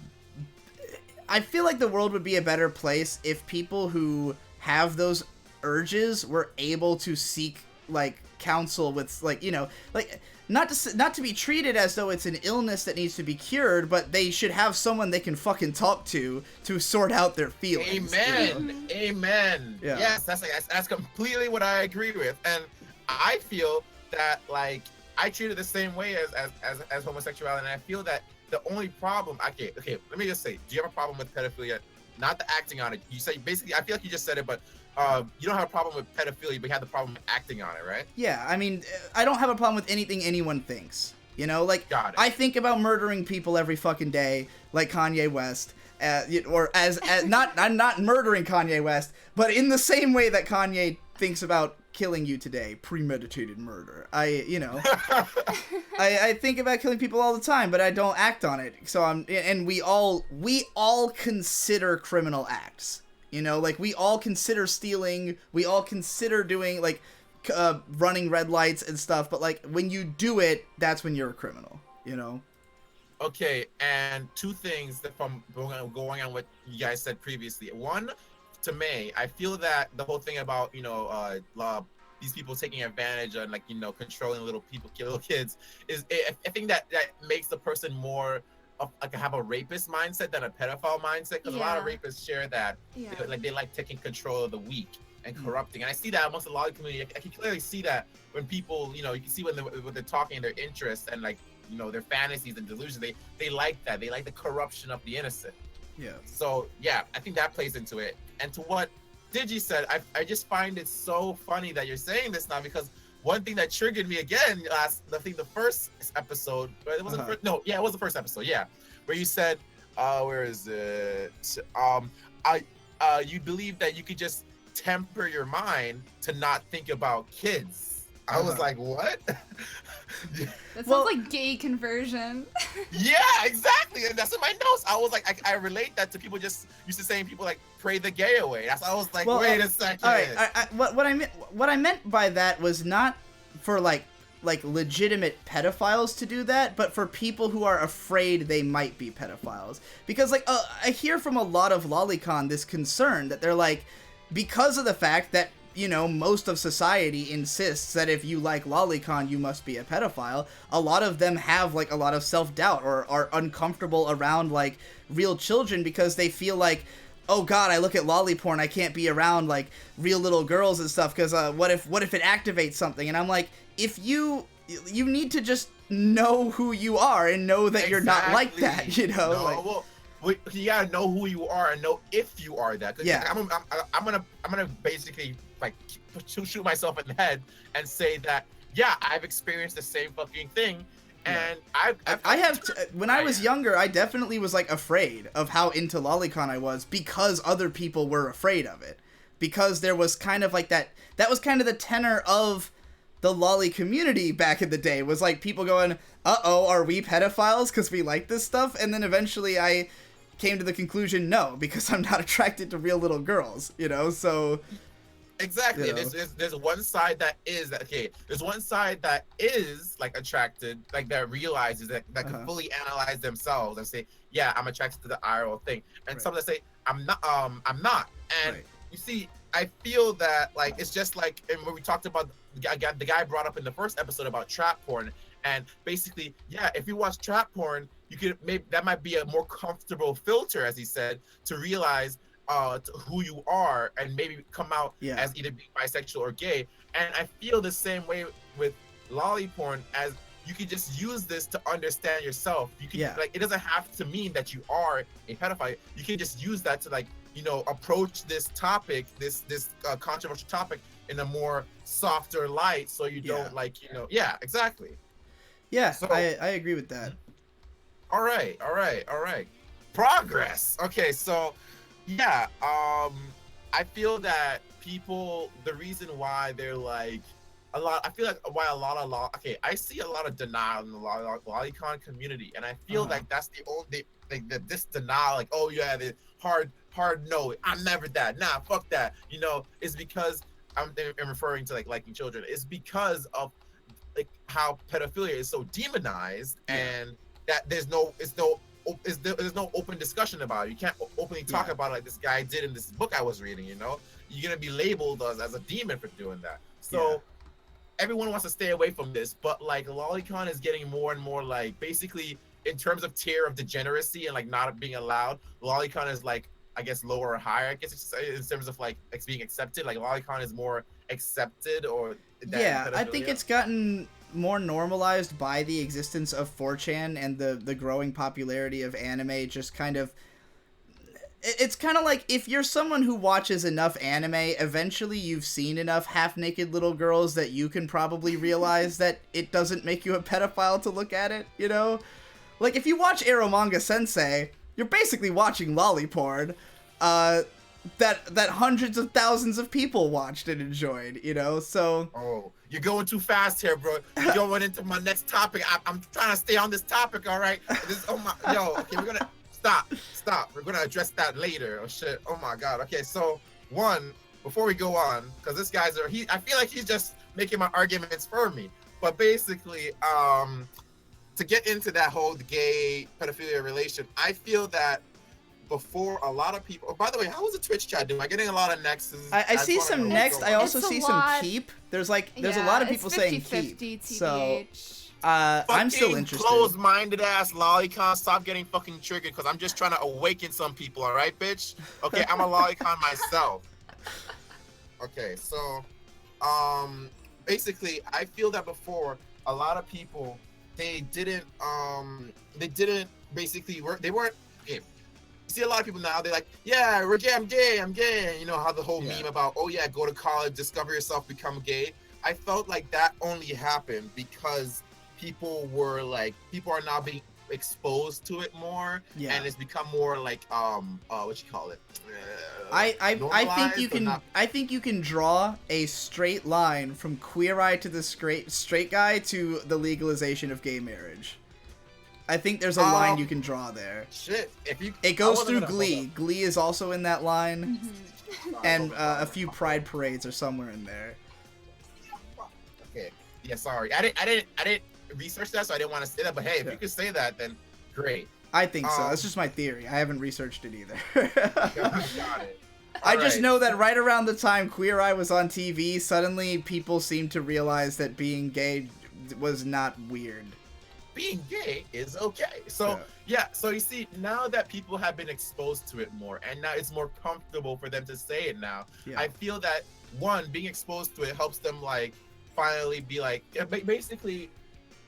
I feel like the world would be a better place if people who have those urges were able to seek like counsel with, like, you know, like not to be treated as though it's an illness that needs to be cured, but they should have someone they can fucking talk to sort out their feelings. Amen. You know? Amen. Yeah. Yes, that's completely what I agree with, and I feel that like I treat it the same way as homosexuality, and I feel that the only problem. Okay. Let me just say, do you have a problem with pedophilia? Not the acting on it. You say basically. I feel like you just said it, but. You don't have a problem with pedophilia, but you have the problem with acting on it, right? Yeah, I mean, I don't have a problem with anything anyone thinks. You know, like, I think about murdering people every fucking day, like Kanye West, or as not, I'm not murdering Kanye West, but in the same way that Kanye thinks about killing you today, premeditated murder. I think about killing people all the time, but I don't act on it. So and we all consider criminal acts. You know, like, we all consider stealing, we all consider doing, like, running red lights and stuff, but, like, when you do it, that's when you're a criminal, you know? Okay, and two things that from going on what you guys said previously. One, to May, I feel that the whole thing about, these people taking advantage and, like, controlling little kids, is, I think that makes the person more... like have a rapist mindset than a pedophile mindset, because a lot of rapists share that. They like taking control of the weak and corrupting, and I see that amongst a lot of community. I can clearly see that when people, you can see when they're talking their interests and, like, their fantasies and delusions, they like that. They like the corruption of the innocent. Yeah. So yeah, I think that plays into it. And to what Digi said, I just find it so funny that you're saying this now, because one thing that triggered me again the first episode, but it wasn't it was the first episode, where you said, where is it? You believe that you could just temper your mind to not think about kids. I was like, what? That sounds like gay conversion. Yeah, exactly. And that's in my notes. I was like, I relate that to people just used to saying people like pray the gay away. That's I was like, wait a second. All right, what I meant by that was not for like legitimate pedophiles to do that, but for people who are afraid they might be pedophiles. Because like I hear from a lot of lolicon this concern that they're like, because of the fact that, you know, most of society insists that if you like lolicon, you must be a pedophile. A lot of them have like a lot of self-doubt or are uncomfortable around like real children because they feel like, oh god, I look at lolly porn, I can't be around like real little girls and stuff because what if it activates something? And I'm like, if you need to just know who you are and know that you're not like that, you know? No, like, well, you gotta know who you are and know if you are that. Yeah. I'm gonna basically like shoot myself in the head and say that yeah, I've experienced the same fucking thing, and when I was younger, I definitely was like afraid of how into lolicon I was because other people were afraid of it, because there was kind of like that was kind of the tenor of the lolly community back in the day, was like people going, uh-oh, are we pedophiles because we like this stuff? And then eventually I came to the conclusion, no, because I'm not attracted to real little girls, you know? So exactly, you know. there's one side that is okay. There's one side that is like attracted, like that realizes that can fully analyze themselves and say, yeah, I'm attracted to the IRL thing. And some that say, I'm not. And you see, I feel that like it's just like, and when we talked about the guy brought up in the first episode about trap porn, and basically, yeah, if you watch trap porn, you could maybe that might be a more comfortable filter, as he said, to realize who you are and maybe come out as either being bisexual or gay. And I feel the same way with lolly porn, as you can just use this to understand yourself. You can like, it doesn't have to mean that you are a pedophile. You can just use that to like, you know, approach this topic, this controversial topic in a more softer light, so you don't like, you know, exactly. Yeah, so, I agree with that. All right. Progress. Okay, so yeah, I feel that people, the reason why they're like I feel like why a lot of I see a lot of denial in the lolicon community, and I feel like that's the only like this denial, like, oh yeah, the hard no, I'm never that, nah, fuck that, you know, is because I'm referring to like liking children, is because of like how pedophilia is so demonized, and that there's no open discussion about it. You can't openly talk about it like this guy did in this book I was reading, you know? You're gonna be labeled as a demon for doing that. So everyone wants to stay away from this, but like lolicon is getting more and more like, basically in terms of tier of degeneracy and like not being allowed, lolicon is like, I guess, lower or higher, I guess it's in terms of like being accepted. Like lolicon is more accepted, or I think it's gotten more normalized by the existence of 4chan and the growing popularity of anime. Just kind of, it's kind of like, if you're someone who watches enough anime, eventually you've seen enough half-naked little girls that you can probably realize that it doesn't make you a pedophile to look at it, you know? Like, if you watch Eromanga Sensei, you're basically watching lolly porn that hundreds of thousands of people watched and enjoyed, you know? So you're going too fast here, bro. You're going into my next topic. I'm trying to stay on this topic, all right? Okay, we're gonna stop. We're gonna address that later. Oh shit. Oh my god. Okay, so before we go on, because this guy's I feel like he's just making my arguments for me. But basically, to get into that whole gay pedophilia relation, I feel that before a lot of people. Oh, by the way, how was the Twitch chat doing? Am I getting a lot of nexts? I see some next. I also see some keep. There's a lot of people saying keep. So I'm still interested. Closed-minded ass lolicon, stop getting fucking triggered, because I'm just trying to awaken some people. All right, bitch. Okay, I'm a lolicon myself. Okay, so basically, I feel that before a lot of people, they didn't basically work. They weren't. Okay, you see a lot of people now, they're like, yeah, we're gay, I'm gay. You know how the whole meme about, oh yeah, go to college, discover yourself, become gay. I felt like that only happened because people are now being exposed to it more, Yeah. and it's become more like what you call it? I think you normalized, can not- I think you can draw a straight line from Queer Eye to the straight guy to the legalization of gay marriage. I think there's a line you can draw there. Shit, if you It goes through Glee. Glee is also in that line, and a few Pride parades are somewhere in there. Okay, yeah, sorry, I didn't research that, so I didn't want to say that. But hey, if you could say that, then great. I think so. That's just my theory. I haven't researched it either. Got it. I just know that right around the time Queer Eye was on TV, suddenly people seemed to realize that being gay was not weird. Being gay is okay. So so you see, now that people have been exposed to it more, and now it's more comfortable for them to say it now, I feel that one, being exposed to it helps them like finally be like, basically,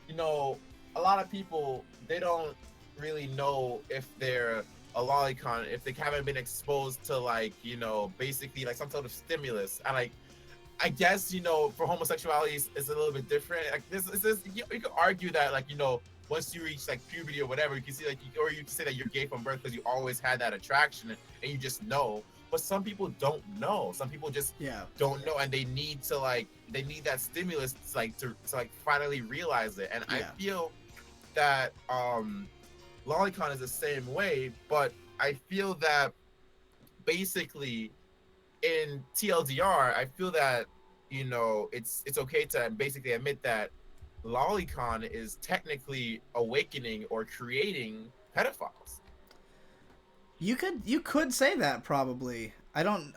you know, a lot of people, they don't really know if they're a lolicon if they haven't been exposed to, like, you know, basically like some sort of stimulus. And like, I guess, you know, for homosexuality it's a little bit different. Like this you could argue that, like, you know, once you reach like puberty or whatever, you can see like, or you can say that you're gay from birth because you always had that attraction and you just know. But some people don't know. Some people just don't know, and they need to like, they need that stimulus to like finally realize it. And I feel that lolicon is the same way, but I feel that basically in TLDR, I feel that, you know, it's okay to basically admit that lolicon is technically awakening or creating pedophiles. You could say that probably. I don't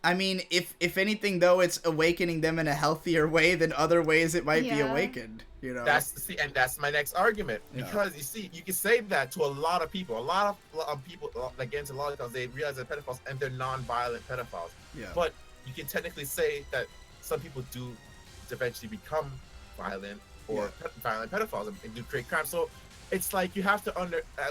I mean, if anything though, it's awakening them in a healthier way than other ways it might be awakened, you know. And that's my next argument, because you see, you can say that to a lot of people. A lot of people like into lolicons, they realize they're pedophiles and they're non-violent pedophiles. Yeah. But you can technically say that some people do eventually become violent or violent pedophiles and do create crime. So it's like you have to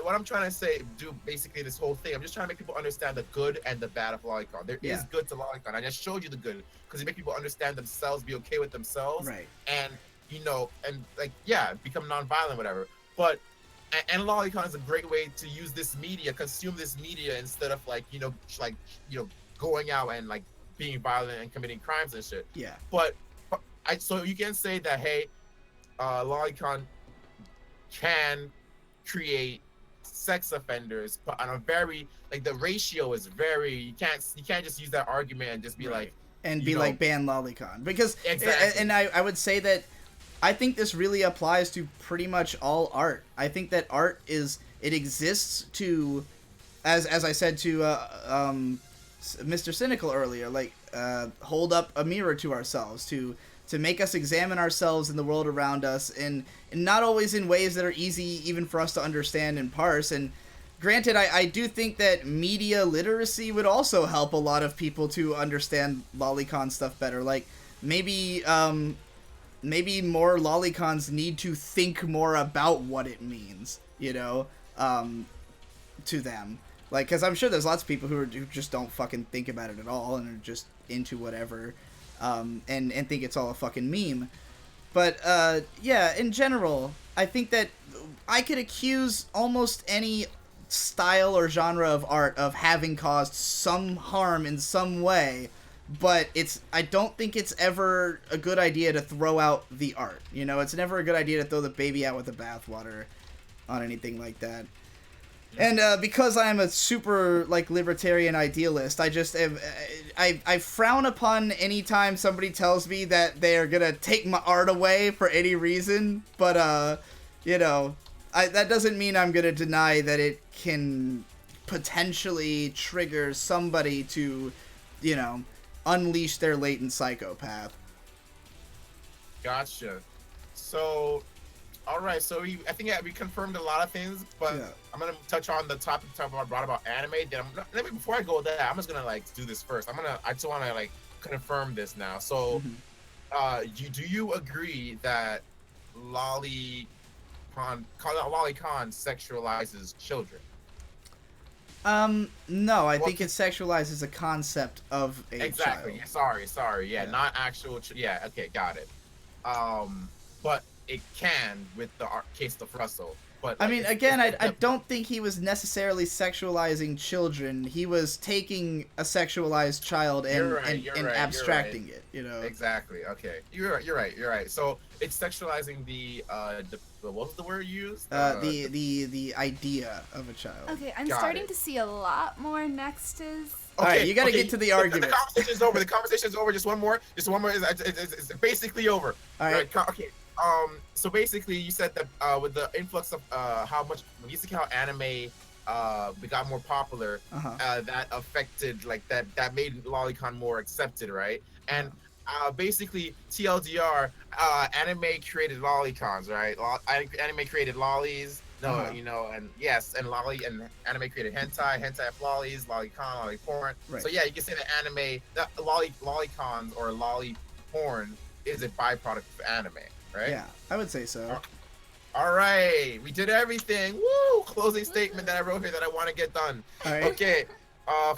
what I'm trying to say, do basically this whole thing. I'm just trying to make people understand the good and the bad of lolicon. There is good to lolicon. I just showed you the good because it makes people understand themselves, be okay with themselves, right? And you know, and like become non-violent, whatever. But and lolicon is a great way to use this media, consume this media instead of like going out and like being violent and committing crimes and shit. Yeah. But so you can say that, hey, lolicon can create sex offenders, but on a very, like, the ratio is very, you can't just use that argument and just be like and be like ban lolicon, because and I would say that I think this really applies to pretty much all art. I think that art exists to, as I said to Mr. Cynical earlier, like hold up a mirror to ourselves, to make us examine ourselves and the world around us, and not always in ways that are easy even for us to understand and parse. And granted, I do think that media literacy would also help a lot of people to understand lolicon stuff better. Like, maybe more lolicons need to think more about what it means, you know, to them. Like, because I'm sure there's lots of people who just don't fucking think about it at all and are just into whatever. And think it's all a fucking meme. But, in general, I think that I could accuse almost any style or genre of art of having caused some harm in some way, but I don't think it's ever a good idea to throw out the art. You know, it's never a good idea to throw the baby out with the bathwater on anything like that. And because I am a super, like, libertarian idealist, I frown upon any time somebody tells me that they are gonna take my art away for any reason. But you know, that doesn't mean I'm gonna deny that it can potentially trigger somebody to, you know, unleash their latent psychopath. Gotcha. So, all right. So I think we confirmed a lot of things, but I'm gonna touch on the topic I brought about anime. Then before I go there, I'm just gonna like do this first. I just wanna like confirm this now. So, do you agree that lolicon sexualizes children? No, I think it sexualizes a concept of a child. Sorry. Yeah, not actual. Okay, got it. But it can with the case of Russell. But I mean, again, I don't think he was necessarily sexualizing children. He was taking a sexualized child and abstracting it. You know. Exactly. Okay. You're right. So it's sexualizing the what was the word you used? The idea of a child. Okay, I'm starting to see a lot more. Next is. All right, you gotta get to the argument. The conversation's over. The conversation's over. Just one more. It's basically over. All right. Okay. So basically, you said that with the influx of how much basically how anime got more popular, that affected like that made lolicon more accepted, right? And basically TLDR, anime created lolicons, right? Anime created lolis. No, you know, and yes, and anime created hentai lollies, lolicon, lolly porn. Right. So yeah, you can say that anime, that lolicons or lolly porn is a byproduct of anime, right? Yeah, I would say so. All right, we did everything. Woo! Closing statement that I wrote here that I want to get done. All right. Okay.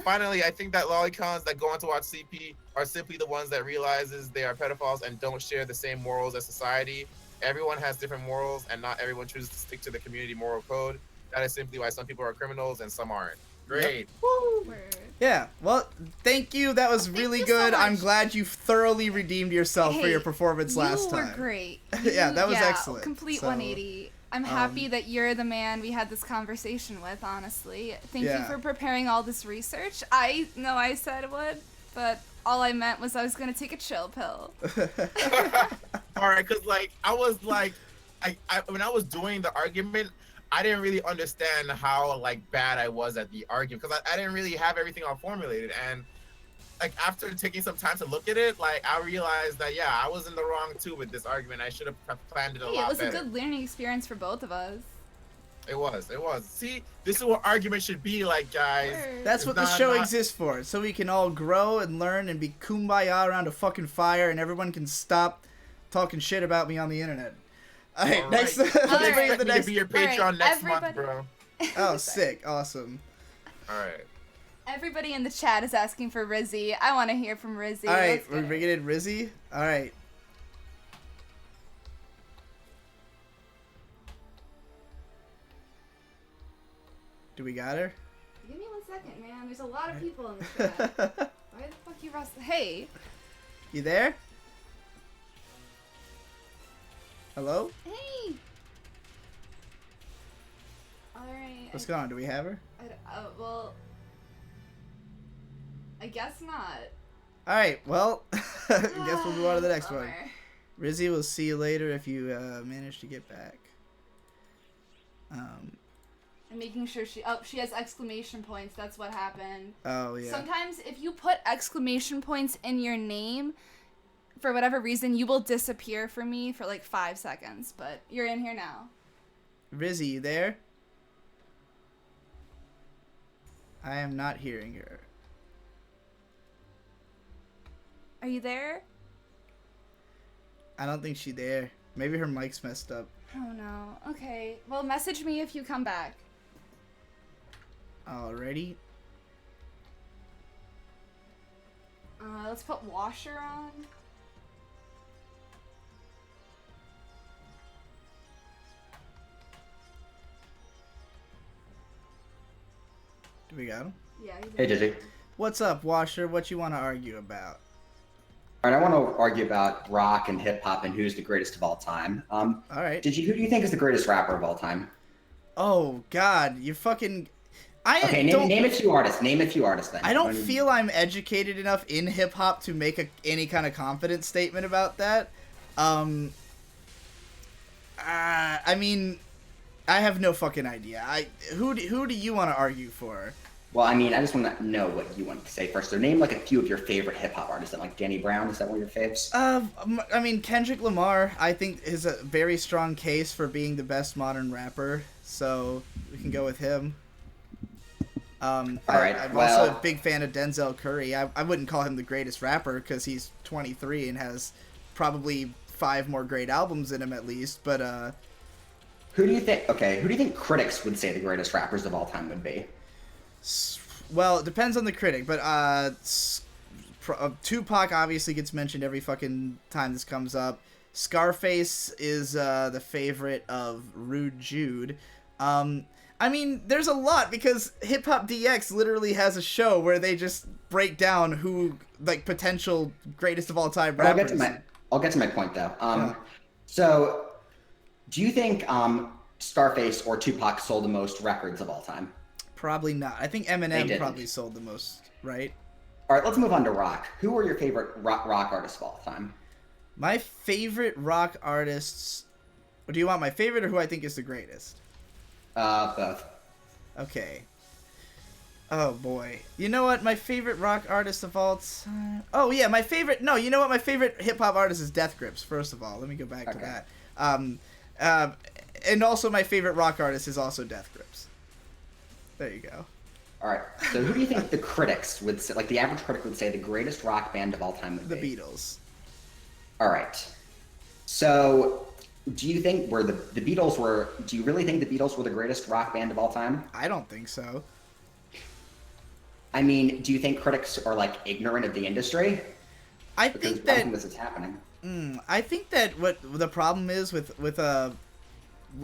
Finally, I think that lolicons that go on to watch CP are simply the ones that realizes they are pedophiles and don't share the same morals as society. Everyone has different morals, and not everyone chooses to stick to the community moral code. That is simply why some people are criminals and some aren't. Great. Yep. Woo. Yeah. Well, thank you. That was really good. So I'm glad you thoroughly redeemed yourself for your performance last time. You were great. Yeah, that was excellent. Complete 180. I'm happy that you're the man we had this conversation with, honestly. Thank you for preparing all this research. I know I said it would, but all I meant was I was going to take a chill pill. All right, because, like, I was, like, when I was doing the argument, I didn't really understand how, like, bad I was at the argument, because I didn't really have everything all formulated, and, like, after taking some time to look at it, like, I realized that, yeah, I was in the wrong, too, with this argument. I should have planned it a lot better. It was a good learning experience for both of us. It was. See, this is what argument should be like, guys. That's what the show exists for, so we can all grow and learn and be kumbaya around a fucking fire, and everyone can stop talking shit about me on the internet. All right, next. Let's bring the next. Be your Patreon next month, bro. Oh, sick! Awesome. All right. Everybody in the chat is asking for Rizzy. I want to hear from Rizzy. All right, we're bringing in Rizzy. All right. Do we got her? Give me 1 second, man. There's a lot of people in the chat. Why the fuck you rust? Hey. You there? Hello? Hey. All right. What's going on? Do we have her? Well, I guess not. All right. Well, I guess we'll move on to the next one. Rizzy, we'll see you later if you manage to get back. I'm making sure she has exclamation points. That's what happened. Oh, yeah. Sometimes if you put exclamation points in your name, for whatever reason, you will disappear for me for like 5 seconds. But you're in here now. Rizzy, you there? I am not hearing her. Are you there? I don't think she's there. Maybe her mic's messed up. Oh, no. Okay. Well, message me if you come back. Alrighty. Let's put Washer on. Do we got him? Yeah, he's Hey, Digi. What's up, Washer? What you want to argue about? All right, I want to argue about rock and hip hop and who's the greatest of all time. All right. Digi, who do you think is the greatest rapper of all time? Oh God, you fucking. Name a few artists. Name a few artists then. I don't feel I'm educated enough in hip hop to make any kind of confident statement about that. I mean, I have no fucking idea. Who do you want to argue for? Well, I mean, I just want to know what you want to say first. So name like a few of your favorite hip hop artists. Like Danny Brown, is that one of your faves? I mean, Kendrick Lamar, I think, is a very strong case for being the best modern rapper. So we can go with him. I'm also a big fan of Denzel Curry. I wouldn't call him the greatest rapper because he's 23 and has probably 5 more great albums in him at least. But who do you think critics would say the greatest rappers of all time would be? Well, it depends on the critic, but Tupac obviously gets mentioned every fucking time this comes up. Scarface is the favorite of Rude Jude. I mean, there's a lot because Hip Hop DX literally has a show where they just break down who like potential greatest of all time rappers. I'll get to my point though. So, do you think Scarface or Tupac sold the most records of all time? Probably not. I think Eminem probably sold the most, right? All right, let's move on to rock. Who are your favorite rock artists of all time? My favorite rock artists. Do you want my favorite or who I think is the greatest? Both. Okay. Oh boy. You know what? My favorite rock artist of all time. Oh yeah, my favorite. No, you know what? My favorite hip hop artist is Death Grips. First of all, let me go back to that. And also my favorite rock artist is also Death Grips. There you go. All right. So who do you think the critics would say, like the average critic would say, the greatest rock band of all time would be? The Beatles. All right. So, do you think the Beatles were? Do you really think the Beatles were the greatest rock band of all time? I don't think so. I mean, do you think critics are like ignorant of the industry? I think that this is happening. I think that what the problem is with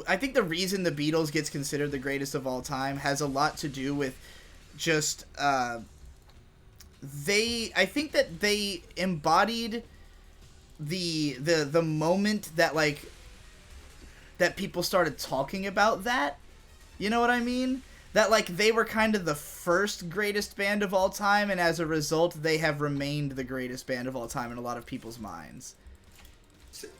I think the reason the Beatles gets considered the greatest of all time has a lot to do with just I think that they embodied the moment that like that people started talking about that. You know what I mean? That like they were kind of the first greatest band of all time, and as a result they have remained the greatest band of all time in a lot of people's minds.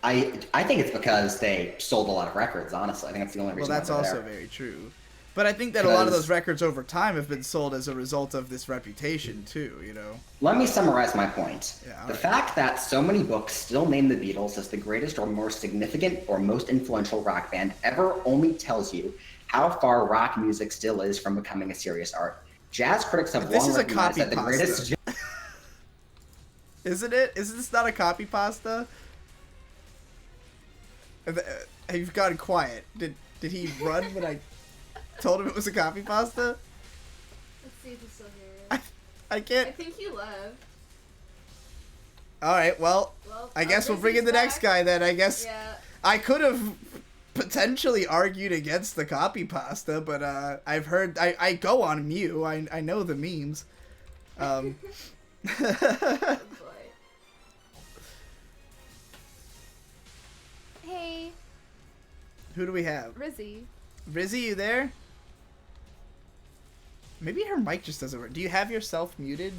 I think it's because they sold a lot of records, honestly. I think that's the only reason. Well, that's also very true. But I think that a lot of those records over time have been sold as a result of this reputation too, you know. Let me summarize my point. The fact that so many books still name the Beatles as the greatest or more significant or most influential rock band ever only tells you how far rock music still is from becoming a serious art. Jazz critics have long recognized that the greatest... Isn't it? Is this not a copy pasta? You've gotten quiet. Did he run when I told him it was a copy pasta? Let's see if he's still here. I can't. I think he left. Alright, well, I guess we'll bring in the next guy then. I guess I could have potentially argued against the copy pasta, but I've heard... I go on Mew. I know the memes. Oh boy. Hey. Who do we have? Rizzy. Rizzy, you there? Maybe her mic just doesn't work. Do you have yourself muted?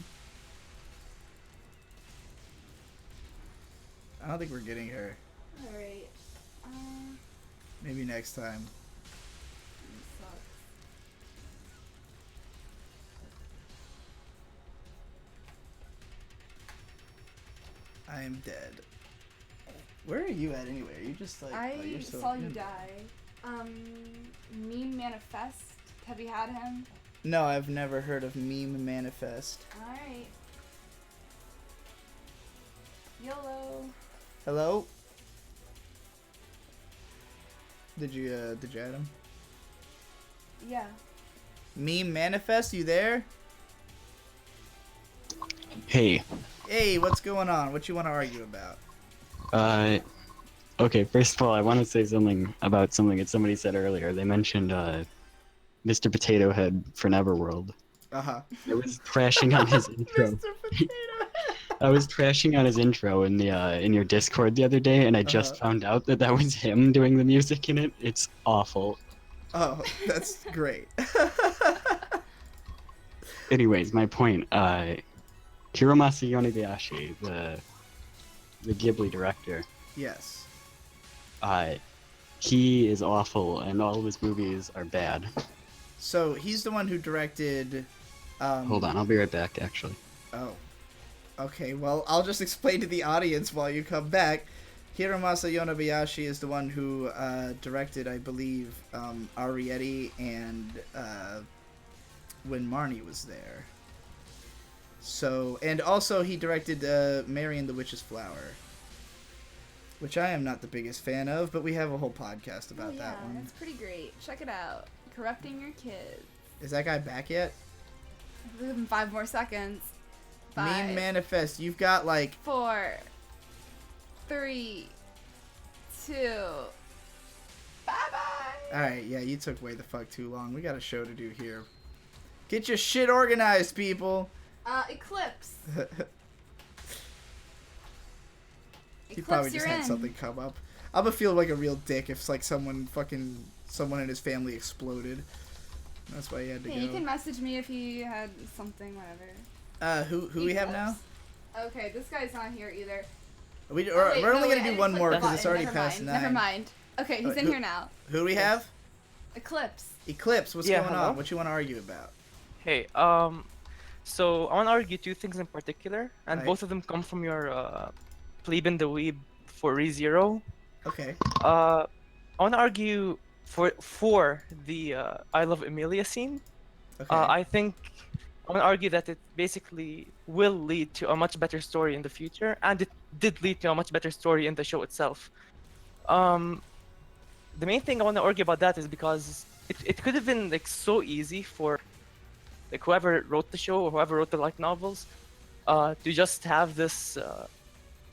I don't think we're getting her. Alright. Maybe next time. I am dead. Where are you at anyway? Are you just like... I saw you die. Meme Manifest. Have you had him? No, I've never heard of Meme Manifest. Alright. YOLO. Hello? Did you add him? Yeah. Meme Manifest, you there? Hey. Hey, what's going on? What you want to argue about? Okay, first of all, I want to say something about something that somebody said earlier. They mentioned, Mr. Potato Head for Neverworld. Uh-huh. I was trashing on his intro. Mr. Potato I was trashing on his intro in the, in your Discord the other day, and I just found out that that was him doing the music in it. It's awful. Oh, that's great. Anyways, my point, Hiromasa Yonebayashi, the Ghibli director. Yes. He is awful, and all of his movies are bad. So he's the one who directed. Hold on, I'll be right back. Actually. Oh. Okay. Well, I'll just explain to the audience while you come back. Hiromasa Yonebayashi is the one who directed, I believe, Arrietty and When Marnie Was There. So, and also he directed Mary and the Witch's Flower, which I am not the biggest fan of, but we have a whole podcast about that one. It's pretty great. Check it out. Corrupting Your Kids. Is that guy back yet? Give him 5 more seconds. 5. Meme Manifest, you've got like 4, 3, too. Bye-bye. Alright, yeah, you took way the fuck too long. We got a show to do here. Get your shit organized, people. Eclipse. He probably just had something come up. I'm gonna feel like a real dick if like someone in his family exploded. That's why he had to go. You can message me if he had something, whatever. Who we have now? Okay, this guy's not here either. We're only gonna do one more because it's already past 9. Never mind. Okay, he's in here now. Who do we have? Eclipse. Eclipse, what's going on? What you want to argue about? Hey, so I want to argue 2 things in particular, and both of them come from your Plebe in the Weeb for ReZero. Okay. I want to argue for the I Love Emilia scene. Okay. I want to argue that it basically will lead to a much better story in the future, and it did lead to a much better story in the show itself. The main thing I want to argue about that is because it could have been like so easy for like whoever wrote the show or whoever wrote the light novels to just have this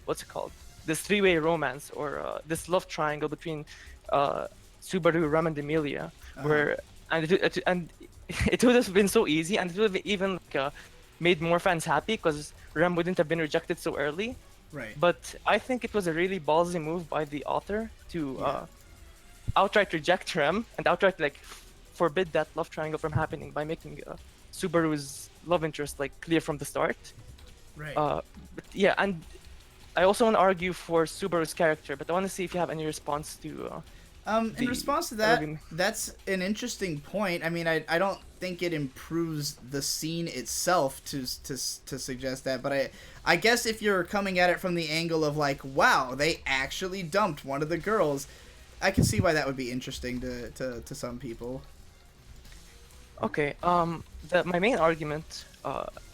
what's it called, this 3-way romance or this love triangle between Subaru, Rem, and Emilia, where it would have been so easy, and it would have even like, made more fans happy because Rem wouldn't have been rejected so early. Right. But I think it was a really ballsy move by the author to outright reject Rem and outright like forbid that love triangle from happening by making Subaru's love interest like clear from the start. Right. But yeah, and I also want to argue for Subaru's character, but I want to see if you have any response to. In response to that, that's an interesting point. I mean, I don't think it improves the scene itself to suggest that, but I guess if you're coming at it from the angle of like, wow, they actually dumped one of the girls, I can see why that would be interesting to some people. Okay, my main argument,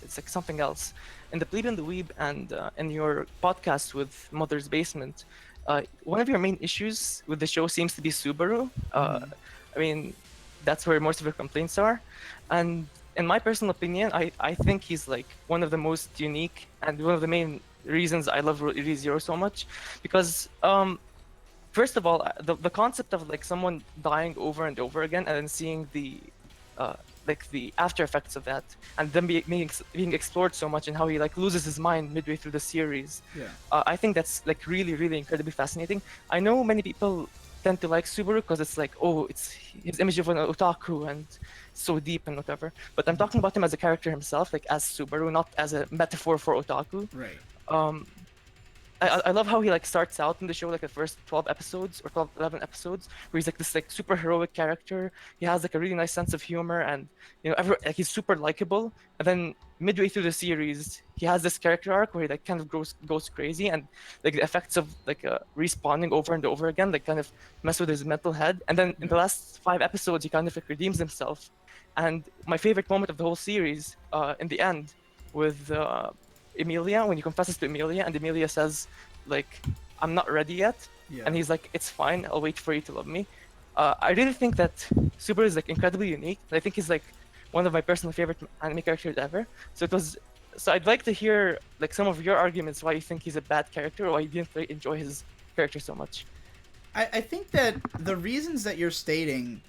it's like something else. In the Plebe and the Weeb and in your podcast with Mother's Basement, one of your main issues with the show seems to be Subaru. I mean, that's where most of your complaints are. And in my personal opinion, I think he's like one of the most unique and one of the main reasons I love ReZero so much. Because, first of all, the concept of like someone dying over and over again and then seeing the like the after effects of that, and then being explored so much, and how he like loses his mind midway through the series. Yeah. I think that's like really incredibly fascinating. I know many people tend to like Subaru because it's like, oh, it's his image of an otaku and so deep and whatever. But I'm talking about him as a character himself, like as Subaru, not as a metaphor for otaku. Right. I love how he like starts out in the show, like the first 12 episodes or 11 episodes, where he's like this like super heroic character. He has like a really nice sense of humor, and like he's super likable. And then midway through the series, he has this character arc where he like kind of goes crazy, and like the effects of like respawning over and over again like kind of mess with his mental head. And then in the last 5 episodes, he kind of like redeems himself. And my favorite moment of the whole series, in the end, with Emilia, when he confesses to Emilia, and Emilia says like, I'm not ready yet. Yeah. And he's like, it's fine, I'll wait for you to love me. I really think that Subaru is like incredibly unique. I think he's like one of my personal favorite anime characters ever. So I'd like to hear like some of your arguments why you think he's a bad character, or why you didn't really enjoy his character so much. I think that the reasons that you're stating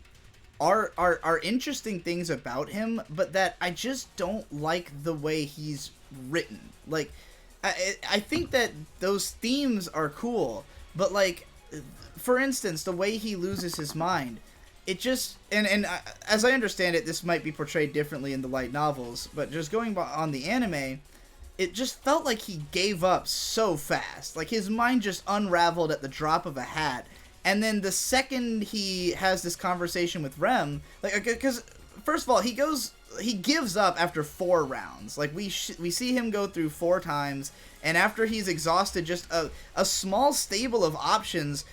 are interesting things about him, but that I just don't like the way he's written. Like, I think that those themes are cool, but like, for instance, the way he loses his mind, it just, and as I understand it, this might be portrayed differently in the light novels, but just going on the anime, it just felt like he gave up so fast. Like, his mind just unraveled at the drop of a hat. And then the second he has this conversation with Rem, like, because first of all, he gives up after 4 rounds. Like, we see him go through 4 times, and after he's exhausted just a small stable of options,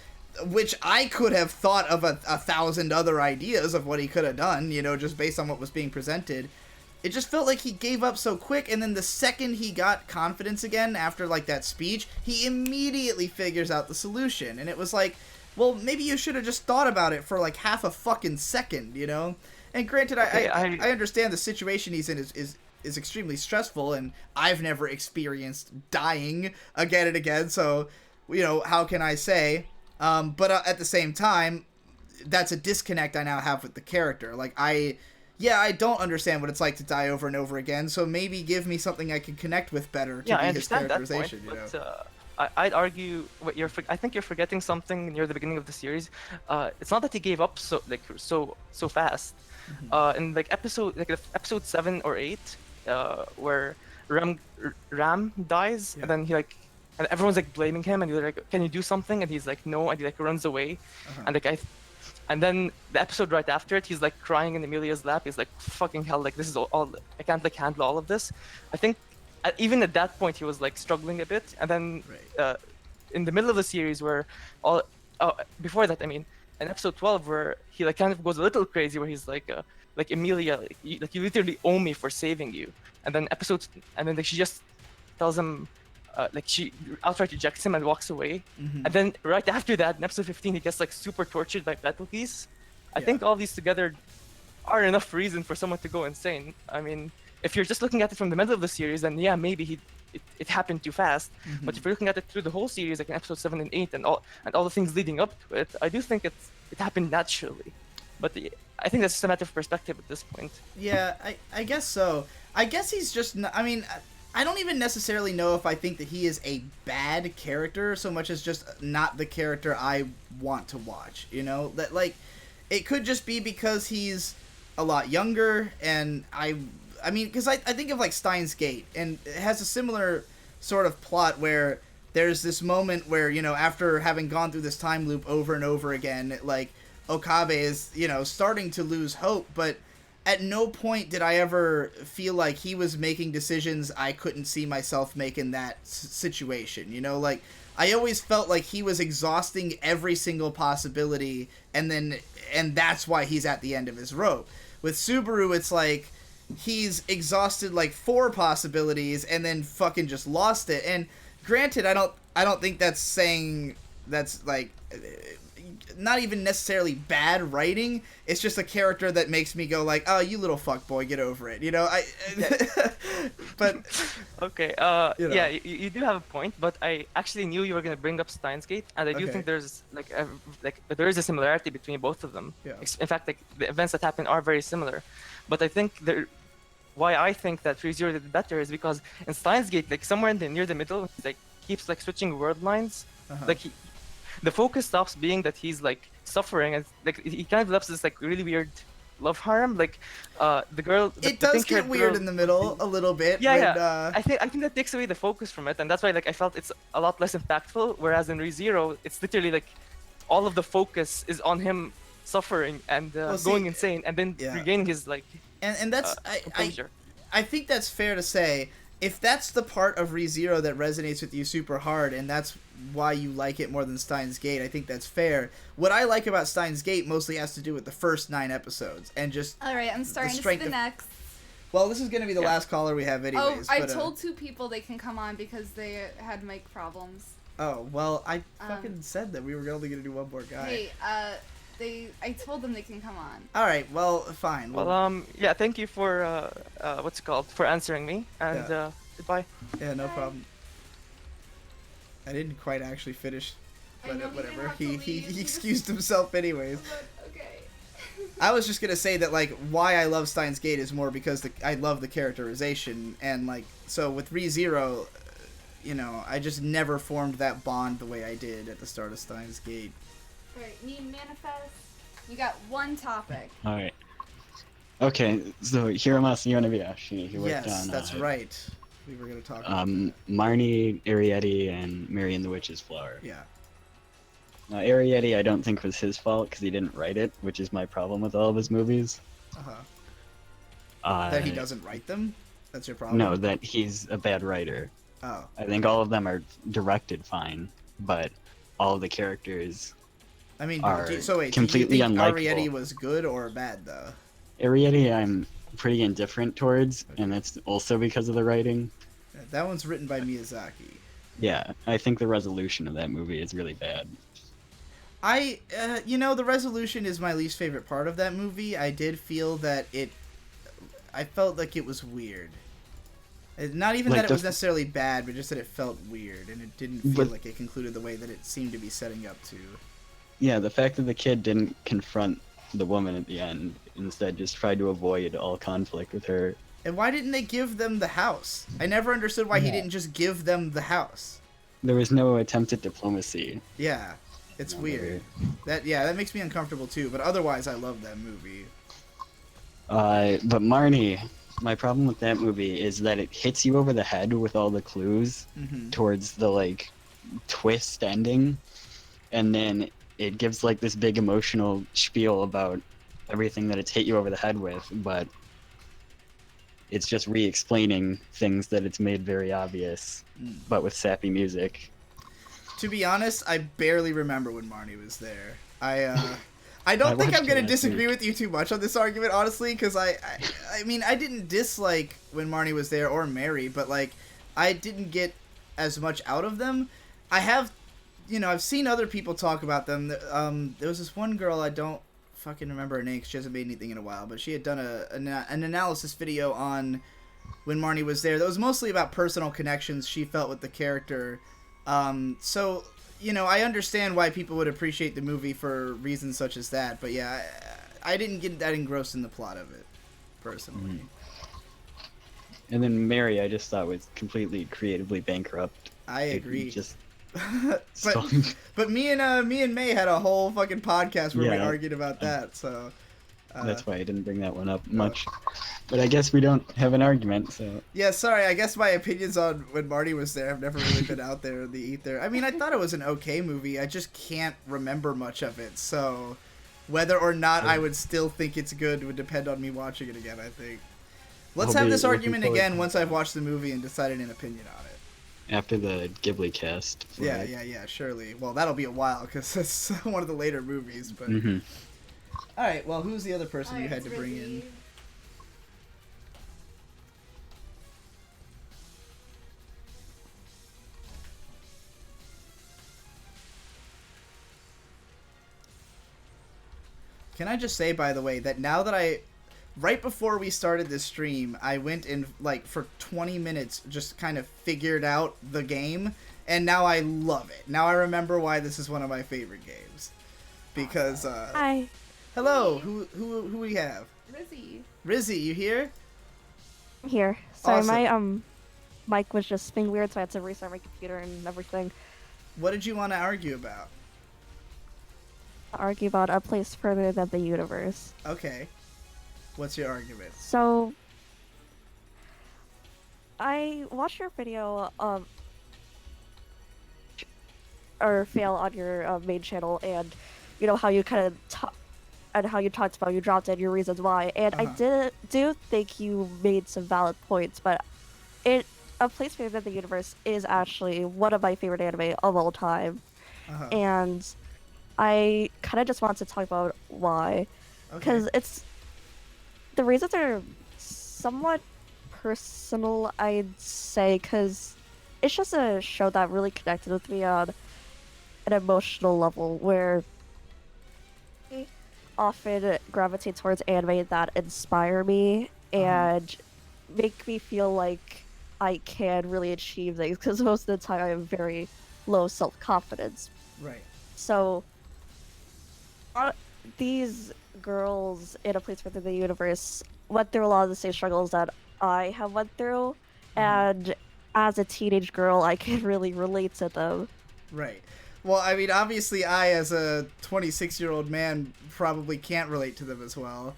which I could have thought of 1,000 other ideas of what he could have done, just based on what was being presented. It just felt like he gave up so quick, and then the second he got confidence again after, like, that speech, he immediately figures out the solution. And it was like, well, maybe you should have just thought about it for, like, half a fucking second, And granted, I understand the situation he's in is extremely stressful, and I've never experienced dying again and again, so, how can I say? But at the same time, that's a disconnect I now have with the character. Like, I don't understand what it's like to die over and over again, so maybe give me something I can connect with better to be his characterization. That point, but I'd argue I think you're forgetting something near the beginning of the series. It's not that he gave up so fast. In episode 7 or 8, where Ram dies, and then and everyone's blaming him, and he's like, "Can you do something?" And he's like, "No," and he runs away, and then the episode right after it, he's crying in Emilia's lap. He's like, "Fucking hell! This is all I can't handle all of this." I think even at that point he was struggling a bit, and then in the middle of the series where before that, I mean, in episode 12 where he kind of goes a little crazy, where he's like Emilia, you literally owe me for saving you, and then she just tells him. She outright rejects him and walks away. And then right after that, in episode 15, he gets super tortured by Battlepiece. I think all these together are enough reason for someone to go insane. I mean, if you're just looking at it from the middle of the series, then yeah, maybe it happened too fast. But if you're looking at it through the whole series, in episode 7 and 8, and all the things leading up to it, I do think it happened naturally. But I think that's just a matter of perspective at this point. Yeah, I guess so. I guess he's just not, I mean, I don't even necessarily know if I think that he is a bad character so much as just not the character I want to watch, that it could just be because he's a lot younger, and I mean, because I think of Steins Gate, and it has a similar sort of plot where there's this moment where, after having gone through this time loop over and over again, Okabe is, starting to lose hope, but at no point did I ever feel like he was making decisions I couldn't see myself make in that situation. I always felt like he was exhausting every single possibility, and that's why he's at the end of his rope. With Subaru, it's he's exhausted 4 possibilities and then fucking just lost it. And granted, I don't think that's saying that's not even necessarily bad writing. It's just a character that makes me go oh, you little fuckboy, get over it. But okay, yeah, you do have a point, but I actually knew you were gonna bring up Steins Gate, and I do think there's there is a similarity between both of them. Yeah. In fact, the events that happen are very similar. But I think why I think that ReZero did better is because in Steins Gate, somewhere near the middle, he keeps switching word lines. The focus stops being that he's suffering, and he kind of develops this really weird love harem. The girl. It does get weird in the middle a little bit. Yeah. I think that takes away the focus from it, and that's why I felt it's a lot less impactful. Whereas in ReZero, it's literally all of the focus is on him suffering and going insane, and then regaining his and that's composure. I think that's fair to say. If that's the part of ReZero that resonates with you super hard, and that's why you like it more than Steins Gate, I think that's fair. What I like about Steins Gate mostly has to do with the first 9 episodes, and just Alright, I'm starting to see the next. Well, this is going to be the last caller we have anyways. I told 2 people they can come on because they had mic problems. Oh, well, I fucking said that we were only going to do one more guy. Hey, I told them they can come on. Alright, well, fine. Well, yeah, thank you for, for answering me, and, goodbye. Yeah, no problem. I didn't quite actually finish, but whatever. He excused himself anyways. Okay. I was just gonna say that, why I love Steins Gate is more because I love the characterization, and, so with ReZero, I just never formed that bond the way I did at the start of Steins Gate. Alright, need manifest. You got 1 topic. Alright. Okay, so Hiromasa Yonebayashi, who worked on... Yes, that's right. We were going to talk about Marnie, Arietti, and Mary and the Witch's Flower. Yeah. Now, Arietti I don't think was his fault, because he didn't write it, which is my problem with all of his movies. That he doesn't write them? That's your problem? No, that he's a bad writer. Oh. I think all of them are directed fine, but all of the characters... I mean, completely do you think unlikable. Arietti was good or bad, though? Arietti I'm pretty indifferent towards, and that's also because of the writing. That one's written by Miyazaki. Yeah, I think the resolution of that movie is really bad. The resolution is my least favorite part of that movie. I did feel that I felt like it was weird. Not even that it was necessarily bad, but just that it felt weird, and it didn't feel like it concluded the way that it seemed to be setting up to. Yeah, the fact that the kid didn't confront the woman at the end, instead just tried to avoid all conflict with her. And why didn't they give them the house? I never understood why he Yeah. didn't just give them the house. There was no attempt at diplomacy. Yeah, it's weird. That makes me uncomfortable too. But otherwise, I love that movie. But Marnie, my problem with that movie is that it hits you over the head with all the clues towards the like twist ending, and then it gives like this big emotional spiel about everything that it's hit you over the head with, but it's just re-explaining things that it's made very obvious, but with sappy music. To be honest, I barely remember when Marnie was there. I don't think I'm gonna disagree with you too much on this argument, honestly, because I mean, I didn't dislike when Marnie was there or Mary, but like, I didn't get as much out of them. I have, I've seen other people talk about them. There was this one girl, I don't fucking remember her name because she hasn't made anything in a while, but she had done an analysis video on when Marnie was there that was mostly about personal connections she felt with the character. So, I understand why people would appreciate the movie for reasons such as that, but yeah, I didn't get that engrossed in the plot of it, personally. And then Mary, I just thought was completely creatively bankrupt. I agree. Just but me and May had a whole fucking podcast where we argued about that, so that's why I didn't bring that one up much. But I guess we don't have an argument, so yeah, sorry, I guess my opinions on when Marty was there have never really been out there in the ether. I mean, I thought it was an okay movie, I just can't remember much of it, so whether or not I would still think it's good would depend on me watching it again, I think. Let's have this argument again once I've watched the movie and decided an opinion on it. After the Ghibli cast. Yeah, surely. Well, that'll be a while, because it's one of the later movies, but... Alright, well, who's the other person you had to bring in? Can I just say, by the way, that now that right before we started this stream, I went and, like, for 20 minutes just kind of figured out the game, and now I love it. Now I remember why this is one of my favorite games. Because, Hi. Hello, who we have? Rizzy, you here? I'm here. Sorry, Awesome. my mic was just being weird, so I had to restart my computer and everything. What did you want to argue about? Argue about a place further than the universe. Okay. What's your argument? So, I watched your video, or fail on your main channel, and how you kind of and how you talked about you dropped in your reasons why, and I do think you made some valid points, but A Place Further Than the Universe is actually one of my favorite anime of all time, and I kind of just want to talk about why, because the reasons are somewhat personal, I'd say, because it's just a show that really connected with me on an emotional level, where I often gravitate towards anime that inspire me and make me feel like I can really achieve things, because most of the time I have very low self-confidence. Right. So, these girls in A Place Within the Universe went through a lot of the same struggles that I have went through, and as a teenage girl, I can really relate to them. Right. Well, I mean, obviously I, as a 26-year-old man, probably can't relate to them as well.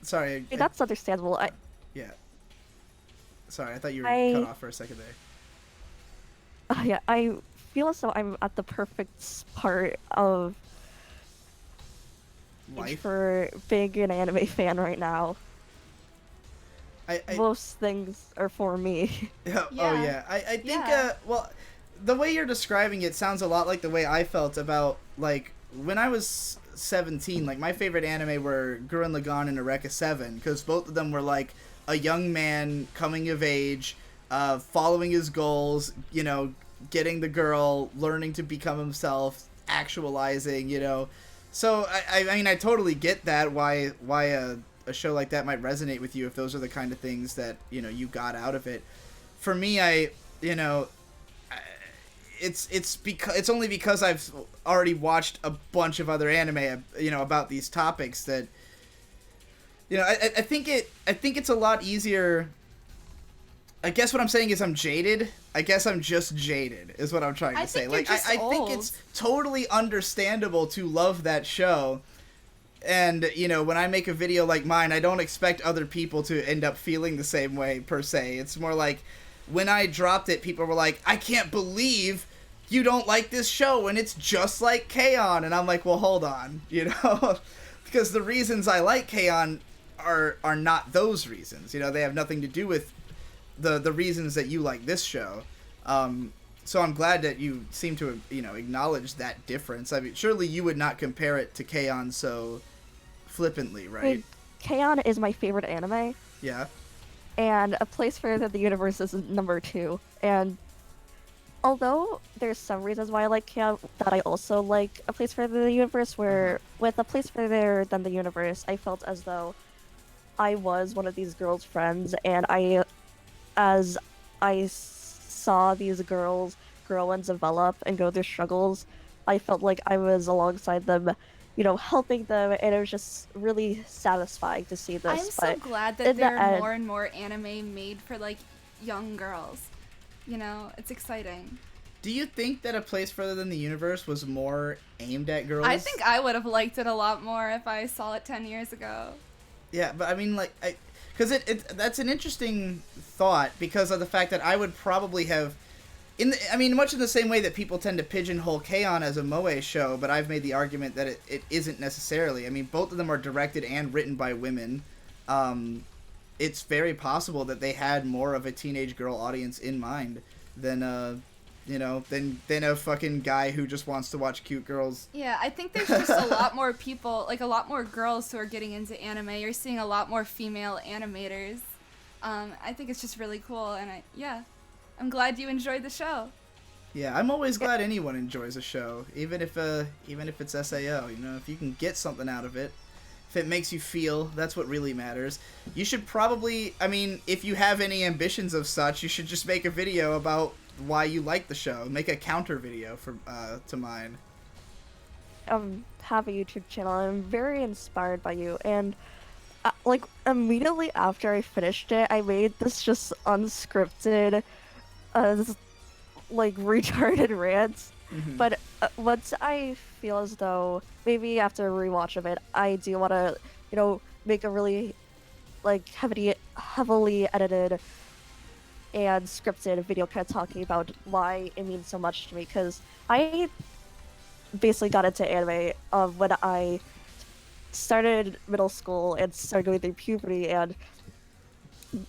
Sorry. That's understandable. Yeah. Sorry, I thought you were cut off for a second there. Yeah, I feel as though I'm at the perfect part of life for being an anime fan right now. I most things are for me. Yeah. Oh yeah. I think well, the way you're describing it sounds a lot like the way I felt about, like, when I was 17. Like, my favorite anime were Gurren Lagann and Eureka 7, because both of them were like a young man coming of age, following his goals, getting the girl, learning to become himself, actualizing, So I mean, I totally get that, why a show like that might resonate with you if those are the kind of things that you got out of it. For me, it's only because I've already watched a bunch of other anime, about these topics that, I think it's a lot easier. I guess what I'm saying is I'm jaded. I guess I'm just jaded is what I'm trying to say. Like, I think it's totally understandable to love that show. And, when I make a video like mine, I don't expect other people to end up feeling the same way, per se. It's more like, when I dropped it, people were like, I can't believe you don't like this show, and it's just like K-On! And I'm like, well, hold on, because the reasons I like K-On! are not those reasons. They have nothing to do with the reasons that you like this show. So I'm glad that you seem to, acknowledge that difference. I mean, surely you would not compare it to K-On! So flippantly, right? I mean, K-On! Is my favorite anime. Yeah. And A Place Further Than the Universe is number 2. And although there's some reasons why I like K-On! That I also like A Place Further Than the Universe, where with A Place Further Than the Universe, I felt as though I was one of these girls' friends, and as I saw these girls grow and develop and go through struggles, I felt like I was alongside them, helping them, and it was just really satisfying to see this. I'm so glad that there are more and more anime made for, like, young girls. It's exciting. Do you think that A Place Further Than the Universe was more aimed at girls? I think I would have liked it a lot more if I saw it 10 years ago. Yeah, but I mean, like, because that's an interesting thought, because of the fact that I would probably have, much in the same way that people tend to pigeonhole K-On! As a moe show, but I've made the argument that it isn't necessarily. I mean, both of them are directed and written by women. It's very possible that they had more of a teenage girl audience in mind than than a fucking guy who just wants to watch cute girls. Yeah, I think there's just a lot more people, like a lot more girls who are getting into anime. You're seeing a lot more female animators. I think it's just really cool, and I'm glad you enjoyed the show. Yeah, I'm always glad anyone enjoys a show, even if it's SAO. If you can get something out of it, if it makes you feel, that's what really matters. You should probably, if you have any ambitions of such, you should just make a video about why you like the show. Make a counter video to mine. Have a YouTube channel. I'm very inspired by you, and immediately after I finished it, I made this just unscripted, retarded rant. Mm-hmm. But once I feel as though maybe after a rewatch of it, I do want to, make a really heavily edited and scripted video kind of talking about why it means so much to me, because I basically got into anime when I started middle school and started going through puberty, and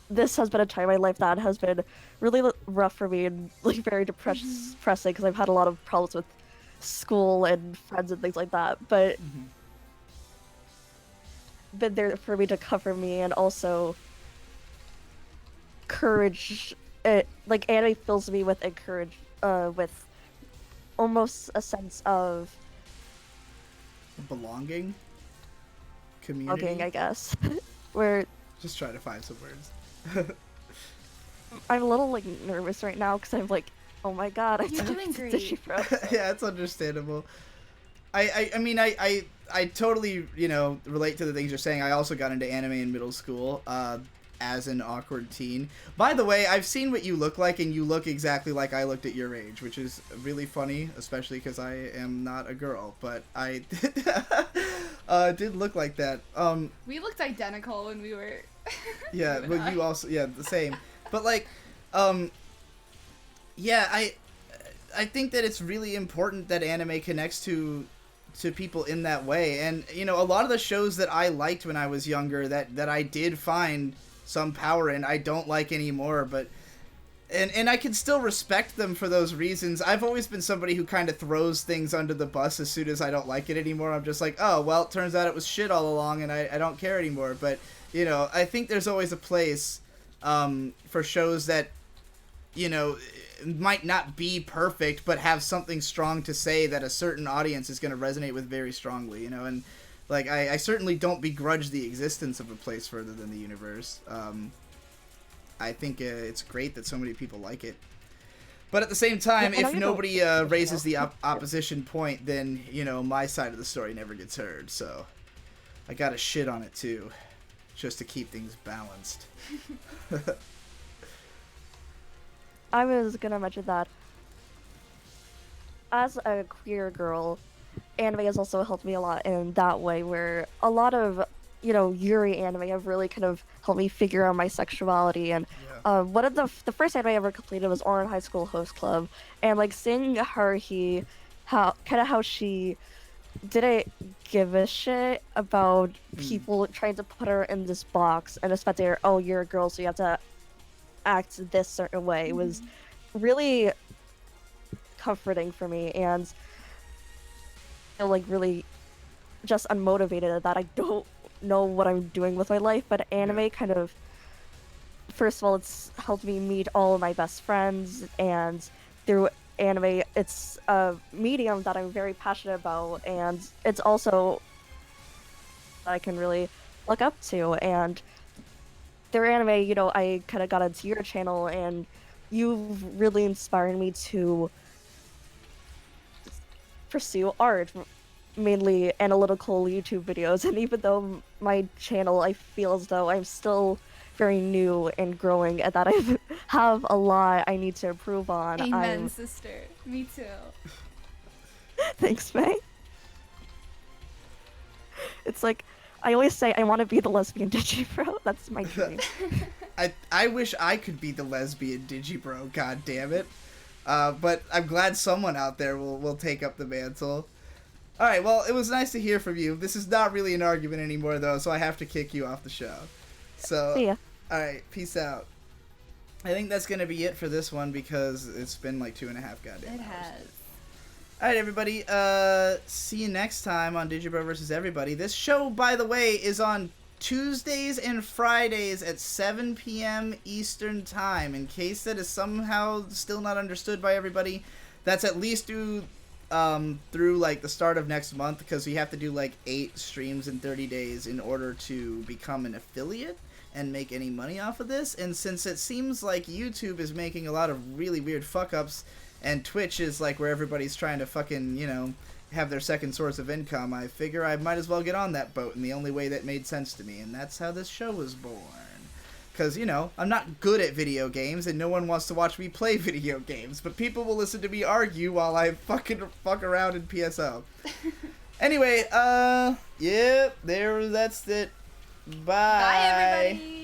this has been a time in my life that has been really rough for me and very depressing, because I've had a lot of problems with school and friends and things like that, but been there for me to cover me, and also courage. Anime fills me with with almost a sense of belonging, community. Belonging, I guess. Where just try to find some words. I'm a little nervous right now because I'm oh my god, you're doing great. DIGIBRO. Yeah, it's understandable. I totally relate to the things you're saying. I also got into anime in middle school. As an awkward teen. By the way, I've seen what you look like, and you look exactly like I looked at your age, which is really funny, especially because I am not a girl, but I did look like that. We looked identical when we were... Yeah, but you also... Yeah, the same. But, yeah, I think that it's really important that anime connects to people in that way, and, a lot of the shows that I liked when I was younger that I did find some power in, I don't like anymore, but and I can still respect them for those reasons. I've always been somebody who kind of throws things under the bus as soon as I don't like it anymore. I'm just like, oh, well, it turns out it was shit all along, and I don't care anymore. But, I think there's always a place for shows that, might not be perfect, but have something strong to say that a certain audience is going to resonate with very strongly, and I certainly don't begrudge the existence of A Place Further Than the Universe. I think it's great that so many people like it. But at the same time, Yeah, if nobody raises the opposition point, then, you know, my side of the story never gets heard. So I gotta shit on it too, just to keep things balanced. I was gonna mention that as a queer girl, anime has also helped me a lot in that way, where a lot of, you know, Yuri anime have really kind of helped me figure out my sexuality. And one of the first anime I ever completed was Oran High School Host Club, and like seeing how she didn't give a shit about people trying to put her in this box and expect her, oh, you're a girl, so you have to act this certain way. It was really comforting for me, and like really just unmotivated that I don't know what I'm doing with my life. But anime kind of, first of all, it's helped me meet all of my best friends, and through anime, it's a medium that I'm very passionate about, and it's also that I can really look up to. And through anime, you know, I kind of got into your channel, and you've really inspired me to pursue art, mainly analytical YouTube videos. And even though my channel, I feel as though I'm still very new and growing, and that I have a lot I need to improve on. Amen, sister. Me too. Thanks, May. It's like, I always say I want to be the lesbian DigiBro. That's my dream. I wish I could be the lesbian DigiBro, god damn it. But I'm glad someone out there will take up the mantle. Alright, well, it was nice to hear from you. This is not really an argument anymore, though, so I have to kick you off the show. So, see ya. Alright, peace out. I think that's gonna be it for this one, because it's been like 2.5 goddamn hours. It has. Alright, everybody, see you next time on DigiBro vs. Everybody. This show, by the way, is on Tuesdays and Fridays at 7 p.m. Eastern Time. In case that is somehow still not understood by everybody, that's at least through like the start of next month, because we have to do like 8 streams in 30 days in order to become an affiliate and make any money off of this. And since it seems like YouTube is making a lot of really weird fuck-ups, and Twitch is like where everybody's trying to fucking, you know, have their second source of income, I figure I might as well get on that boat in the only way that made sense to me, and that's how this show was born. Because, you know, I'm not good at video games, and no one wants to watch me play video games, but people will listen to me argue while I fucking fuck around in PSO. Anyway, yeah, that's it. Bye. Bye, everybody.